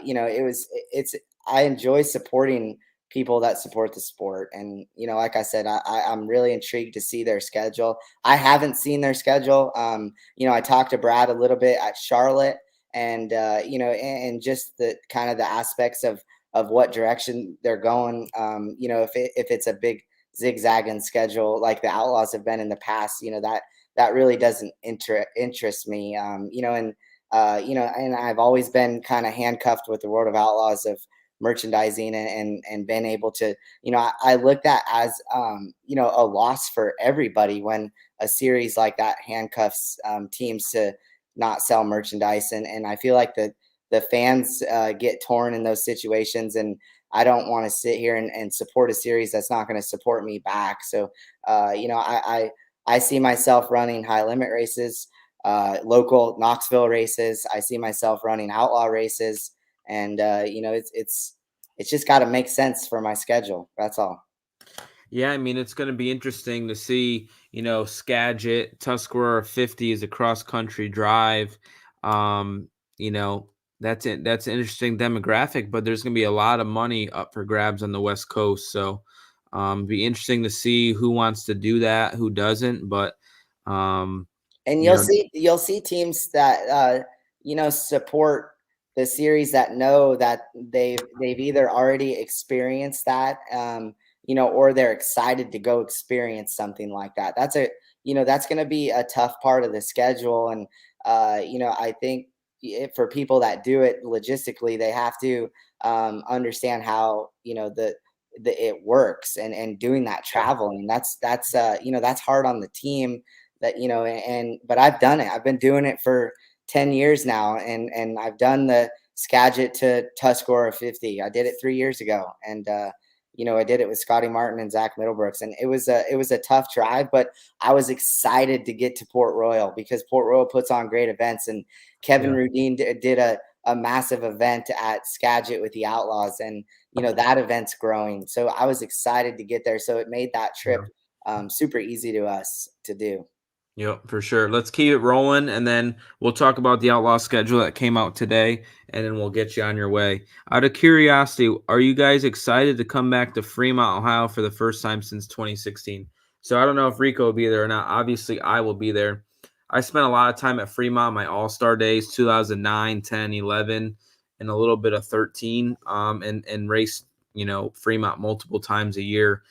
enjoy supporting people that support the sport. And like I said, I'm really intrigued to see their schedule. I haven't seen their schedule. I talked to Brad a little bit at Charlotte, and and just the kind of the aspects of what direction they're going. If it's a big zigzagging schedule like the Outlaws have been in the past, that really doesn't interest me. And I've always been kind of handcuffed with the World of Outlaws of merchandising and been able to, I looked at as, a loss for everybody when a series like that handcuffs teams to not sell merchandise. And I feel like the fans get torn in those situations, and I don't want to sit here and support a series that's not going to support me back. So, I see myself running high limit races, local Knoxville races. I see myself running outlaw races, and it's just got to make sense for my schedule. That's all. Yeah, I mean, it's going to be interesting to see, Skagit, Tuscarora 50 is a cross country drive. Um, you know, that's it. That's an interesting demographic, but there's going to be a lot of money up for grabs on the West Coast. So, be interesting to see who wants to do that, who doesn't. But, And you know, you'll see teams that support the series that know that they've either already experienced that, or they're excited to go experience something like that. That's going to be a tough part of the schedule. And I think for people that do it logistically, they have to understand how it works, and doing that traveling. That's hard on the team. But I've done it. I've been doing it for 10 years now, and I've done the Skagit to Tuscarora 50. I did it 3 years ago, and I did it with Scotty Martin and Zach Middlebrooks, and it was a tough drive, but I was excited to get to Port Royal because Port Royal puts on great events, and Kevin Rudin did a a massive event at Skagit with the Outlaws, and that event's growing. So I was excited to get there. So it made that trip super easy to us to do. Yep, for sure. Let's keep it rolling, and then we'll talk about the Outlaw schedule that came out today, and then we'll get you on your way. Out of curiosity, are you guys excited to come back to Fremont, Ohio for the first time since 2016? So I don't know if Rico will be there or not. Obviously, I will be there. I spent a lot of time at Fremont, my All-Star days, 2009, 10, 11, and a little bit of 13, and raced, Fremont multiple times a year.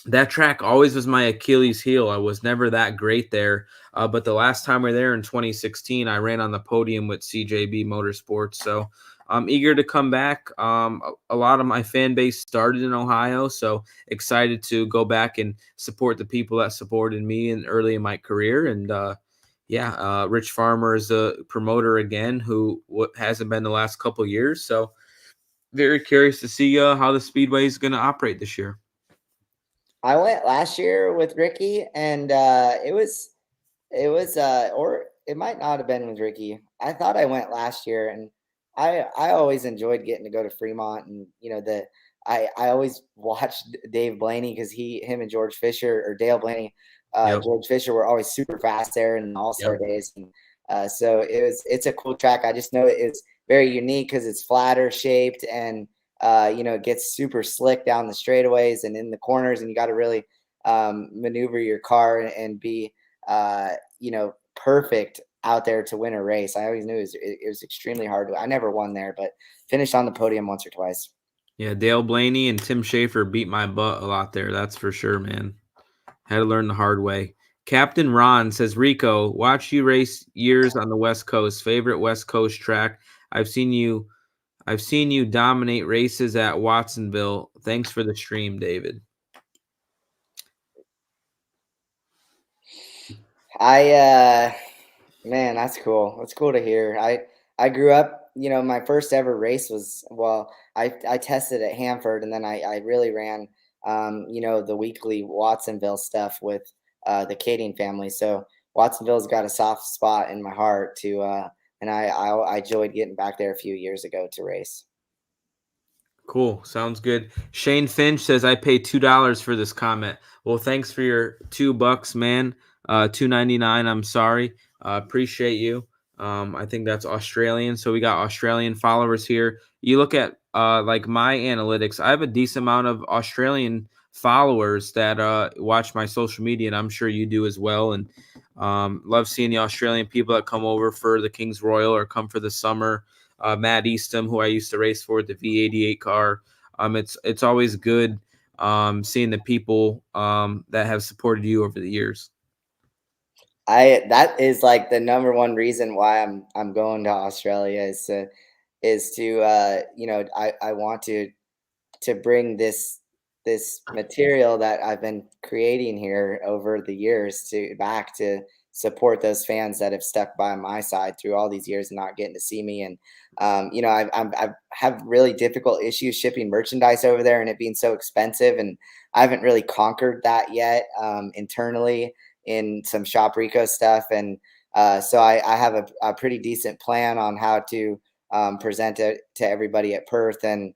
That track always was my Achilles heel. I was never that great there. But the last time we were there in 2016, I ran on the podium with CJB Motorsports. So I'm eager to come back. A lot of my fan base started in Ohio, so excited to go back and support the people that supported me early in my career. And Rich Farmer is a promoter again, who hasn't been the last couple of years. So very curious to see how the Speedway is going to operate this year. I went last year with Ricky, and it was or it might not have been with Ricky. I thought I went last year, and I always enjoyed getting to go to Fremont, and I always watched Dave Blaney because him and George Fisher, or Dale Blaney, George Fisher, were always super fast there in the All-Star days, and so it's a cool track. I just know it's very unique because it's flatter shaped, and it gets super slick down the straightaways and in the corners, and you got to really maneuver your car and be perfect out there to win a race. I always knew it was extremely hard. I never won there, but finished on the podium once or twice. Yeah, Dale Blaney and Tim Schaefer beat my butt a lot there. That's for sure, man. Had to learn the hard way. Captain Ron says, Rico, watch you race years on the West Coast. Favorite West Coast track? I've seen you dominate races at Watsonville. Thanks for the stream, David. Man, that's cool. That's cool to hear. I grew up, my first ever race was, I tested at Hanford, and then I really ran, the weekly Watsonville stuff with the Kading family. So Watsonville's got a soft spot in my heart and I enjoyed getting back there a few years ago to race. Cool. Sounds good. Shane Finch says, I paid $2 for this comment. Well, thanks for your $2, man. $2.99. I'm sorry. Appreciate you. I think that's Australian. So we got Australian followers here. You look at like my analytics. I have a decent amount of Australian followers that watch my social media, and I'm sure you do as well. And love seeing the Australian people that come over for the King's Royal or come for the summer. Matt Eastham, who I used to race for, the V88 car. It's always good seeing the people that have supported you over the years. That is like the number one reason why I'm going to Australia is to I want to bring this material that I've been creating here over the years back to support those fans that have stuck by my side through all these years and not getting to see me. And I've have really difficult issues shipping merchandise over there, and it being so expensive, and I haven't really conquered that yet internally in some Shop Rico stuff. And so I have a pretty decent plan on how to present it to everybody at Perth, and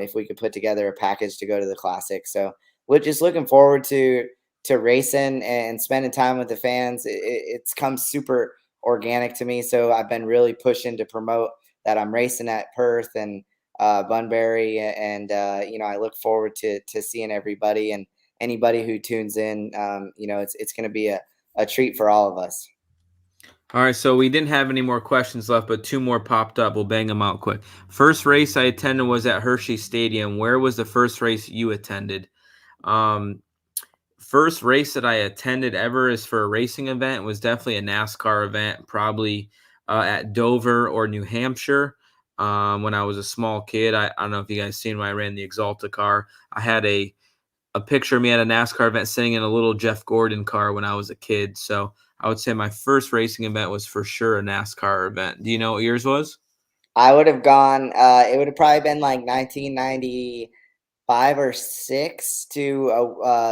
if we could put together a package to go to the Classic. So we're just looking forward to racing and spending time with the fans. It's come super organic to me. So I've been really pushing to promote that I'm racing at Perth and Bunbury. And, I look forward to seeing everybody, and anybody who tunes in. It's going to be a treat for all of us. All right, so we didn't have any more questions left, but two more popped up. We'll bang them out quick. First race I attended was at Hershey Stadium. Where was the first race you attended? First race that I attended ever is for a racing event. It was definitely a NASCAR event, probably at Dover or New Hampshire. When I was a small kid, I don't know if you guys seen when I ran the Exalta car. I had a picture of me at a NASCAR event sitting in a little Jeff Gordon car when I was a kid. So I would say my first racing event was for sure a NASCAR event. Do you know what yours was? I would have gone, it would have probably been like 1995 or 6 to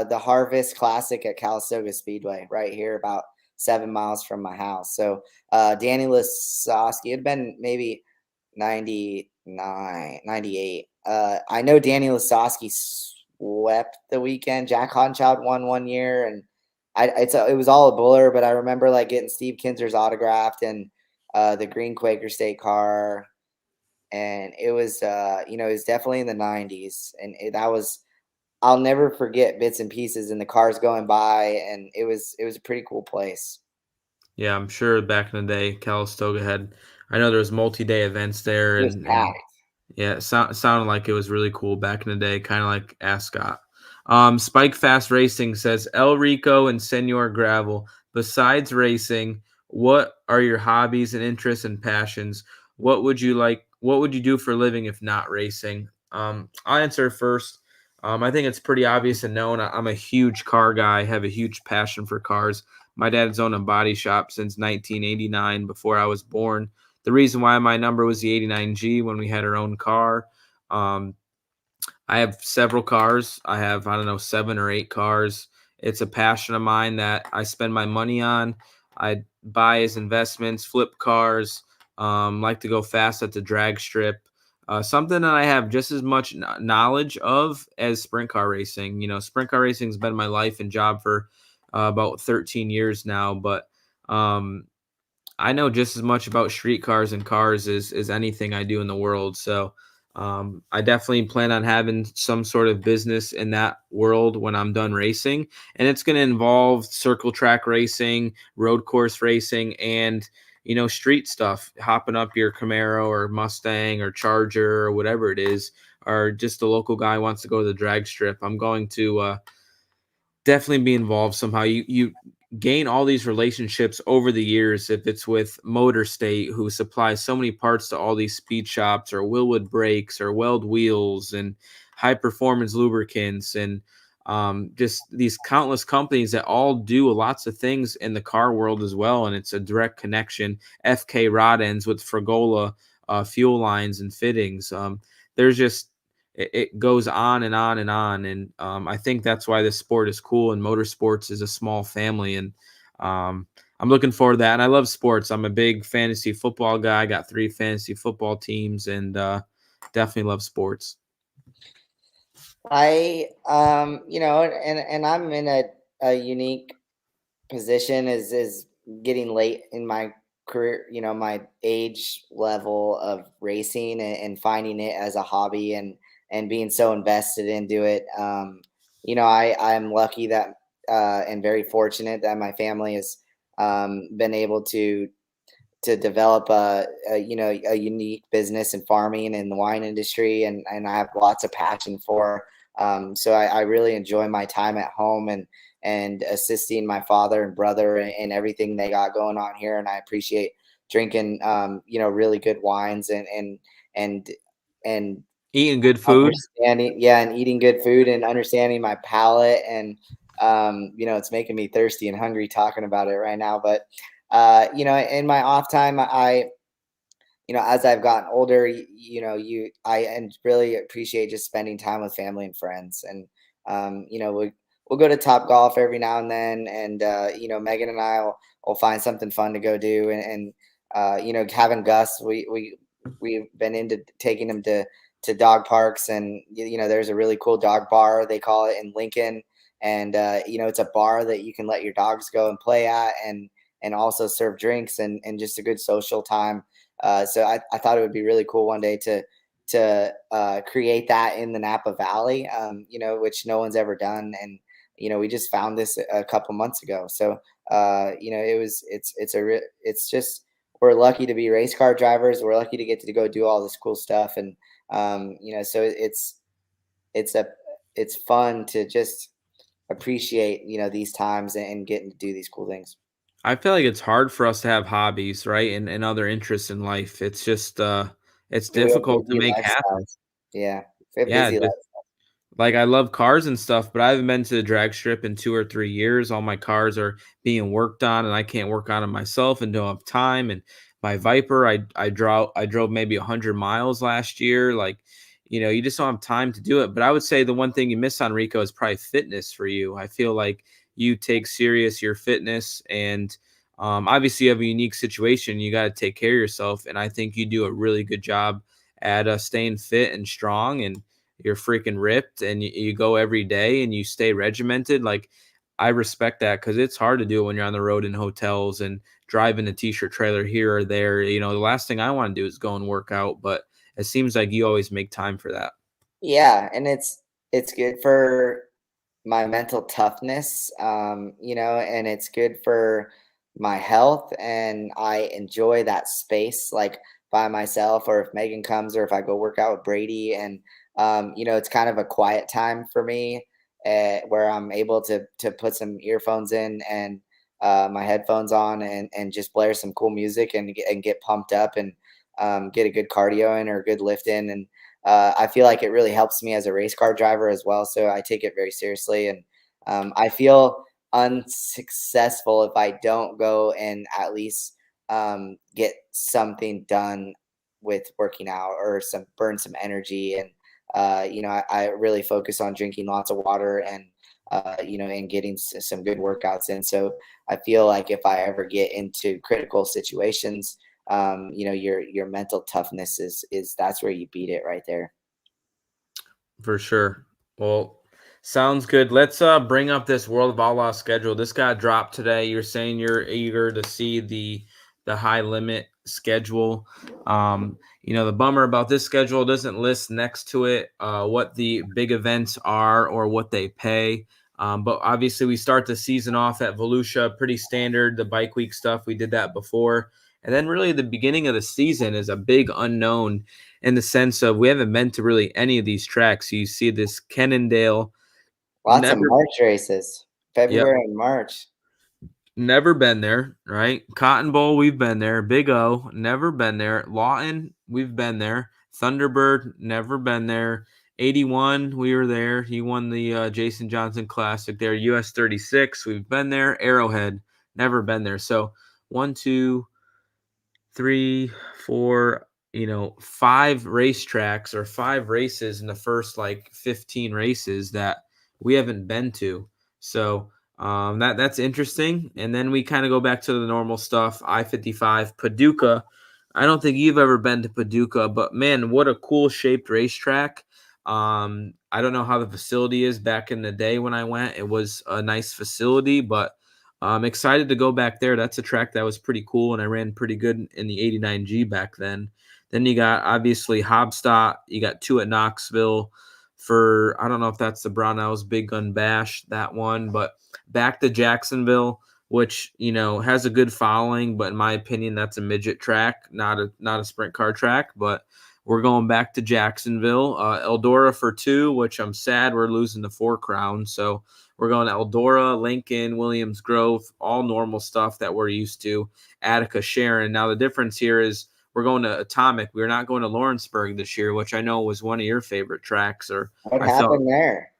the Harvest Classic at Calistoga Speedway right here, about 7 miles from my house. So Danny Lasowski, it had been maybe 99, 98. I know Danny Lasowski swept the weekend. Jack Hottenchild won one year, and it was all a blur, but I remember like getting Steve Kinser's autographed and the green Quaker State car. And it was, it was definitely in the 90s. And I'll never forget bits and pieces and the cars going by. And it was a pretty cool place. Yeah, I'm sure back in the day, Calistoga had, I know there was multi-day events there. It was packed. Yeah, it sounded like it was really cool back in the day, kind of like Ascot. Spike Fast Racing says, El Rico and Senor Gravel, besides racing, what are your hobbies and interests and passions? What would you do for a living if not racing? I'll answer first. I think it's pretty obvious and known. I'm a huge car guy, have a huge passion for cars. My dad's owned a body shop since 1989, before I was born. The reason why my number was the 89G when we had our own car. I have several cars. I have, I don't know, 7 or 8 cars. It's a passion of mine that I spend my money on. I buy as investments, flip cars, like to go fast at the drag strip. Something that I have just as much knowledge of as sprint car racing. Sprint car racing has been my life and job for about 13 years now, but I know just as much about street cars and cars as anything I do in the world. So I definitely plan on having some sort of business in that world when I'm done racing. And it's going to involve circle track racing, road course racing, and, street stuff, hopping up your Camaro or Mustang or Charger or whatever it is, or just a local guy wants to go to the drag strip. I'm going to definitely be involved somehow. You gain all these relationships over the years. If it's with Motor State, who supplies so many parts to all these speed shops, or Willwood Brakes, or Weld Wheels, and High Performance Lubricants, and just these countless companies that all do lots of things in the car world as well. And it's a direct connection. FK Rod Ends with Fragola fuel lines and fittings. There's just, it goes on and on and on. And I think that's why this sport is cool, and motorsports is a small family. And I'm looking forward to that. And I love sports. I'm a big fantasy football guy. I got 3 fantasy football teams, and definitely love sports. And I'm in a unique position is getting late in my career, my age level of racing, and finding it as a hobby, and being so invested into it. I'm lucky that and very fortunate that my family has been able to develop a unique business in farming and the wine industry, and I have lots of passion for. So I really enjoy my time at home and assisting my father and brother in everything they got going on here. And I appreciate drinking, really good wines and Eating good food. and eating good food and understanding my palate. And, it's making me thirsty and hungry talking about it right now. But, in my off time, as I've gotten older, I really appreciate just spending time with family and friends. And, we'll go to Top Golf every now and then. And, Megan and I will find something fun to go do. And having Gus, we've been into taking him to dog parks. And, there's a really cool dog bar, they call it, in Lincoln. And, it's a bar that you can let your dogs go and play at, and also serve drinks and just a good social time. So I thought it would be really cool one day to create that in the Napa Valley, which no one's ever done. And, we just found this a couple months ago. So, it's just, we're lucky to be race car drivers. We're lucky to get to go do all this cool stuff. And, so it's fun to just appreciate, these times and getting to do these cool things. I feel like it's hard for us to have hobbies, right? And other interests in life. It's just, it's difficult to make happen. Yeah. We have Yeah. busy Just, like, I love cars and stuff, but I haven't been to the drag strip in 2 or 3 years. All my cars are being worked on, and I can't work on them myself and don't have time. And my Viper, I drove maybe 100 miles last year. Like, you just don't have time to do it. But I would say the one thing you miss on, Rico, is probably fitness for you. I feel like you take serious your fitness, and Obviously, you have a unique situation. You got to take care of yourself. And I think you do a really good job at staying fit and strong. And you're freaking ripped. And you go every day and you stay regimented. Like, I respect that because it's hard to do when you're on the road in hotels and driving a t-shirt trailer here or there. You know, the last thing I want to do is go and work out. But it seems like you always make time for that. Yeah, and it's good for my mental toughness, and it's good for my health, and I enjoy that space, like, by myself, or if Megan comes, or if I go work out with Brady, and it's kind of a quiet time for me, where I'm able to put some earphones in and my headphones on, and just blare some cool music and get pumped up, and get a good cardio in or a good lift in, and I feel like it really helps me as a race car driver as well. So I take it very seriously, and I feel unsuccessful if I don't go and at least get something done with working out, or burn some energy. And I really focus on drinking lots of water, and and getting some good workouts in. So I feel like if I ever get into critical situations, your mental toughness is that's where you beat it right there. For sure. Well, sounds good. Let's bring up this World of Outlaws schedule. This got dropped today. You're saying you're eager to see the high limit schedule. The bummer about this schedule doesn't list next to it what the big events are or what they pay. But obviously we start the season off at Volusia, pretty standard, the bike week stuff. We did that before. And then really the beginning of the season is a big unknown in the sense of we haven't been to really any of these tracks. You see this Cannondale. Lots of March races, February and March. Never been there, right? Cotton Bowl, we've been there. Big O, never been there. Lawton, we've been there. Thunderbird, never been there. 81, we were there. He won the Jason Johnson Classic there. US 36, we've been there. Arrowhead, never been there. So 1, 2, 3, 4, 5 racetracks or 5 races in the first like 15 races that we haven't been to. So that's interesting. And then we kind of go back to the normal stuff. I-55, Paducah. I don't think you've ever been to Paducah, but man, what a cool shaped racetrack. I don't know how the facility is. Back in the day when I went, it was a nice facility, but I'm excited to go back there. That's a track that was pretty cool, and I ran pretty good in the 89G back then. Then you got, obviously, Hobstadt. You got 2 at Knoxville for, I don't know if that's the Brownells Big Gun Bash, that one, but back to Jacksonville, which, has a good following, but in my opinion, that's a midget track, not a sprint car track, but we're going back to Jacksonville. Eldora for 2, which I'm sad we're losing the 4 Crown, so we're going to Eldora, Lincoln, Williams Grove, all normal stuff that we're used to. Attica, Sharon. Now, the difference here is we're going to Atomic. We're not going to Lawrenceburg this year, which I know was one of your favorite tracks. What happened there?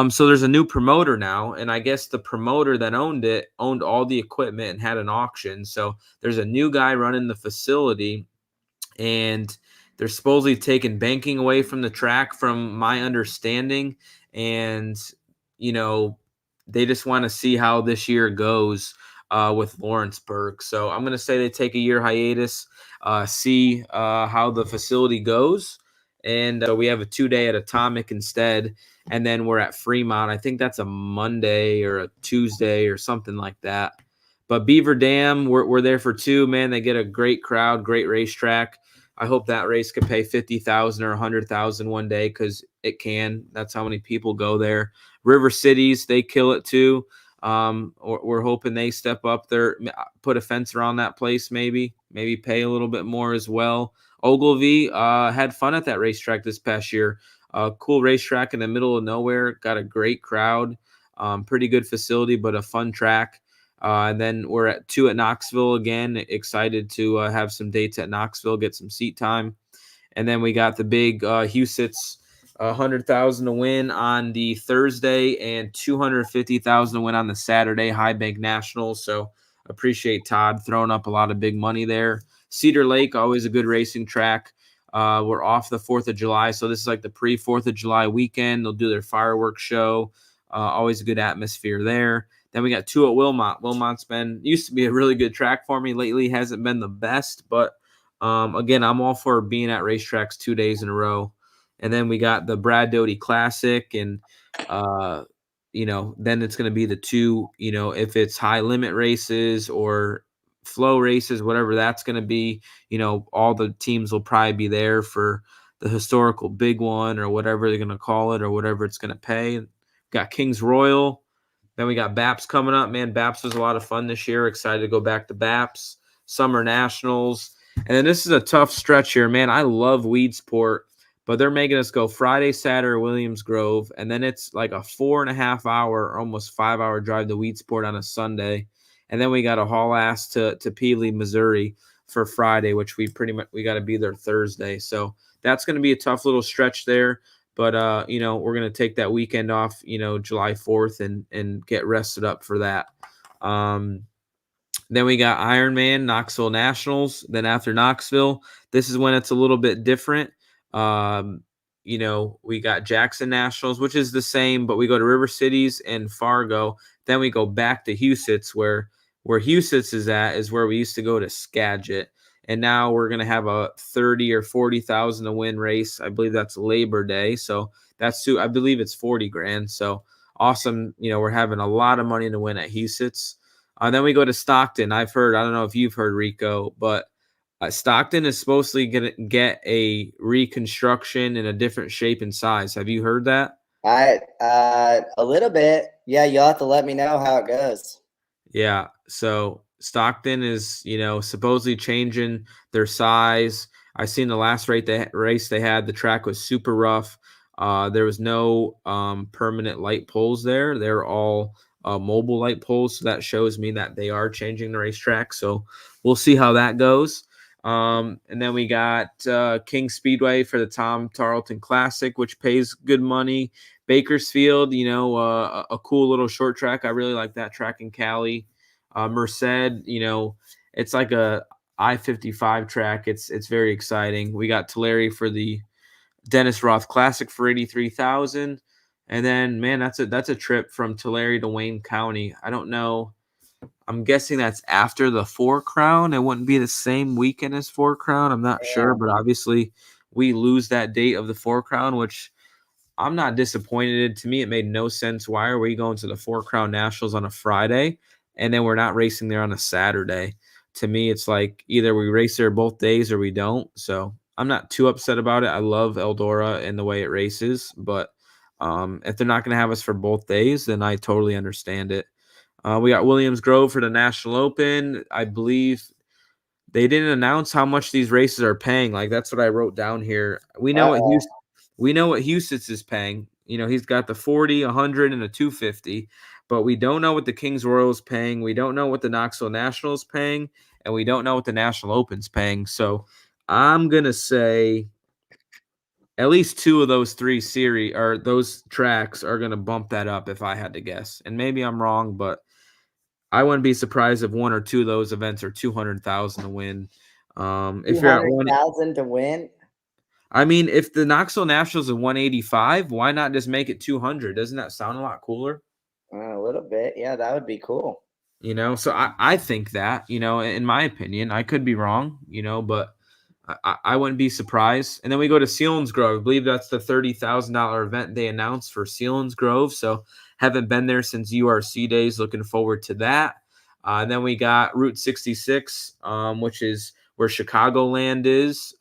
So there's a new promoter now, and I guess the promoter that owned it owned all the equipment and had an auction. So there's a new guy running the facility, and they're supposedly taking banking away from the track, from my understanding, and they just want to see how this year goes with Lawrenceburg. So I'm going to say they take a year hiatus, see how the facility goes. And we have a 2-day at Atomic instead. And then we're at Fremont. I think that's a Monday or a Tuesday or something like that. But Beaver Dam, we're there for 2, man. They get a great crowd, great racetrack. I hope that race could pay 50,000 or 100,000 one day, because it can. That's how many people go there. River Cities, they kill it too. We're hoping they step up there, put a fence around that place, maybe pay a little bit more as well. Ogilvy had fun at that racetrack this past year. Cool racetrack in the middle of nowhere. Got a great crowd. Pretty good facility, but a fun track. And then we're at 2 at Knoxville again. Excited to have some dates at Knoxville, get some seat time. And then we got the big Husitz, 100,000 to win on the Thursday and 250,000 to win on the Saturday, High Bank Nationals. So appreciate Todd throwing up a lot of big money there. Cedar Lake, always a good racing track. We're off the 4th of July, so this is like the pre-4th of July weekend. They'll do their fireworks show. Always a good atmosphere there. Then we got 2 at Wilmot. Wilmot's used to be a really good track for me. Lately hasn't been the best, but again, I'm all for being at racetracks 2 days in a row. And then we got the Brad Doty Classic, and then it's going to be the 2, if it's high limit races or flow races, whatever that's going to be, all the teams will probably be there for the historical big one or whatever they're going to call it or whatever it's going to pay. Got Kings Royal. Then we got BAPS coming up. Man, BAPS was a lot of fun this year. Excited to go back to BAPS. Summer Nationals. And then this is a tough stretch here. Man, I love Weedsport, but they're making us go Friday, Saturday, Williams Grove. And then it's like a 4.5 hour, almost 5 hour drive to Weedsport on a Sunday. And then we got to haul ass to Peely, Missouri for Friday, which we got to be there Thursday. So that's going to be a tough little stretch there. But, we're going to take that weekend off, July 4th and get rested up for that. Then we got Ironman, Knoxville Nationals. Then after Knoxville, this is when it's a little bit different. We got Jackson Nationals, which is the same, but we go to River Cities and Fargo. Then we go back to Huset's, where Huset's is at is where we used to go to Skagit. And now we're going to have a 30 or 40,000 to win race. I believe that's Labor Day. So I believe it's 40 grand. So awesome. We're having a lot of money to win at Huset's. Then we go to Stockton. I don't know if you've heard, Rico, but Stockton is supposed to get a reconstruction in a different shape and size. Have you heard that? A little bit. Yeah, you'll have to let me know how it goes. Yeah. So Stockton is, supposedly changing their size. I seen the last race they had. The track was super rough. There was no permanent light poles there. They're all mobile light poles. So that shows me that they are changing the racetrack. So we'll see how that goes. And then we got King Speedway for the Tom Tarleton Classic, which pays good money. Bakersfield, a cool little short track. I really like that track in Cali. Merced, it's like a I-55 track. It's very exciting. We got Tulare for the Dennis Roth Classic for $83,000. And then, man, that's a trip from Tulare to Wayne County. I don't know. I'm guessing that's after the Four Crown. It wouldn't be the same weekend as Four Crown. I'm not sure, but obviously we lose that date of the Four Crown, which I'm not disappointed. To me, it made no sense. Why are we going to the Four Crown Nationals on a Friday and then we're not racing there on a Saturday? To me, it's like either we race there both days or we don't. So I'm not too upset about it. I love Eldora and the way it races, but if they're not going to have us for both days, then I totally understand it. We got Williams Grove for the National Open. I believe they didn't announce how much these races are paying. Like, that's what I wrote down here. We know what Huset's is paying. He's got the 40, 100, and a 250, but we don't know what the Kings Royal is paying. We don't know what the Knoxville National is paying, and we don't know what the National Open's paying. So I'm gonna say at least 2 of those 3 series or those tracks are gonna bump that up if I had to guess. And maybe I'm wrong, but I wouldn't be surprised if 1 or 2 of those events are 200,000 to win. If you're at 100,000 to win, I mean, if the Knoxville Nationals is 185, why not just make it 200? Doesn't that sound a lot cooler? A little bit, yeah, that would be cool. So I think that, in my opinion, I could be wrong, but I wouldn't be surprised. And then we go to Selinsgrove. I believe that's the $30,000 event they announced for Selinsgrove. So haven't been there since URC days. Looking forward to that. And then we got Route 66, which is where Chicagoland is.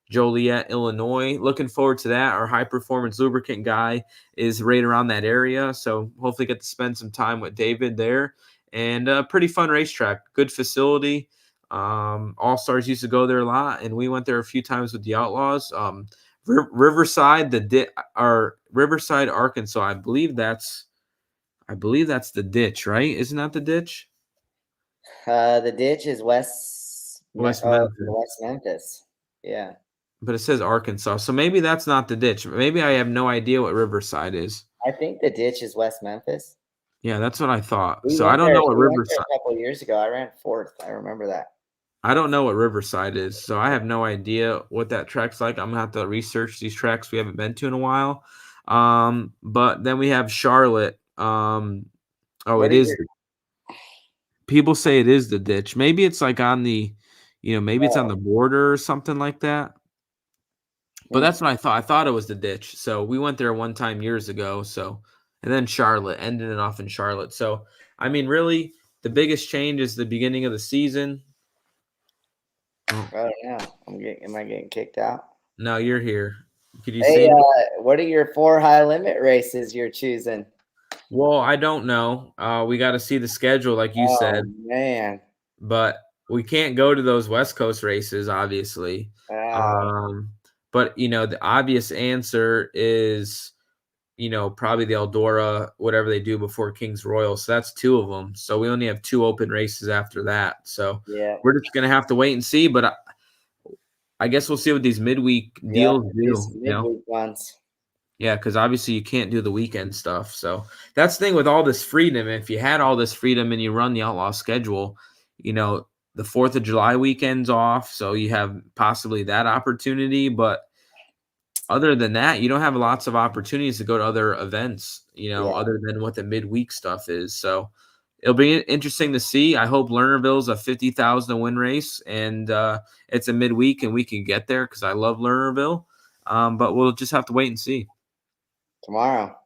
Joliet, Illinois. Looking forward to that. Our high performance lubricant guy is right around that area. So hopefully get to spend some time with David there. And a pretty fun racetrack. Good facility. All-Stars used to go there a lot, and we went there a few times with the Outlaws. Riverside, Riverside, Arkansas. I believe that's the ditch, right? Isn't that the ditch? The ditch is West Memphis. Yeah. But it says Arkansas, so maybe that's not the ditch. Maybe I have no idea what Riverside is. I think the ditch is West Memphis. Yeah, that's what I thought. So I don't know what Riverside. A couple of years ago, I ran 4th. I remember that. I don't know what Riverside is, so I have no idea what that track's like. I'm gonna have to research these tracks we haven't been to in a while. But then we have Charlotte. Oh, What it are is. your People say it is the ditch. Maybe it's like on the, maybe it's on the border or something like that. But hmm, that's what I thought. I thought it was the ditch. So we went there one time years ago. So, and then Charlotte, ended it off in Charlotte. So, I mean, really, the biggest change is the beginning of the season. Oh, I don't know. Am I getting kicked out? now you're here. Could you Hey, say? what are your 4 high limit races you're choosing? Well, I don't know. We got to see the schedule, like you Oh said, man. but we can't go to those West Coast races, obviously. Uh, Um, but the obvious answer is probably the Eldora, whatever they do before Kings Royal. So that's 2 of them. So we only have 2 open races after that. So yeah. we're just gonna have to wait and see. But I guess we'll see what these midweek Yep. deals These do. midweek ones. Yeah, because obviously you can't do the weekend stuff. So that's the thing with all this freedom. If you had all this freedom and you run the Outlaw schedule, the 4th of July weekend's off, so you have possibly that opportunity. But other than that, you don't have lots of opportunities to go to other events, Yeah. other than what the midweek stuff is. So it'll be interesting to see. I hope Lernerville's a 50,000 win race, and it's a midweek, and we can get there because I love Lernerville. But we'll just have to wait and see. Tomorrow.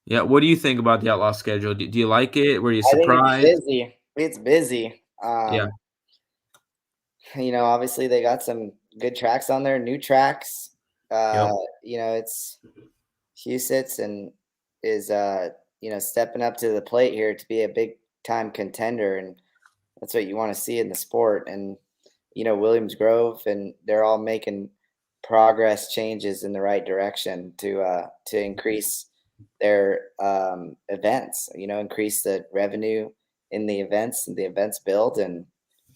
Yeah, what do you think about the Outlaw schedule? Do you like it? Were you I think it's surprised? busy. It's busy. Yeah, Obviously they got some good tracks on there, new tracks. yep, It's Husitz and is stepping up to the plate here to be a big time contender, and that's what you want to see in the sport. And Williams Grove, and they're all making progress changes in the right direction to increase their events. Increase the revenue in the events, and the events build, and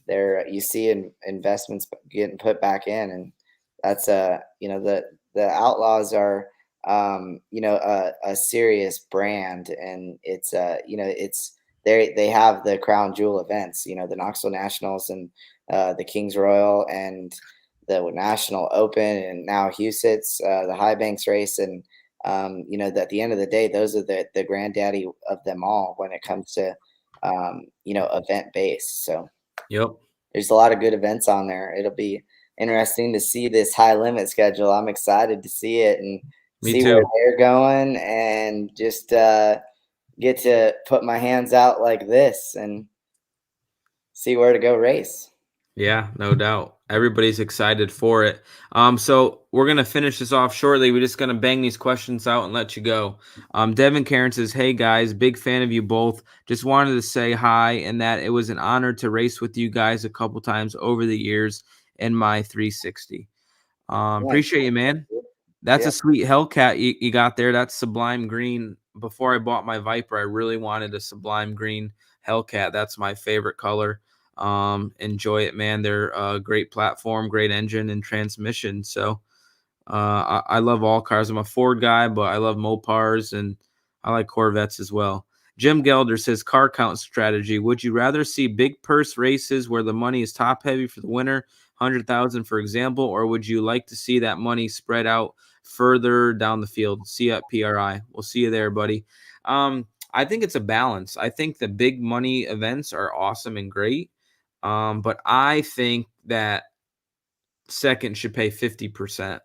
you see investments getting put back in, and that's the Outlaws are a serious brand, and it's they have the crown jewel events, the Knoxville Nationals and the Kings Royal and the National Open, and now Husitz, the High Banks race, and at the end of the day, those are the granddaddy of them all when it comes to event base. So yep. there's a lot of good events on there. It'll be interesting to see this high limit schedule. I'm excited to see it and Me see where too. they're going, and just get to put my hands out like this and see where to go race. Yeah, no doubt. Everybody's excited for it. So we're gonna finish this off shortly. We're just gonna bang these questions out and let you go. Devin Karen says, "Hey guys, big fan of you both. Just wanted to say hi and that it was an honor to race with you guys a couple times over the years in my 360. Nice. Appreciate you, man. That's Yeah. a sweet Hellcat you got there. That's Sublime Green. Before I bought my Viper, I really wanted a Sublime Green Hellcat. That's my favorite color. Enjoy it, man. They're a great platform, great engine and transmission. So I love all cars. I'm a Ford guy, but I love Mopars and I like Corvettes as well. Jim Gelder says car count strategy. Would you rather see big purse races where the money is top heavy for the winner, 100,000 for example, or would you like to see that money spread out further down the field? See you at PRI. We'll see you there, buddy. I think it's a balance. I think the big money events are awesome and great. But I think that second should pay 50%.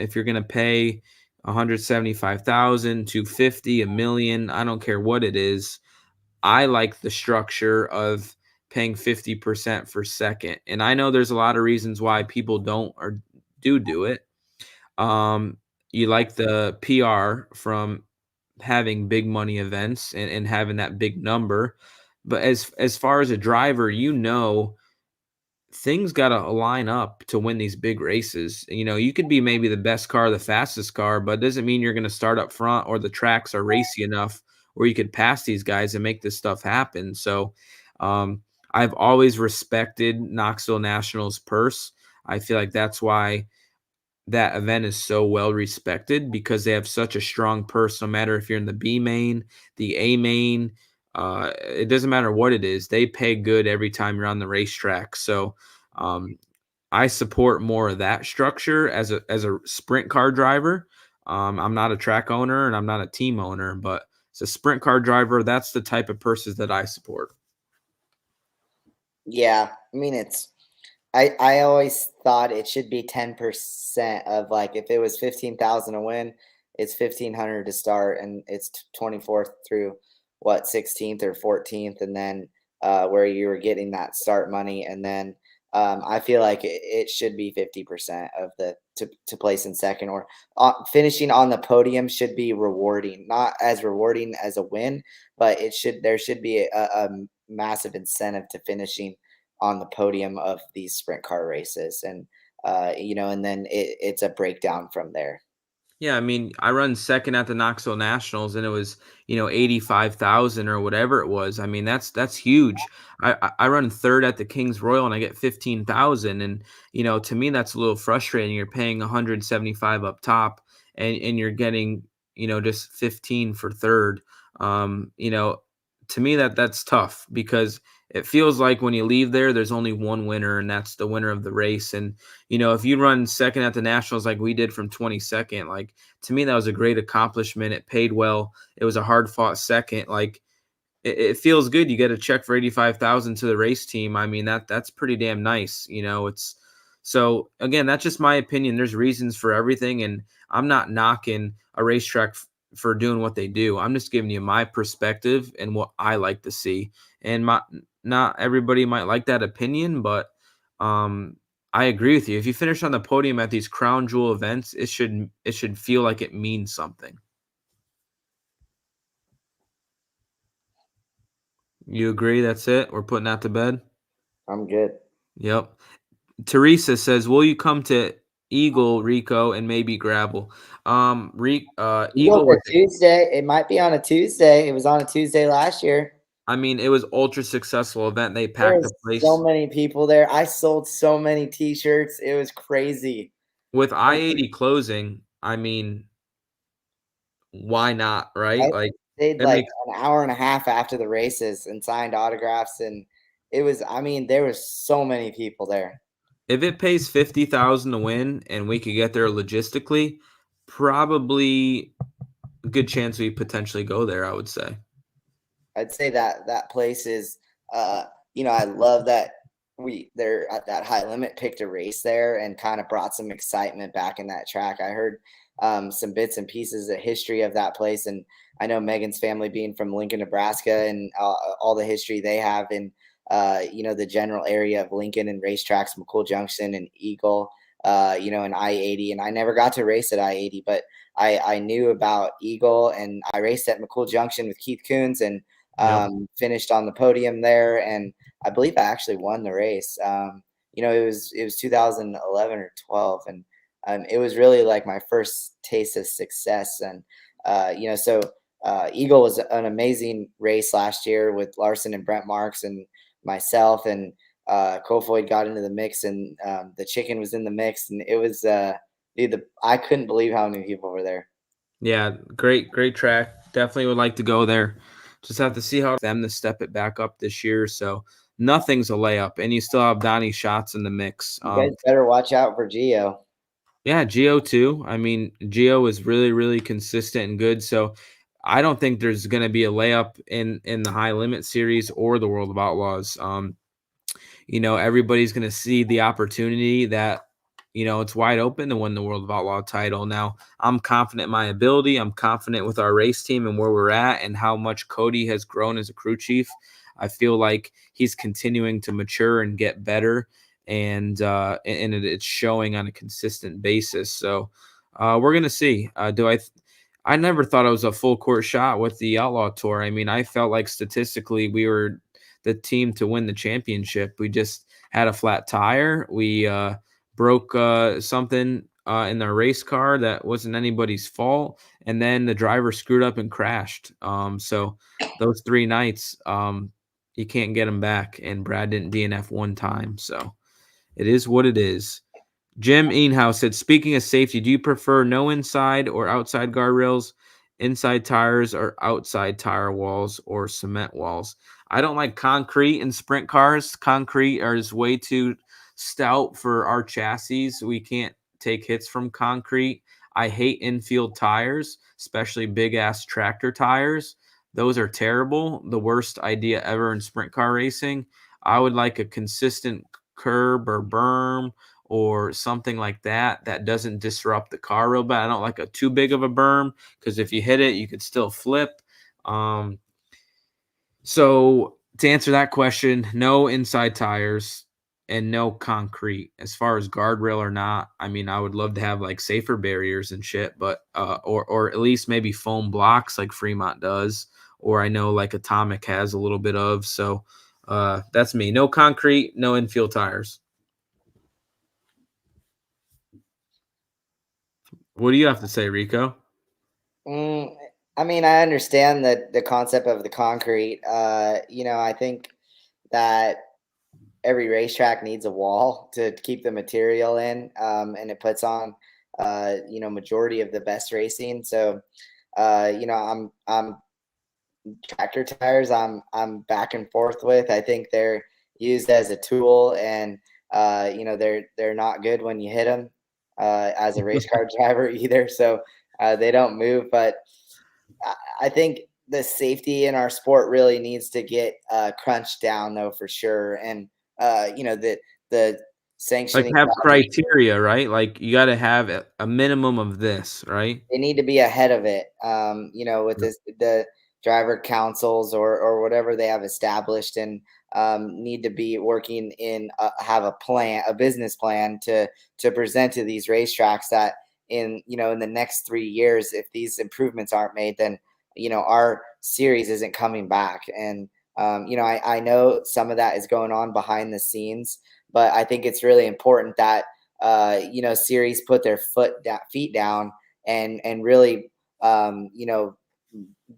If you're going to pay 175,000 to 50, a million, I don't care what it is. I like the structure of paying 50% for second. And I know there's a lot of reasons why people don't or do it. You like the PR from having big money events and having that big number. But as far as a driver, things got to line up to win these big races. You could be maybe the best car, the fastest car, but it doesn't mean you're going to start up front or the tracks are racy enough where you could pass these guys and make this stuff happen. So I've always respected Knoxville Nationals purse. I feel like that's why that event is so well respected, because they have such a strong purse. No matter if you're in the B main, the A main, it doesn't matter what it is. They pay good every time you're on the racetrack. So I support more of that structure as a sprint car driver. I'm not a track owner and I'm not a team owner, but as a sprint car driver, that's the type of purses that I support. Yeah, I mean I always thought it should be 10% of, like, if it was 15,000 to win, it's 1,500 to start, and it's 24th through what 16th or 14th, and then where you were getting that start money, and then I feel like it should be 50% of the to place in second, or finishing on the podium should be rewarding, not as rewarding as a win, but there should be a massive incentive to finishing on the podium of these sprint car races, and and then it's a breakdown from there. Yeah, I mean, I run second at the Knoxville Nationals, and it was 85,000 or whatever it was. I mean, that's huge. I run third at the Kings Royal, and I get 15,000, and to me that's a little frustrating. You're paying 175 up top, and you're getting just 15 for third. To me that's tough, because it feels like when you leave there's only one winner, and that's the winner of the race. And if you run second at the Nationals like we did from 22nd, like, to me that was a great accomplishment. It paid well. It was a hard fought second. Like, it feels good. You get a check for 85,000 to the race team. I mean, that's pretty damn nice. It's so, again, that's just my opinion. There's reasons for everything, and I'm not knocking a racetrack for doing what they do. I'm just giving you my perspective and what I like to see. And not everybody might like that opinion, but I agree with you. If you finish on the podium at these crown jewel events, it should feel like it means something. You agree? That's it? We're putting that to bed? I'm good. Yep. Teresa says, "Will you come to Eagle, Rico, and maybe Gravel?" Eagle was, Tuesday. It might be on a Tuesday. It was on a Tuesday last year. I mean, it was ultra successful event. They There packed the was place. so many people there. I sold so many T-shirts. It was crazy. With I-80 closing, I mean, why not, right? I Like, stayed it like makes an hour and a half after the races and signed autographs, and I mean, there was so many people there. if it pays 50,000 to win and we could get there logistically, probably a good chance we potentially go there, I would say. I'd say that place is, I love that they're at that high limit picked a race there and kind of brought some excitement back in that track. I heard some bits and pieces of history of that place, and I know Megan's family being from Lincoln, Nebraska, and all the history they have in the general area of Lincoln and racetracks, McCool Junction and Eagle, and I-80. And I never got to race at I-80, but I knew about Eagle, and I raced at McCool Junction with Keith Coons, and Yep. finished on the podium there, and I believe I actually won the race. It was 2011 or 12, and it was really like my first taste of success. And Eagle was an amazing race last year with Larson and Brent Marks and myself, and Kofoid got into the mix, and the chicken was in the mix, and it was I couldn't believe how many people were there. Yeah, great track. Definitely would like to go there. Just have to see how them to step it back up this year. So nothing's a layup, and you still have Donnie Schatz in the mix. You guys better watch out for Gio. Yeah, Gio too. I mean, Gio is really, really consistent and good. So I don't think there's going to be a layup in the high limit series or the World of Outlaws. Everybody's going to see the opportunity that, it's wide open to win the World of Outlaw title. Now, I'm confident in my ability. I'm confident with our race team and where we're at and how much Cody has grown as a crew chief. I feel like he's continuing to mature and get better, and it's showing on a consistent basis. So we're going to see. I never thought it was a full court shot with the Outlaw Tour. I mean, I felt like statistically we were the team to win the championship. We just had a flat tire. We broke something in their race car that wasn't anybody's fault, and then the driver screwed up and crashed. So those 3 nights, you can't get them back, and Brad didn't DNF one time. So it is what it is. Jim Eanhouse said, "Speaking of safety, do you prefer no inside or outside guardrails, inside tires or outside tire walls or cement walls?" I don't like concrete in sprint cars. Concrete is way too stout for our chassis. We can't take hits from concrete. I hate infield tires, especially big ass tractor tires. those are terrible. The worst idea ever in sprint car racing. I would like a consistent curb or berm or something like that that doesn't disrupt the car real bad. I don't like a too big of a berm because if you hit it, you could still flip. So to answer that question, no inside tires and no concrete. As far as guardrail or not, I mean, I would love to have like safer barriers and shit, but or at least maybe foam blocks like Fremont does, or I know like Atomic has a little bit of. So that's me. No concrete, no infield tires. What do you have to say, Rico? I mean, I understand the concept of the concrete. I think that every racetrack needs a wall to keep the material in, and it puts on, majority of the best racing. So, I'm tractor tires. I'm back and forth with. I think they're used as a tool, and they're not good when you hit them as a race car driver either. So they don't move, but I think the safety in our sport really needs to get crunched down, though, for sure. And the Like sanctioning have bodies, criteria, right? Like you got to have a minimum of this, right? they need to be ahead of it. With the driver councils or whatever they have established, and need to be working in have a business plan to present to these racetracks that in the next 3 years, if these improvements aren't made, then our series isn't coming back. And I know some of that is going on behind the scenes, but I think it's really important that series put their feet down and really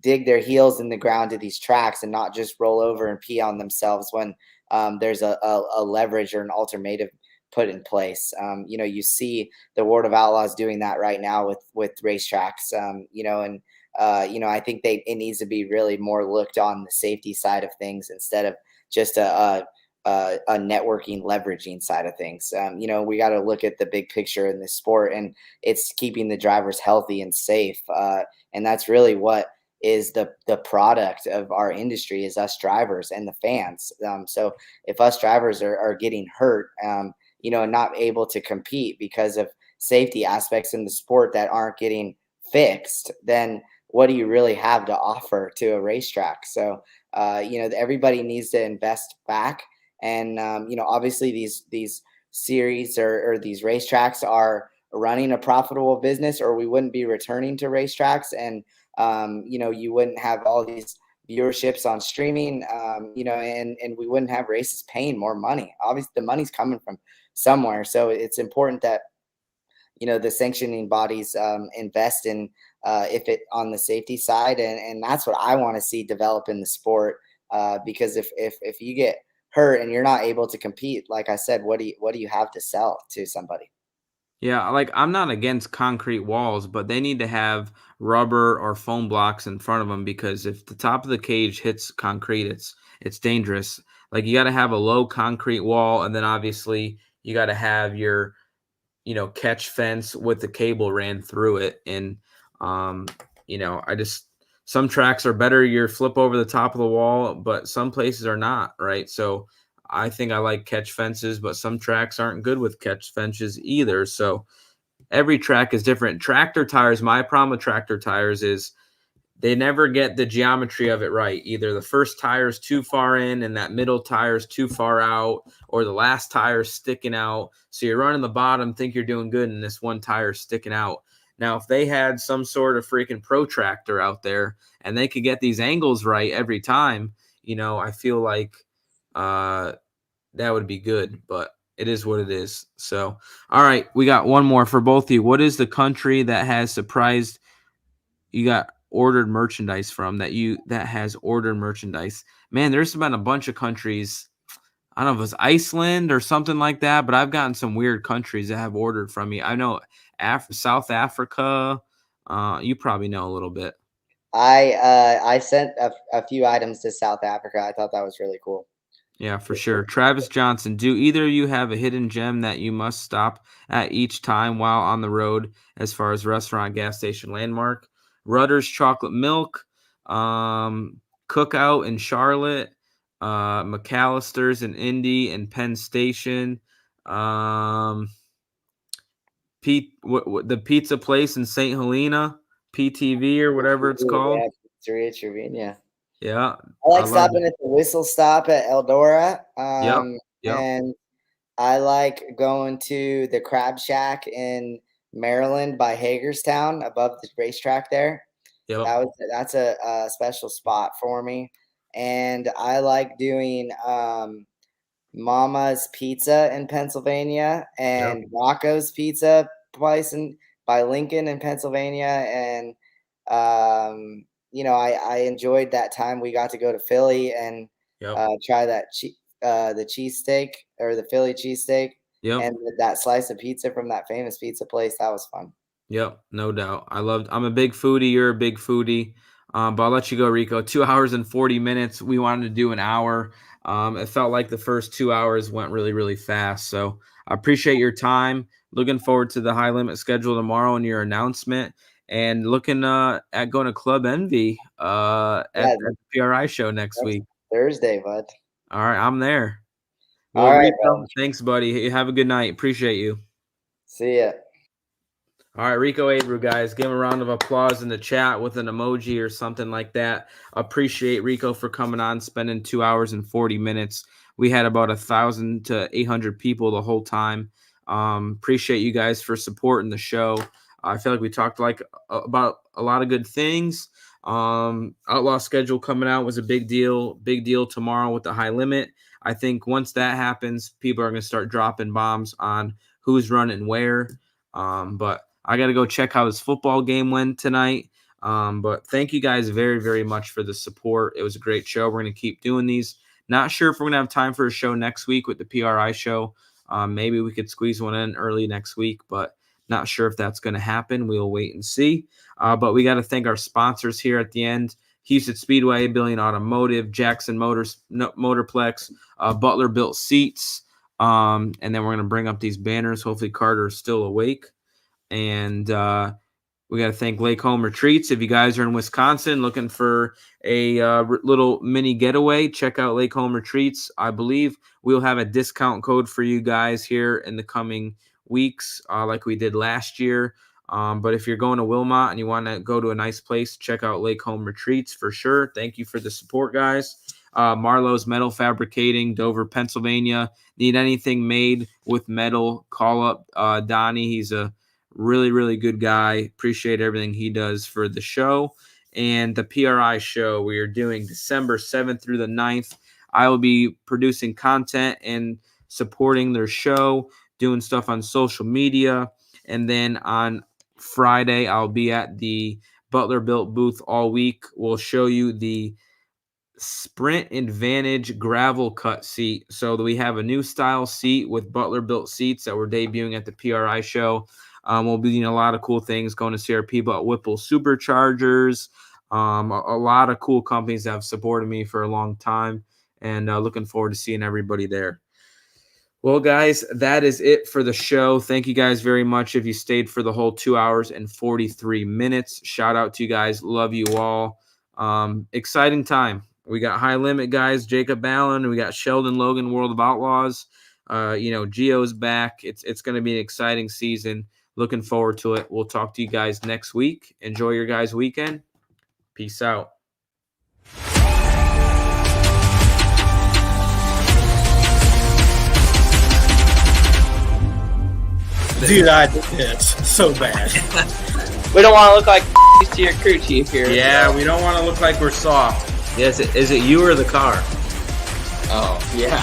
dig their heels in the ground to these tracks and not just roll over and pee on themselves when there's a leverage or an ultimatum put in place. You see the World of Outlaws doing that right now with racetracks. I think it needs to be really more looked on the safety side of things instead of just a networking leveraging side of things. We got to look at the big picture in this sport, and it's keeping the drivers healthy and safe. And that's really what is the product of our industry, is us drivers and the fans. So if us drivers are getting hurt, and not able to compete because of safety aspects in the sport that aren't getting fixed, then what do you really have to offer to a racetrack? So, everybody needs to invest back. And, obviously these series or these racetracks are running a profitable business, or we wouldn't be returning to racetracks. And, you wouldn't have all these viewerships on streaming, and we wouldn't have races paying more money. Obviously the money's coming from somewhere. So it's important that, the sanctioning bodies invest in if it on the safety side. And that's what I want to see develop in the sport. Because if you get hurt and you're not able to compete, like I said, what do you have to sell to somebody? Yeah, like I'm not against concrete walls, but they need to have rubber or foam blocks in front of them because if the top of the cage hits concrete, it's dangerous. Like you got to have a low concrete wall, and then obviously you got to have your catch fence with the cable ran through it. And I just some tracks are better. You flip over the top of the wall, but some places are not, right? So I think I like catch fences, but some tracks aren't good with catch fences either. So every track is different. Tractor tires, my problem with tractor tires is they never get the geometry of it right. Either the first tire is too far in and that middle tire is too far out, or the last tire is sticking out. So you're running the bottom, think you're doing good, and this one tire is sticking out. Now, if they had some sort of freaking protractor out there and they could get these angles right every time, I feel like that would be good, but it is what it is. So, all right, we got one more for both of you. What is the country that has surprised you got ordered merchandise from that has ordered merchandise? Man, there's been a bunch of countries. I don't know if it's Iceland or something like that, but I've gotten some weird countries that have ordered from me. I know South Africa. You probably know a little bit. I sent a few items to South Africa. I thought that was really cool. Yeah, for sure. Travis Johnson, do either of you have a hidden gem that you must stop at each time while on the road as far as restaurant, gas station, landmark? Rudder's chocolate milk, Cookout in Charlotte, McAllister's in Indy and Penn Station, the pizza place in St. Helena, PTV or whatever it's called. Yeah, Pizzeria Trevina. Yeah. I like stopping at the Whistle Stop at Eldora. Yep. And I like going to the Crab Shack in Maryland by Hagerstown above the racetrack there. Yep. That's a special spot for me. And I like doing Mama's Pizza in Pennsylvania and Rocco's Pizza place by Lincoln in Pennsylvania. And I enjoyed that time. We got to go to Philly and try that the cheesesteak or the Philly cheesesteak and that slice of pizza from that famous pizza place. That was fun. Yep, no doubt. I'm a big foodie. You're a big foodie. But I'll let you go, Rico. 2 hours and 40 minutes. We wanted to do an hour. It felt like the first 2 hours went really, really fast. So I appreciate your time. Looking forward to the high limit schedule tomorrow and your announcement. And looking at going to Club Envy at the PRI show next week. Thursday, bud. All right, I'm there. Well, all right, Rico, thanks, buddy. Have a good night. Appreciate you. See ya. All right, Rico Abreu, guys. Give him a round of applause in the chat with an emoji or something like that. Appreciate Rico for coming on, spending 2 hours and 40 minutes. We had about 1,000 to 800 people the whole time. Appreciate you guys for supporting the show. I feel like we talked about a lot of good things. Outlaw schedule coming out was a big deal. Big deal tomorrow with the high limit. I think once that happens, people are going to start dropping bombs on who's running where. But I got to go check how this football game went tonight. But thank you guys very, very much for the support. It was a great show. We're going to keep doing these. Not sure if we're going to have time for a show next week with the PRI show. Maybe we could squeeze one in early next week, but not sure if that's going to happen. We'll wait and see. But we got to thank our sponsors here at the end. Houston Speedway, Billion Automotive, Jackson Motorplex, Butler Built Seats. And then we're going to bring up these banners. Hopefully Carter is still awake. And we got to thank Lake Home Retreats. If you guys are in Wisconsin looking for a little mini getaway, check out Lake Home Retreats. I believe we'll have a discount code for you guys here in the coming weeks like we did last year. But if you're going to Wilmot and you want to go to a nice place, check out Lake Home Retreats for sure. Thank you for the support, guys. Marlowe's Metal Fabricating, Dover, Pennsylvania. Need anything made with metal, call up Donnie. He's a really, really good guy. Appreciate everything he does for the show. And the PRI show we are doing December 7th through the 9th. I will be producing content and supporting their show, doing stuff on social media. And then on Friday, I'll be at the Butler Built booth all week. We'll show you the Sprint Advantage gravel cut seat. So we have a new style seat with Butler Built seats that we're debuting at the PRI show. We'll be doing a lot of cool things, going to see our people at Whipple Superchargers. A lot of cool companies that have supported me for a long time, and looking forward to seeing everybody there. Well, guys, that is it for the show. Thank you guys very much if you stayed for the whole 2 hours and 43 minutes. Shout out to you guys. Love you all. Exciting time. We got High Limit guys, Jacob Allen. We got Sheldon Logan, World of Outlaws. Gio's back. It's going to be an exciting season. Looking forward to it. We'll talk to you guys next week. Enjoy your guys' weekend. Peace out. Dude, it's so bad. We don't want to look like to your crew chief here. Yeah, we don't want to look like we're soft. Yes, is it you or the car? Oh, yeah.